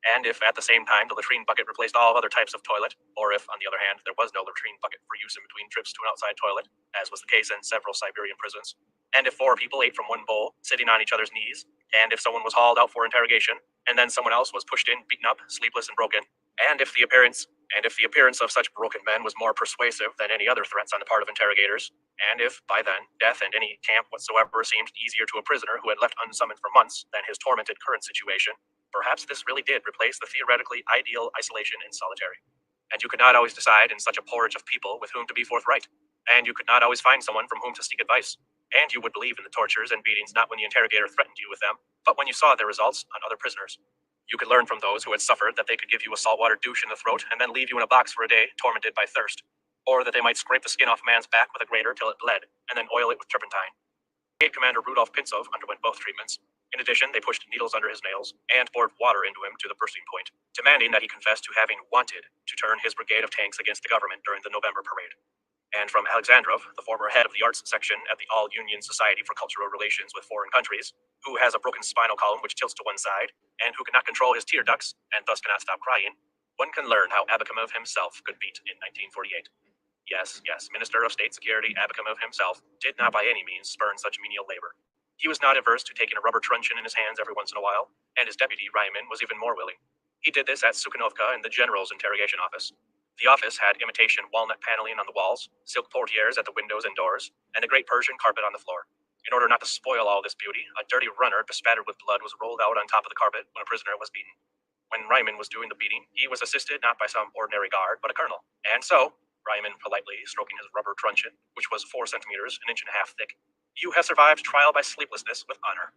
And if at the same time the latrine bucket replaced all other types of toilet, or if, on the other hand, there was no latrine bucket for use in between trips to an outside toilet, as was the case in several Siberian prisons, and if 4 people ate from one bowl, sitting on each other's knees, and if someone was hauled out for interrogation, and then someone else was pushed in, beaten up, sleepless, and broken, and if the appearance of such broken men was more persuasive than any other threats on the part of interrogators, and if, by then, death and any camp whatsoever seemed easier to a prisoner who had left unsummoned for months than his tormented current situation, perhaps this really did replace the theoretically ideal isolation in solitary. And you could not always decide in such a porridge of people with whom to be forthright, and you could not always find someone from whom to seek advice, and you would believe in the tortures and beatings not when the interrogator threatened you with them, but when you saw their results on other prisoners. You could learn from those who had suffered that they could give you a saltwater douche in the throat and then leave you in a box for a day, tormented by thirst, or that they might scrape the skin off a man's back with a grater till it bled, and then oil it with turpentine. Brigade Commander Rudolf Pintsov underwent both treatments. In addition, they pushed needles under his nails and poured water into him to the bursting point, demanding that he confess to having wanted to turn his brigade of tanks against the government during the November parade. And from Alexandrov, the former head of the arts section at the All-Union Society for Cultural Relations with Foreign Countries, who has a broken spinal column which tilts to one side, and who cannot control his tear ducts, and thus cannot stop crying, one can learn how Abakumov himself could beat in 1948. Yes, Minister of State Security Abakumov himself did not by any means spurn such menial labor. He was not averse to taking a rubber truncheon in his hands every once in a while, and his deputy, Ryman, was even more willing. He did this at Sukhanovka in the general's interrogation office. The office had imitation walnut paneling on the walls, silk portieres at the windows and doors, and a great Persian carpet on the floor. In order not to spoil all this beauty, a dirty runner bespattered with blood was rolled out on top of the carpet when a prisoner was beaten. When Ryman was doing the beating, he was assisted not by some ordinary guard, but a colonel. And so, Ryman politely stroking his rubber truncheon, which was 4 centimeters, an inch and a half thick, you have survived trial by sleeplessness with honor.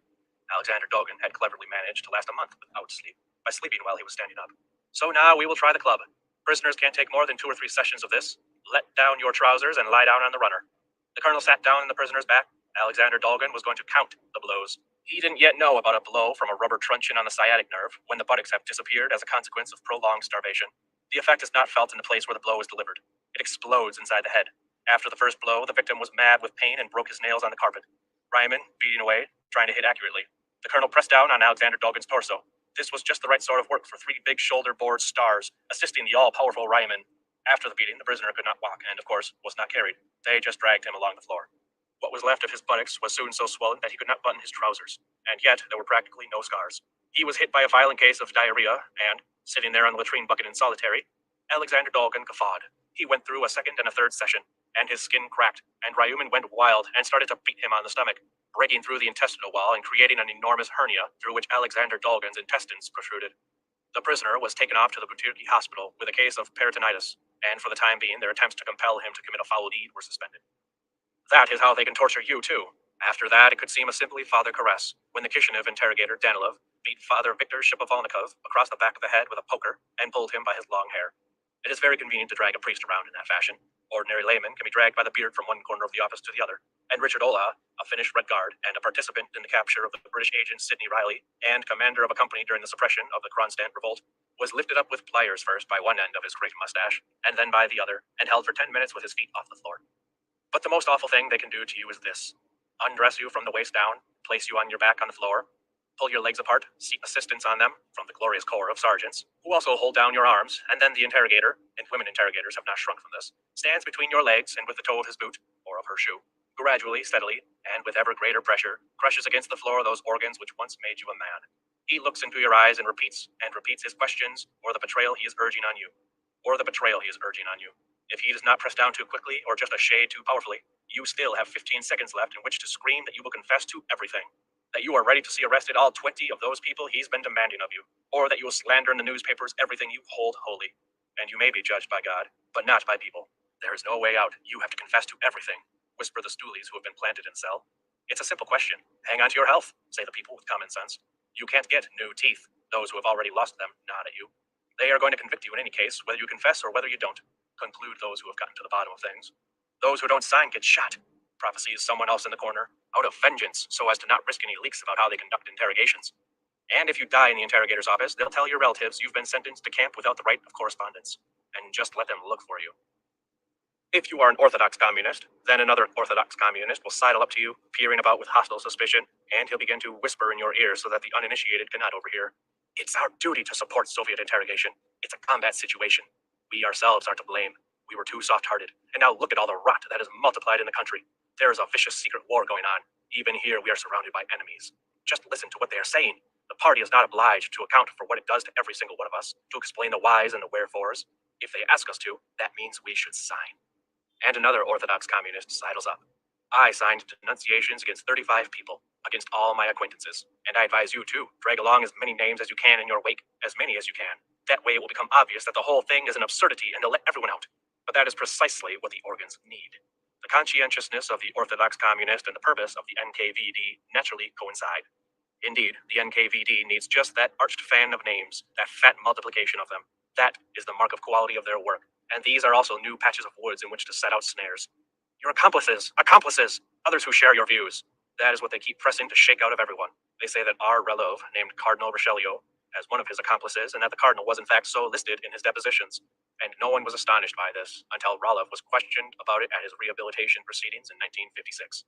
Alexander Dolgan had cleverly managed to last a month without sleep, by sleeping while he was standing up. So now we will try the club. Prisoners can't take more than 2 or 3 sessions of this. Let down your trousers and lie down on the runner. The colonel sat down in the prisoner's back. Alexander Dolgan was going to count the blows. He didn't yet know about a blow from a rubber truncheon on the sciatic nerve when the buttocks have disappeared as a consequence of prolonged starvation. The effect is not felt in the place where the blow is delivered. It explodes inside the head. After the first blow, the victim was mad with pain and broke his nails on the carpet. Ryman, beating away, trying to hit accurately. The colonel pressed down on Alexander Dolgan's torso. This was just the right sort of work for 3 big shoulder-bored stars, assisting the all-powerful Ryman. After the beating, the prisoner could not walk, and, of course, was not carried. They just dragged him along the floor. What was left of his buttocks was soon so swollen that he could not button his trousers, and yet there were practically no scars. He was hit by a violent case of diarrhea, and, sitting there on the latrine bucket in solitary, Alexander Dolgan guffawed. He went through a second and a third session, and his skin cracked, and Ryumin went wild and started to beat him on the stomach, breaking through the intestinal wall and creating an enormous hernia through which Alexander Dolgan's intestines protruded. The prisoner was taken off to the Butyrki hospital with a case of peritonitis, and for the time being their attempts to compel him to commit a foul deed were suspended. That is how they can torture you, too. After that, it could seem a simply father caress, when the Kishinev interrogator, Danilov, beat Father Viktor Shapovalnikov across the back of the head with a poker and pulled him by his long hair. It is very convenient to drag a priest around in that fashion. Ordinary laymen can be dragged by the beard from one corner of the office to the other, and Richard Olah, a Finnish Red Guard and a participant in the capture of the British agent Sidney Riley, and commander of a company during the suppression of the Kronstadt revolt, was lifted up with pliers first by one end of his great mustache, and then by the other, and held for 10 minutes with his feet off the floor. But the most awful thing they can do to you is this. undress you from the waist down, place you on your back on the floor, pull your legs apart, seek assistance on them from the glorious corps of sergeants, who also hold down your arms, and then the interrogator, and women interrogators have not shrunk from this, stands between your legs and with the toe of his boot, or of her shoe, gradually, steadily, and with ever greater pressure, crushes against the floor those organs which once made you a man. He looks into your eyes and repeats his questions, or the betrayal he is urging on you. If he does not press down too quickly, or just a shade too powerfully, you still have 15 seconds left in which to scream that you will confess to everything. That you are ready to see arrested all 20 of those people he's been demanding of you, or that you will slander in the newspapers everything you hold holy. And you may be judged by God, but not by people. There is no way out. You have to confess to everything, whisper the stoolies who have been planted in cell. It's a simple question. Hang on to your health, say the people with common sense. You can't get new teeth. Those who have already lost them nod at you. They are going to convict you in any case, whether you confess or whether you don't. Conclude those who have gotten to the bottom of things. Those who don't sign get shot. Prophecy is someone else in the corner, out of vengeance, so as to not risk any leaks about how they conduct interrogations. And if you die in the interrogator's office, they'll tell your relatives you've been sentenced to camp without the right of correspondence, and just let them look for you. If you are an orthodox communist, then another orthodox communist will sidle up to you, peering about with hostile suspicion, and he'll begin to whisper in your ear so that the uninitiated cannot overhear. It's our duty to support Soviet interrogation. It's a combat situation. We ourselves are to blame. We were too soft-hearted, and now look at all the rot that has multiplied in the country. There is a vicious secret war going on. Even here we are surrounded by enemies. Just listen to what they are saying. The party is not obliged to account for what it does to every single one of us, to explain the whys and the wherefores. If they ask us to, that means we should sign. And another orthodox communist sidles up. I signed denunciations against 35 people, against all my acquaintances. And I advise you to drag along as many names as you can in your wake, as many as you can. That way it will become obvious that the whole thing is an absurdity and they'll let everyone out. But that is precisely what the organs need. The conscientiousness of the orthodox communist and the purpose of the NKVD naturally coincide. Indeed, the NKVD needs just that arched fan of names, that fat multiplication of them. That is the mark of quality of their work. And these are also new patches of woods in which to set out snares. Your accomplices, others who share your views. That is what they keep pressing to shake out of everyone. They say that R. Relov named Cardinal Richelieu as one of his accomplices, and that the cardinal was in fact so listed in his depositions. And no one was astonished by this until Relov was questioned about it at his rehabilitation proceedings in 1956.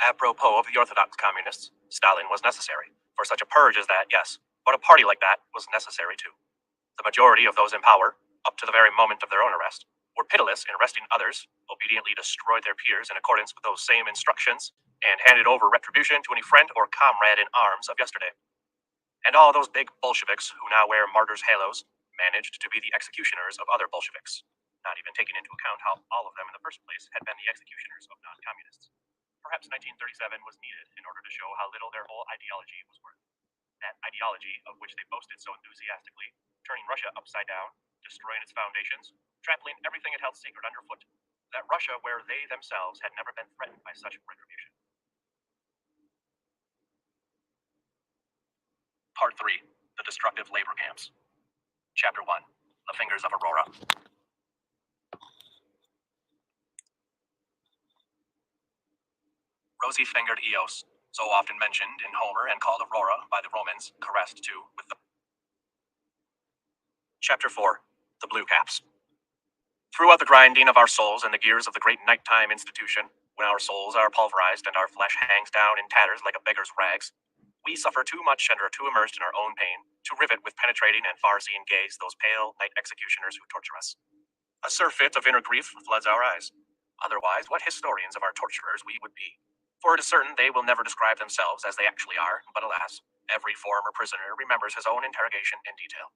Apropos of the orthodox communists, Stalin was necessary. For such a purge as that, yes, but a party like that was necessary too. The majority of those in power, up to the very moment of their own arrest, were pitiless in arresting others, obediently destroyed their peers in accordance with those same instructions, and handed over retribution to any friend or comrade in arms of yesterday. And all those big Bolsheviks who now wear martyrs' halos managed to be the executioners of other Bolsheviks, not even taking into account how all of them in the first place had been the executioners of non-communists. Perhaps 1937 was needed in order to show how little their whole ideology was worth. That ideology of which they boasted so enthusiastically, turning Russia upside down, destroying its foundations, trampling everything it held sacred underfoot. That Russia where they themselves had never been threatened by such retribution. Part 3. The Destructive Labor Camps. Chapter 1. The Fingers of Aurora. Rosy-fingered Eos, so often mentioned in Homer and called Aurora by the Romans, caressed too with the... Chapter 4. The Blue Caps. Throughout the grinding of our souls and the gears of the great nighttime institution, when our souls are pulverized and our flesh hangs down in tatters like a beggar's rags, we suffer too much and are too immersed in our own pain to rivet with penetrating and far-seeing gaze those pale night executioners who torture us. A surfeit of inner grief floods our eyes. Otherwise, what historians of our torturers we would be. For it is certain they will never describe themselves as they actually are, but alas, every former prisoner remembers his own interrogation in detail.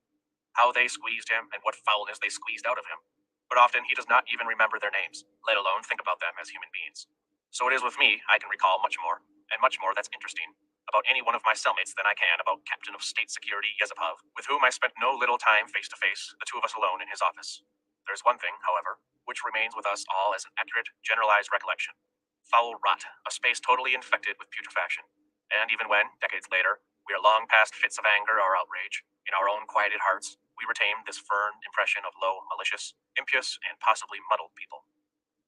How they squeezed him and what foulness they squeezed out of him. But often he does not even remember their names, let alone think about them as human beings. So it is with me I can recall much more, and much more that's interesting, about any one of my cellmates than I can about Captain of State Security Yezipov, with whom I spent no little time face to face, the two of us alone in his office. There's one thing, however, which remains with us all as an accurate, generalized recollection. Foul rot, a space totally infected with putrefaction. And even when, decades later, we are long past fits of anger or outrage, in our own quieted hearts, we retain this firm impression of low, malicious, impious, and possibly muddled people.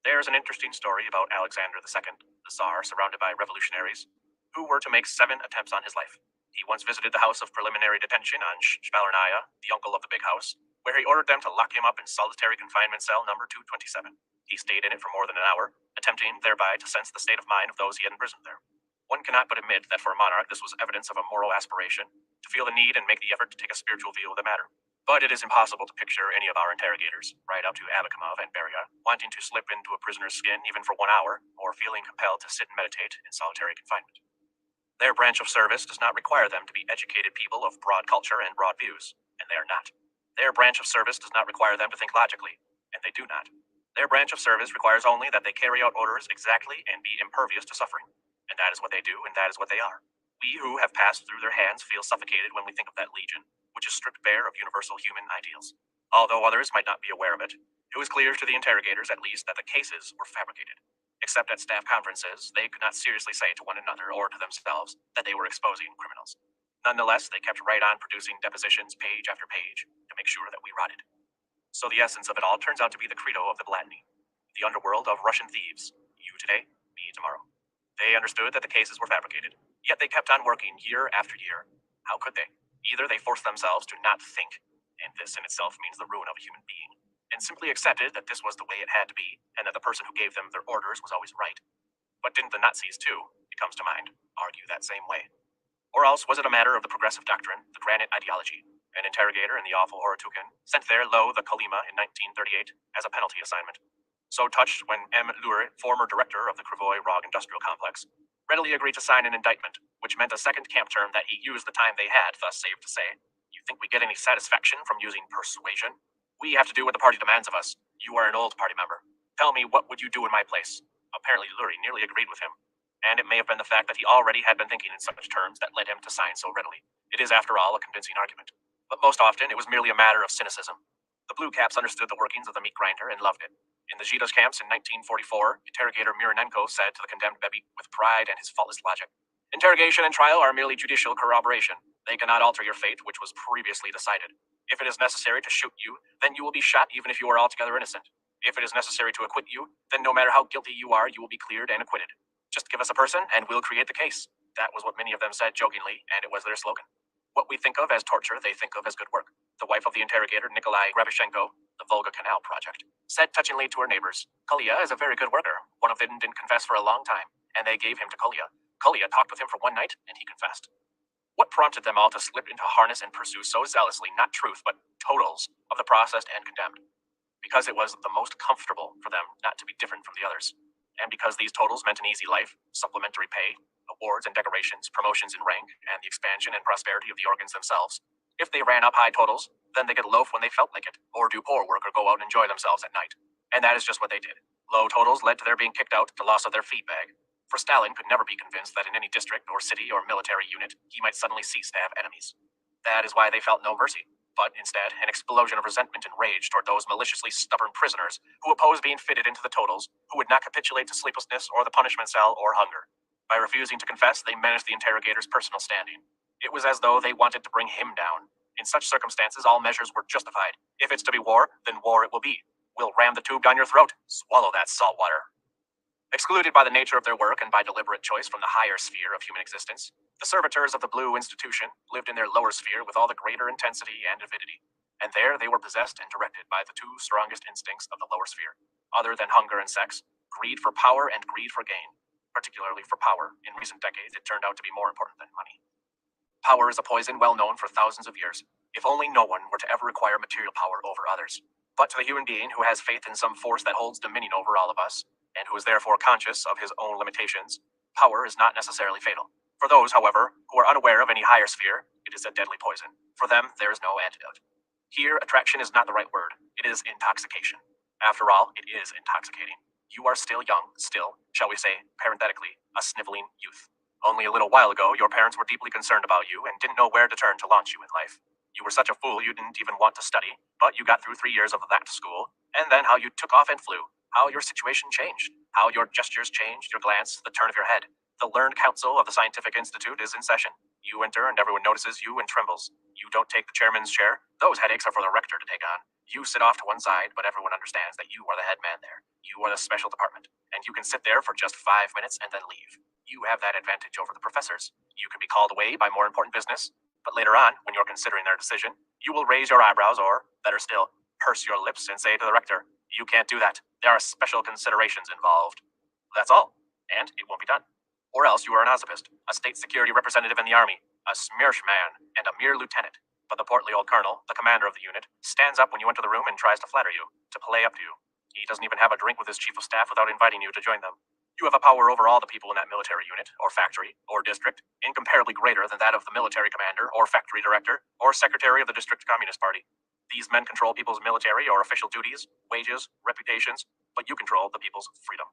There's an interesting story about Alexander II, the Tsar surrounded by revolutionaries, who were to make 7 attempts on his life. He once visited the house of preliminary detention on Shpalernaya, the uncle of the big house, where he ordered them to lock him up in solitary confinement cell number 227. He stayed in it for more than an hour, attempting thereby to sense the state of mind of those he had imprisoned there. One cannot but admit that for a monarch this was evidence of a moral aspiration, to feel the need and make the effort to take a spiritual view of the matter. But it is impossible to picture any of our interrogators, right up to Abakumov and Beria, wanting to slip into a prisoner's skin even for 1 hour, or feeling compelled to sit and meditate in solitary confinement. Their branch of service does not require them to be educated people of broad culture and broad views, and they are not. Their branch of service does not require them to think logically, and they do not. Their branch of service requires only that they carry out orders exactly and be impervious to suffering, and that is what they do, and that is what they are. We who have passed through their hands feel suffocated when we think of that legion, which is stripped bare of universal human ideals. Although others might not be aware of it, it was clear to the interrogators at least that the cases were fabricated. Except at staff conferences, they could not seriously say to one another or to themselves that they were exposing criminals. Nonetheless, they kept right on producing depositions page after page to make sure that we rotted. So the essence of it all turns out to be the credo of the Blatany, the underworld of Russian thieves, you today, me tomorrow. They understood that the cases were fabricated, yet they kept on working year after year. How could they? Either they forced themselves to not think, and this in itself means the ruin of a human being, and simply accepted that this was the way it had to be, and that the person who gave them their orders was always right. But didn't the Nazis too, it comes to mind, argue that same way? Or else was it a matter of the progressive doctrine, the granite ideology? An interrogator in the awful Horotukin sent there lo the Kolyma in 1938 as a penalty assignment. So touched when M. Lurie, former director of the Krivoy Rog Industrial Complex, readily agreed to sign an indictment, which meant a second camp term that he used the time they had, thus saved to say, "You think we get any satisfaction from using persuasion? We have to do what the party demands of us. You are an old party member. Tell me, what would you do in my place?" Apparently Lurie nearly agreed with him, and it may have been the fact that he already had been thinking in such terms that led him to sign so readily. It is, after all, a convincing argument. But most often it was merely a matter of cynicism. The Blue Caps understood the workings of the meat grinder and loved it. In the Zhidos camps in 1944, interrogator Mironenko said to the condemned Bebek with pride and his faultless logic, "Interrogation and trial are merely judicial corroboration. They cannot alter your fate, which was previously decided. If it is necessary to shoot you, then you will be shot even if you are altogether innocent. If it is necessary to acquit you, then no matter how guilty you are, you will be cleared and acquitted. Just give us a person, and we'll create the case." That was what many of them said jokingly, and it was their slogan. What we think of as torture, they think of as good work. The wife of the interrogator, Nikolai Grabashenko, the Volga Canal Project, said touchingly to her neighbors, "Kolya is a very good worker. One of them didn't confess for a long time, and they gave him to Kolya. Kolya talked with him for one night, and he confessed." What prompted them all to slip into harness and pursue so zealously not truth, but totals of the processed and condemned? Because it was the most comfortable for them not to be different from the others. And because these totals meant an easy life, supplementary pay, awards and decorations, promotions in rank, and the expansion and prosperity of the organs themselves. If they ran up high totals, then they could loaf when they felt like it, or do poor work or go out and enjoy themselves at night. And that is just what they did. Low totals led to their being kicked out, the loss of their feed bag. For Stalin could never be convinced that in any district or city or military unit, he might suddenly cease to have enemies. That is why they felt no mercy, but instead an explosion of resentment and rage toward those maliciously stubborn prisoners who opposed being fitted into the totals, who would not capitulate to sleeplessness or the punishment cell or hunger. By refusing to confess, they menaced the interrogator's personal standing. It was as though they wanted to bring him down. In such circumstances, all measures were justified. If it's to be war, then war it will be. We'll ram the tube down your throat. Swallow that salt water. Excluded by the nature of their work and by deliberate choice from the higher sphere of human existence, the servitors of the Blue Institution lived in their lower sphere with all the greater intensity and avidity. And there they were possessed and directed by the two strongest instincts of the lower sphere, other than hunger and sex, greed for power and greed for gain. Particularly for power, in recent decades it turned out to be more important than money. Power is a poison well known for thousands of years, if only no one were to ever acquire material power over others. But to the human being who has faith in some force that holds dominion over all of us, and who is therefore conscious of his own limitations, power is not necessarily fatal. For those, however, who are unaware of any higher sphere, it is a deadly poison. For them, there is no antidote. Here, attraction is not the right word. It is intoxication. After all, it is intoxicating. You are still young, still, shall we say, parenthetically, a sniveling youth. Only a little while ago, your parents were deeply concerned about you and didn't know where to turn to launch you in life. You were such a fool you didn't even want to study, but you got through 3 years of that school, and then how you took off and flew, how your situation changed, how your gestures changed, your glance, the turn of your head. The learned council of the Scientific Institute is in session. You enter and everyone notices you and trembles. You don't take the chairman's chair. Those headaches are for the rector to take on. You sit off to one side, but everyone understands that you are the head man there. You are the special department, and you can sit there for just 5 minutes and then leave. You have that advantage over the professors. You can be called away by more important business, but later on, when you're considering their decision, you will raise your eyebrows or, better still, purse your lips and say to the rector, "You can't do that. There are special considerations involved." That's all. And it won't be done. Or else you are an ozzipist, a state security representative in the army, a smirch man, and a mere lieutenant. But the portly old colonel, the commander of the unit, stands up when you enter the room and tries to flatter you, to play up to you. He doesn't even have a drink with his chief of staff without inviting you to join them. You have a power over all the people in that military unit, or factory, or district, incomparably greater than that of the military commander, or factory director, or secretary of the district Communist Party. These men control people's military or official duties, wages, reputations, but you control the people's freedom.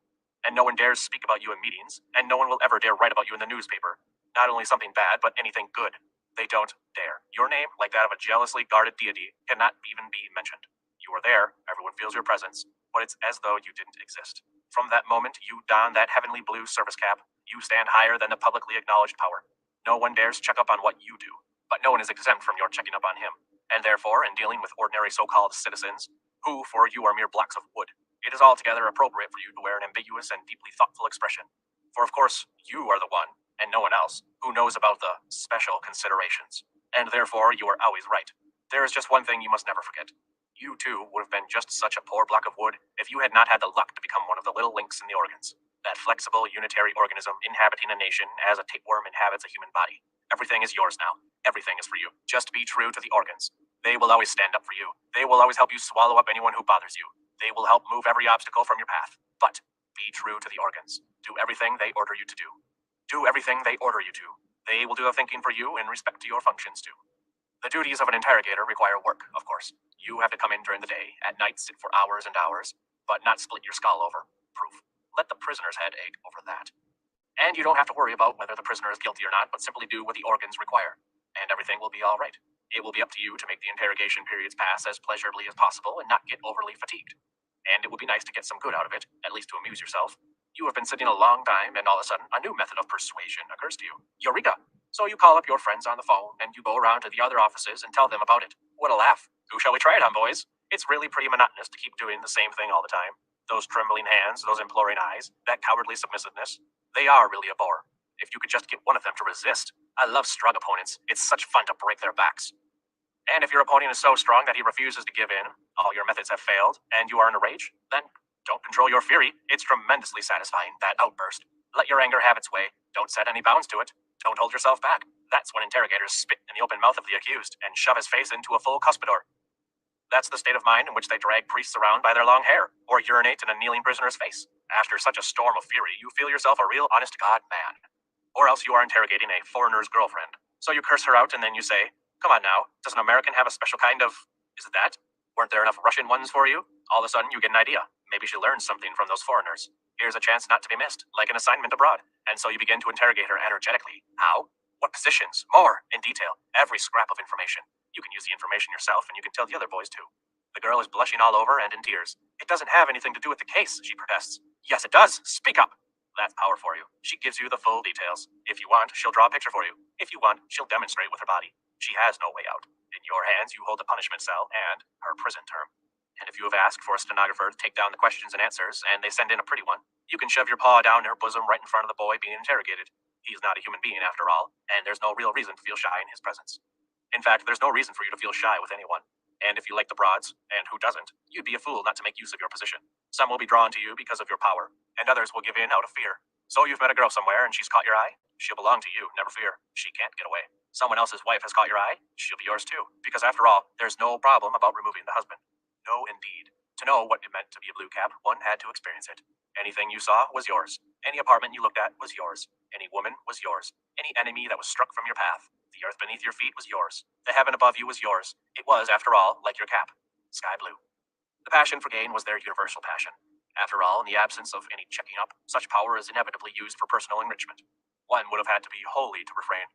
And no one dares speak about you in meetings, and no one will ever dare write about you in the newspaper. Not only something bad, but anything good. They don't dare. Your name, like that of a jealously guarded deity, cannot even be mentioned. You are there, everyone feels your presence, but it's as though you didn't exist. From that moment you don that heavenly blue service cap, you stand higher than the publicly acknowledged power. No one dares check up on what you do, but no one is exempt from your checking up on him. And therefore, in dealing with ordinary so-called citizens, who for you are mere blocks of wood, it is altogether appropriate for you to wear an ambiguous and deeply thoughtful expression. For of course, you are the one, and no one else, who knows about the special considerations. And therefore, you are always right. There is just one thing you must never forget. You, too, would have been just such a poor block of wood if you had not had the luck to become one of the little links in the organs. That flexible, unitary organism inhabiting a nation as a tapeworm inhabits a human body. Everything is yours now. Everything is for you. Just be true to the organs. They will always stand up for you. They will always help you swallow up anyone who bothers you. They will help move every obstacle from your path. But be true to the organs. Do everything they order you to do. Do everything they order you to. They will do the thinking for you in respect to your functions too. The duties of an interrogator require work, of course. You have to come in during the day, at night sit for hours and hours, but not split your skull over proof. Let the prisoner's head ache over that. And you don't have to worry about whether the prisoner is guilty or not, but simply do what the organs require, and everything will be all right. It will be up to you to make the interrogation periods pass as pleasurably as possible and not get overly fatigued. And it would be nice to get some good out of it, at least to amuse yourself. You have been sitting a long time, and all of a sudden, a new method of persuasion occurs to you. Eureka! So you call up your friends on the phone, and you go around to the other offices and tell them about it. What a laugh. Who shall we try it on, boys? It's really pretty monotonous to keep doing the same thing all the time. Those trembling hands, those imploring eyes, that cowardly submissiveness, they are really a bore. If you could just get one of them to resist. I love strong opponents. It's such fun to break their backs. And if your opponent is so strong that he refuses to give in, all your methods have failed, and you are in a rage, then don't control your fury. It's tremendously satisfying, that outburst. Let your anger have its way. Don't set any bounds to it. Don't hold yourself back. That's when interrogators spit in the open mouth of the accused and shove his face into a full cuspidor. That's the state of mind in which they drag priests around by their long hair, or urinate in a kneeling prisoner's face. After such a storm of fury, you feel yourself a real honest-to-God man. Or else you are interrogating a foreigner's girlfriend. So you curse her out and then you say, "Come on now, does an American have a special kind of... is it that? Weren't there enough Russian ones for you?" All of a sudden you get an idea. Maybe she learned something from those foreigners. Here's a chance not to be missed, like an assignment abroad. And so you begin to interrogate her energetically. How? What positions? More, in detail. Every scrap of information. You can use the information yourself, and you can tell the other boys too. The girl is blushing all over and in tears. "It doesn't have anything to do with the case," she protests. "Yes, it does. Speak up." That's power for you. She gives you the full details. If you want, she'll draw a picture for you. If you want, she'll demonstrate with her body. She has no way out. In your hands, you hold a punishment cell and her prison term. And if you have asked for a stenographer to take down the questions and answers, and they send in a pretty one, you can shove your paw down her bosom right in front of the boy being interrogated. He's not a human being after all, and there's no real reason to feel shy in his presence. In fact, there's no reason for you to feel shy with anyone. And if you like the broads, and who doesn't, you'd be a fool not to make use of your position. Some will be drawn to you because of your power, and others will give in out of fear. So you've met a girl somewhere and she's caught your eye? She'll belong to you, never fear. She can't get away. Someone else's wife has caught your eye? She'll be yours too. Because after all, there's no problem about removing the husband. No, indeed. To know what it meant to be a blue cap, one had to experience it. Anything you saw was yours. Any apartment you looked at was yours. Any woman was yours. Any enemy that was struck from your path. The earth beneath your feet was yours. The heaven above you was yours. It was, after all, like your cap. Sky blue. The passion for gain was their universal passion. After all, in the absence of any checking up, such power is inevitably used for personal enrichment. One would have had to be holy to refrain.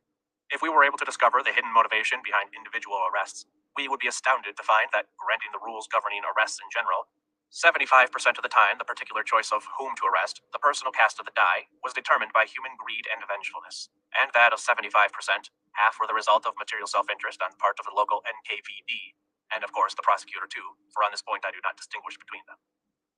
If we were able to discover the hidden motivation behind individual arrests, we would be astounded to find that, granting the rules governing arrests in general, 75% of the time the particular choice of whom to arrest, the personal cast of the die, was determined by human greed and vengefulness. And that of 75%, half were the result of material self-interest on the part of the local NKVD, and of course the prosecutor too, for on this point I do not distinguish between them.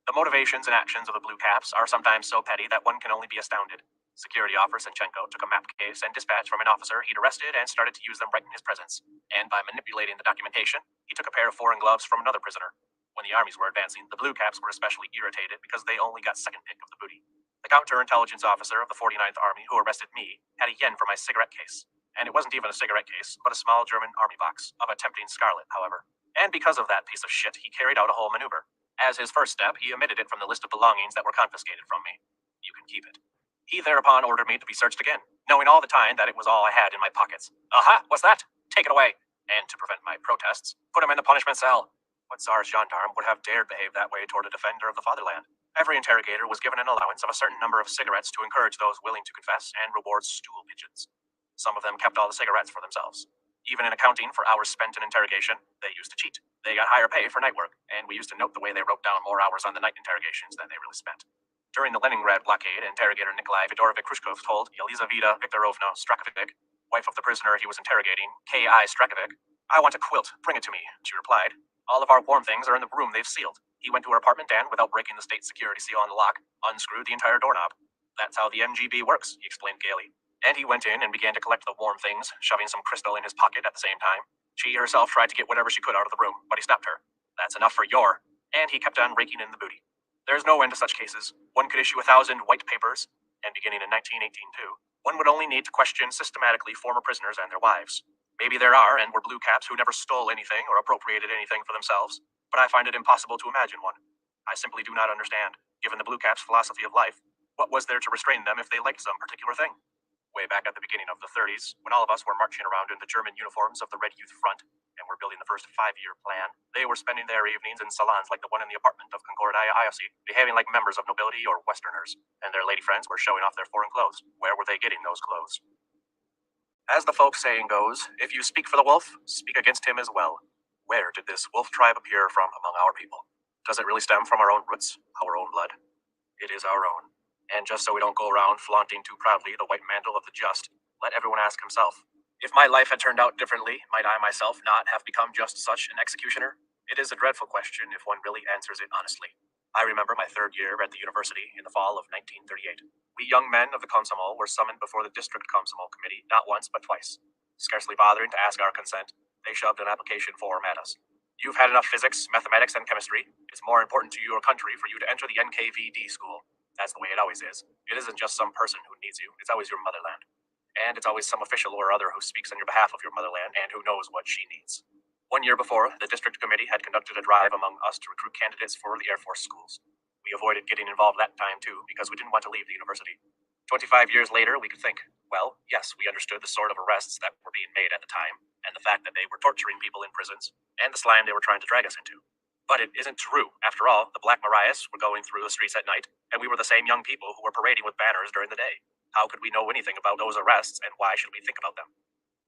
The motivations and actions of the blue caps are sometimes so petty that one can only be astounded. Security officer Senchenko took a map case and dispatch from an officer he'd arrested and started to use them right in his presence. And by manipulating the documentation, he took a pair of foreign gloves from another prisoner. When the armies were advancing, the blue caps were especially irritated because they only got second pick of the booty. The counterintelligence officer of the 49th Army who arrested me had a yen for my cigarette case. And it wasn't even a cigarette case, but a small German army box, of a tempting scarlet, however. And because of that piece of shit, he carried out a whole maneuver. As his first step, he omitted it from the list of belongings that were confiscated from me. You can keep it. He thereupon ordered me to be searched again, knowing all the time that it was all I had in my pockets. Aha, what's that? Take it away. And to prevent my protests, put him in the punishment cell. What Tsar's gendarme would have dared behave that way toward a defender of the fatherland? Every interrogator was given an allowance of a certain number of cigarettes to encourage those willing to confess and reward stool pigeons. Some of them kept all the cigarettes for themselves. Even in accounting for hours spent in interrogation, they used to cheat. They got higher pay for night work, and we used to note the way they wrote down more hours on the night interrogations than they really spent. During the Leningrad blockade, interrogator Nikolai Vidorovich Khrushchev told Yelizaveta Viktorovna Strakovic, wife of the prisoner he was interrogating, K.I. Strakovic, "I want a quilt, bring it to me," she replied. "All of our warm things are in the room they've sealed." He went to her apartment and, without breaking the state security seal on the lock, unscrewed the entire doorknob. "That's how the MGB works," he explained gaily. And he went in and began to collect the warm things, shoving some crystal in his pocket at the same time. She herself tried to get whatever she could out of the room, but he stopped her. "That's enough for your..." And he kept on raking in the booty. There's no end to such cases. One could issue 1,000 white papers, and beginning in 1918 too, one would only need to question systematically former prisoners and their wives. Maybe there are and were blue caps who never stole anything or appropriated anything for themselves, but I find it impossible to imagine one. I simply do not understand, given the blue caps' philosophy of life, what was there to restrain them if they liked some particular thing? Way back at the beginning of the 30s, when all of us were marching around in the German uniforms of the Red Youth Front, and were building the first 5-year plan, they were spending their evenings in salons like the one in the apartment of Concordia IOC, behaving like members of nobility or Westerners, and their lady friends were showing off their foreign clothes. Where were they getting those clothes? As the folk saying goes, if you speak for the wolf, speak against him as well. Where did this wolf tribe appear from among our people? Does it really stem from our own roots, our own blood? It is our own. And just so we don't go around flaunting too proudly the white mantle of the just, let everyone ask himself, if my life had turned out differently, might I myself not have become just such an executioner? It is a dreadful question if one really answers it honestly. I remember my 3rd year at the university in the fall of 1938. We young men of the Komsomol were summoned before the district Komsomol committee not once but twice. Scarcely bothering to ask our consent, they shoved an application form at us. You've had enough physics, mathematics, and chemistry. It's more important to your country for you to enter the NKVD school. That's the way it always is. It isn't just some person who needs you, it's always your motherland. And it's always some official or other who speaks on your behalf of your motherland and who knows what she needs. 1 year before, the district committee had conducted a drive among us to recruit candidates for the Air Force schools. We avoided getting involved that time too because we didn't want to leave the university. 25 years later, we could think, well, yes, we understood the sort of arrests that were being made at the time, and the fact that they were torturing people in prisons, and the slime they were trying to drag us into. But it isn't true. After all, the Black Marias were going through the streets at night, and we were the same young people who were parading with banners during the day. How could we know anything about those arrests, and why should we think about them?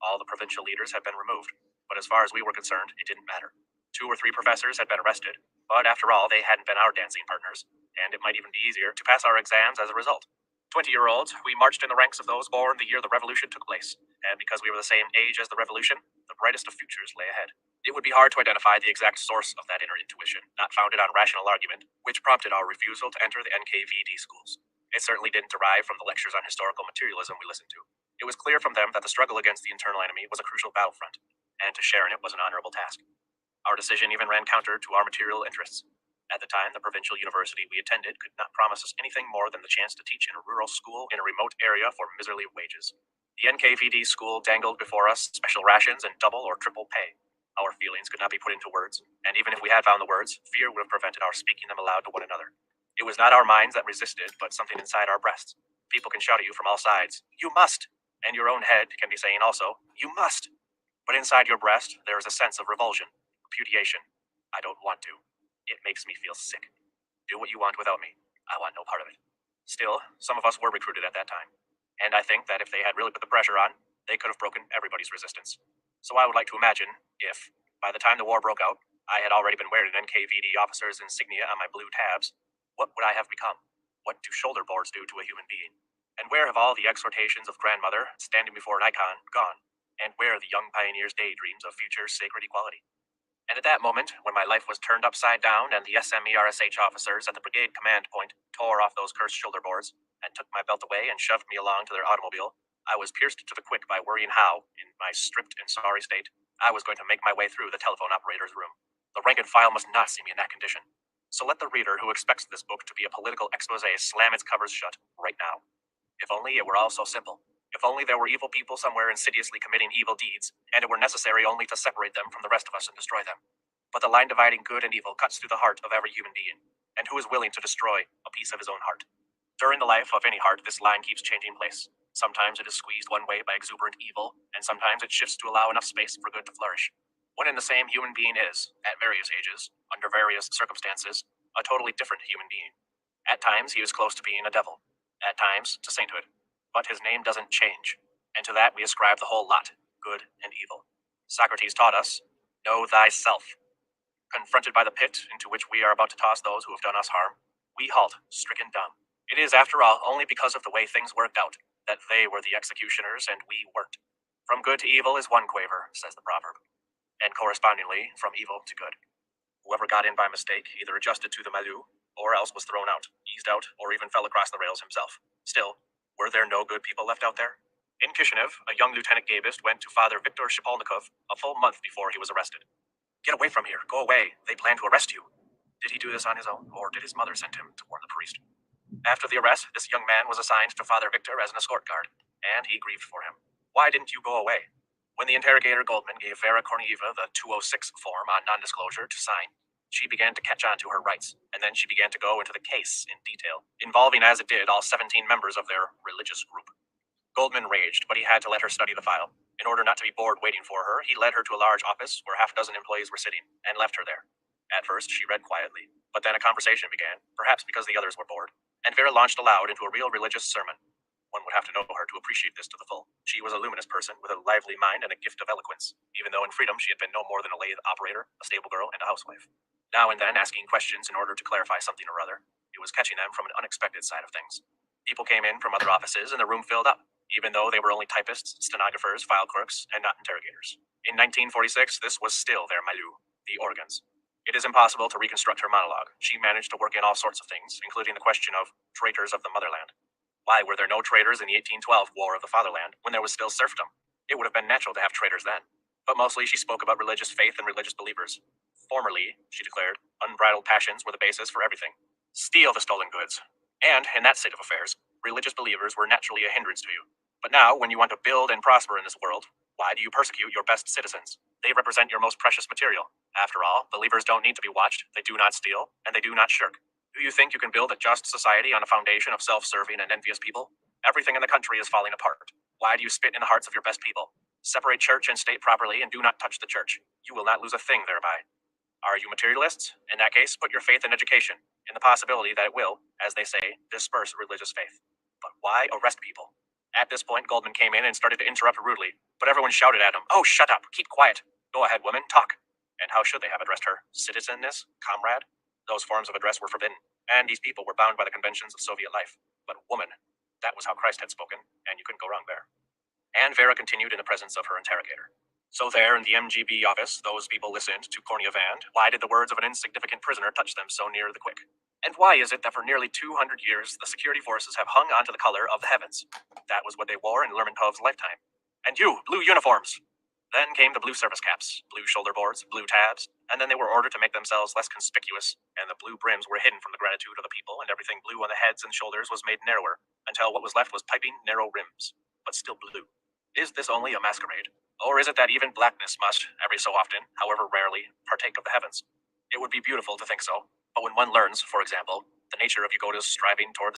All the provincial leaders had been removed, but as far as we were concerned, it didn't matter. 2 or 3 professors had been arrested, but after all, they hadn't been our dancing partners, and it might even be easier to pass our exams as a result. 20-year-olds, we marched in the ranks of those born the year the revolution took place, and because we were the same age as the revolution, the brightest of futures lay ahead. It would be hard to identify the exact source of that inner intuition, not founded on rational argument, which prompted our refusal to enter the NKVD schools. It certainly didn't derive from the lectures on historical materialism we listened to. It was clear from them that the struggle against the internal enemy was a crucial battlefront, and to share in it was an honorable task. Our decision even ran counter to our material interests. At the time, the provincial university we attended could not promise us anything more than the chance to teach in a rural school in a remote area for miserly wages. The NKVD school dangled before us special rations and double or triple pay. Our feelings could not be put into words, and even if we had found the words, fear would have prevented our speaking them aloud to one another. It was not our minds that resisted, but something inside our breasts. People can shout at you from all sides, "You must!" And your own head can be saying also, "You must!" But inside your breast, there is a sense of revulsion, repudiation. I don't want to. It makes me feel sick. Do what you want without me. I want no part of it. Still, some of us were recruited at that time, and I think that if they had really put the pressure on, they could have broken everybody's resistance. So I would like to imagine if, by the time the war broke out, I had already been wearing an NKVD officer's insignia on my blue tabs, what would I have become? What do shoulder boards do to a human being? And where have all the exhortations of grandmother, standing before an icon, gone? And where are the young pioneers' daydreams of future sacred equality? And at that moment, when my life was turned upside down and the SMERSH officers at the brigade command point tore off those cursed shoulder boards and took my belt away and shoved me along to their automobile, I was pierced to the quick by worrying how, in my stripped and sorry state, I was going to make my way through the telephone operator's room. The rank and file must not see me in that condition. So let the reader who expects this book to be a political expose slam its covers shut right now. If only it were all so simple. If only there were evil people somewhere insidiously committing evil deeds, and it were necessary only to separate them from the rest of us and destroy them. But the line dividing good and evil cuts through the heart of every human being, and who is willing to destroy a piece of his own heart? During the life of any heart, this line keeps changing place. Sometimes it is squeezed one way by exuberant evil, and sometimes it shifts to allow enough space for good to flourish. One and the same human being is, at various ages, under various circumstances, a totally different human being. At times, he is close to being a devil. At times, to sainthood. But his name doesn't change, and to that we ascribe the whole lot, good and evil. Socrates taught us, know thyself. Confronted by the pit into which we are about to toss those who have done us harm, we halt, stricken dumb. It is, after all, only because of the way things worked out that they were the executioners and we weren't. From good to evil is one quaver, says the proverb, and correspondingly, from evil to good. Whoever got in by mistake either adjusted to the milieu, or else was thrown out, eased out, or even fell across the rails himself. Still, were there no good people left out there? In Kishinev, a young lieutenant Gabist went to Father Viktor Shipolnikov a full month before he was arrested. Get away from here, go away, they plan to arrest you. Did he do this on his own, or did his mother send him to warn the priest? After the arrest, this young man was assigned to Father Victor as an escort guard, and he grieved for him. Why didn't you go away? When the interrogator Goldman gave Vera Kornieva the 206 form on non-disclosure to sign, she began to catch on to her rights, and then she began to go into the case in detail, involving as it did all 17 members of their religious group. Goldman raged, but he had to let her study the file. In order not to be bored waiting for her, he led her to a large office where half a dozen employees were sitting, and left her there. At first, she read quietly, but then a conversation began, perhaps because the others were bored, and Vera launched aloud into a real religious sermon. One would have to know her to appreciate this to the full. She was a luminous person with a lively mind and a gift of eloquence, even though in freedom she had been no more than a lathe operator, a stable girl, and a housewife. Now and then asking questions in order to clarify something or other, it was catching them from an unexpected side of things. People came in from other offices and the room filled up, even though they were only typists, stenographers, file clerks, and not interrogators. In 1946, this was still their milieu, the organs. It is impossible to reconstruct her monologue. She managed to work in all sorts of things, including the question of traitors of the motherland. Why were there no traitors in the 1812 War of the Fatherland when there was still serfdom? It would have been natural to have traitors then. But mostly she spoke about religious faith and religious believers. Formerly, she declared, unbridled passions were the basis for everything. Steal the stolen goods. And, in that state of affairs, religious believers were naturally a hindrance to you. But now, when you want to build and prosper in this world, why do you persecute your best citizens? They represent your most precious material. After all, believers don't need to be watched, they do not steal, and they do not shirk. Do you think you can build a just society on a foundation of self-serving and envious people? Everything in the country is falling apart. Why do you spit in the hearts of your best people? Separate church and state properly and do not touch the church. You will not lose a thing thereby. Are you materialists? In that case, put your faith in education, in the possibility that it will, as they say, disperse religious faith. But why arrest people? At this point, Goldman came in and started to interrupt rudely, but everyone shouted at him, "Oh, shut up! Keep quiet! Go ahead, woman, talk!" And how should they have addressed her? Citizenness? Comrade? Those forms of address were forbidden, and these people were bound by the conventions of Soviet life. But woman, that was how Christ had spoken, and you couldn't go wrong there. And Vera continued in the presence of her interrogator. So there in the MGB office, those people listened to Korniev, and why did the words of an insignificant prisoner touch them so near the quick? And why is it that for nearly 200 years, the security forces have hung onto the color of the heavens? That was what they wore in Lermontov's lifetime. And you, blue uniforms! Then came the blue service caps, blue shoulder boards, blue tabs, and then they were ordered to make themselves less conspicuous, and the blue brims were hidden from the gratitude of the people, and everything blue on the heads and shoulders was made narrower, until what was left was piping, narrow rims, but still blue. Is this only a masquerade? Or is it that even blackness must, every so often, however rarely, partake of the heavens? It would be beautiful to think so, but when one learns, for example, the nature of Yugoda's striving toward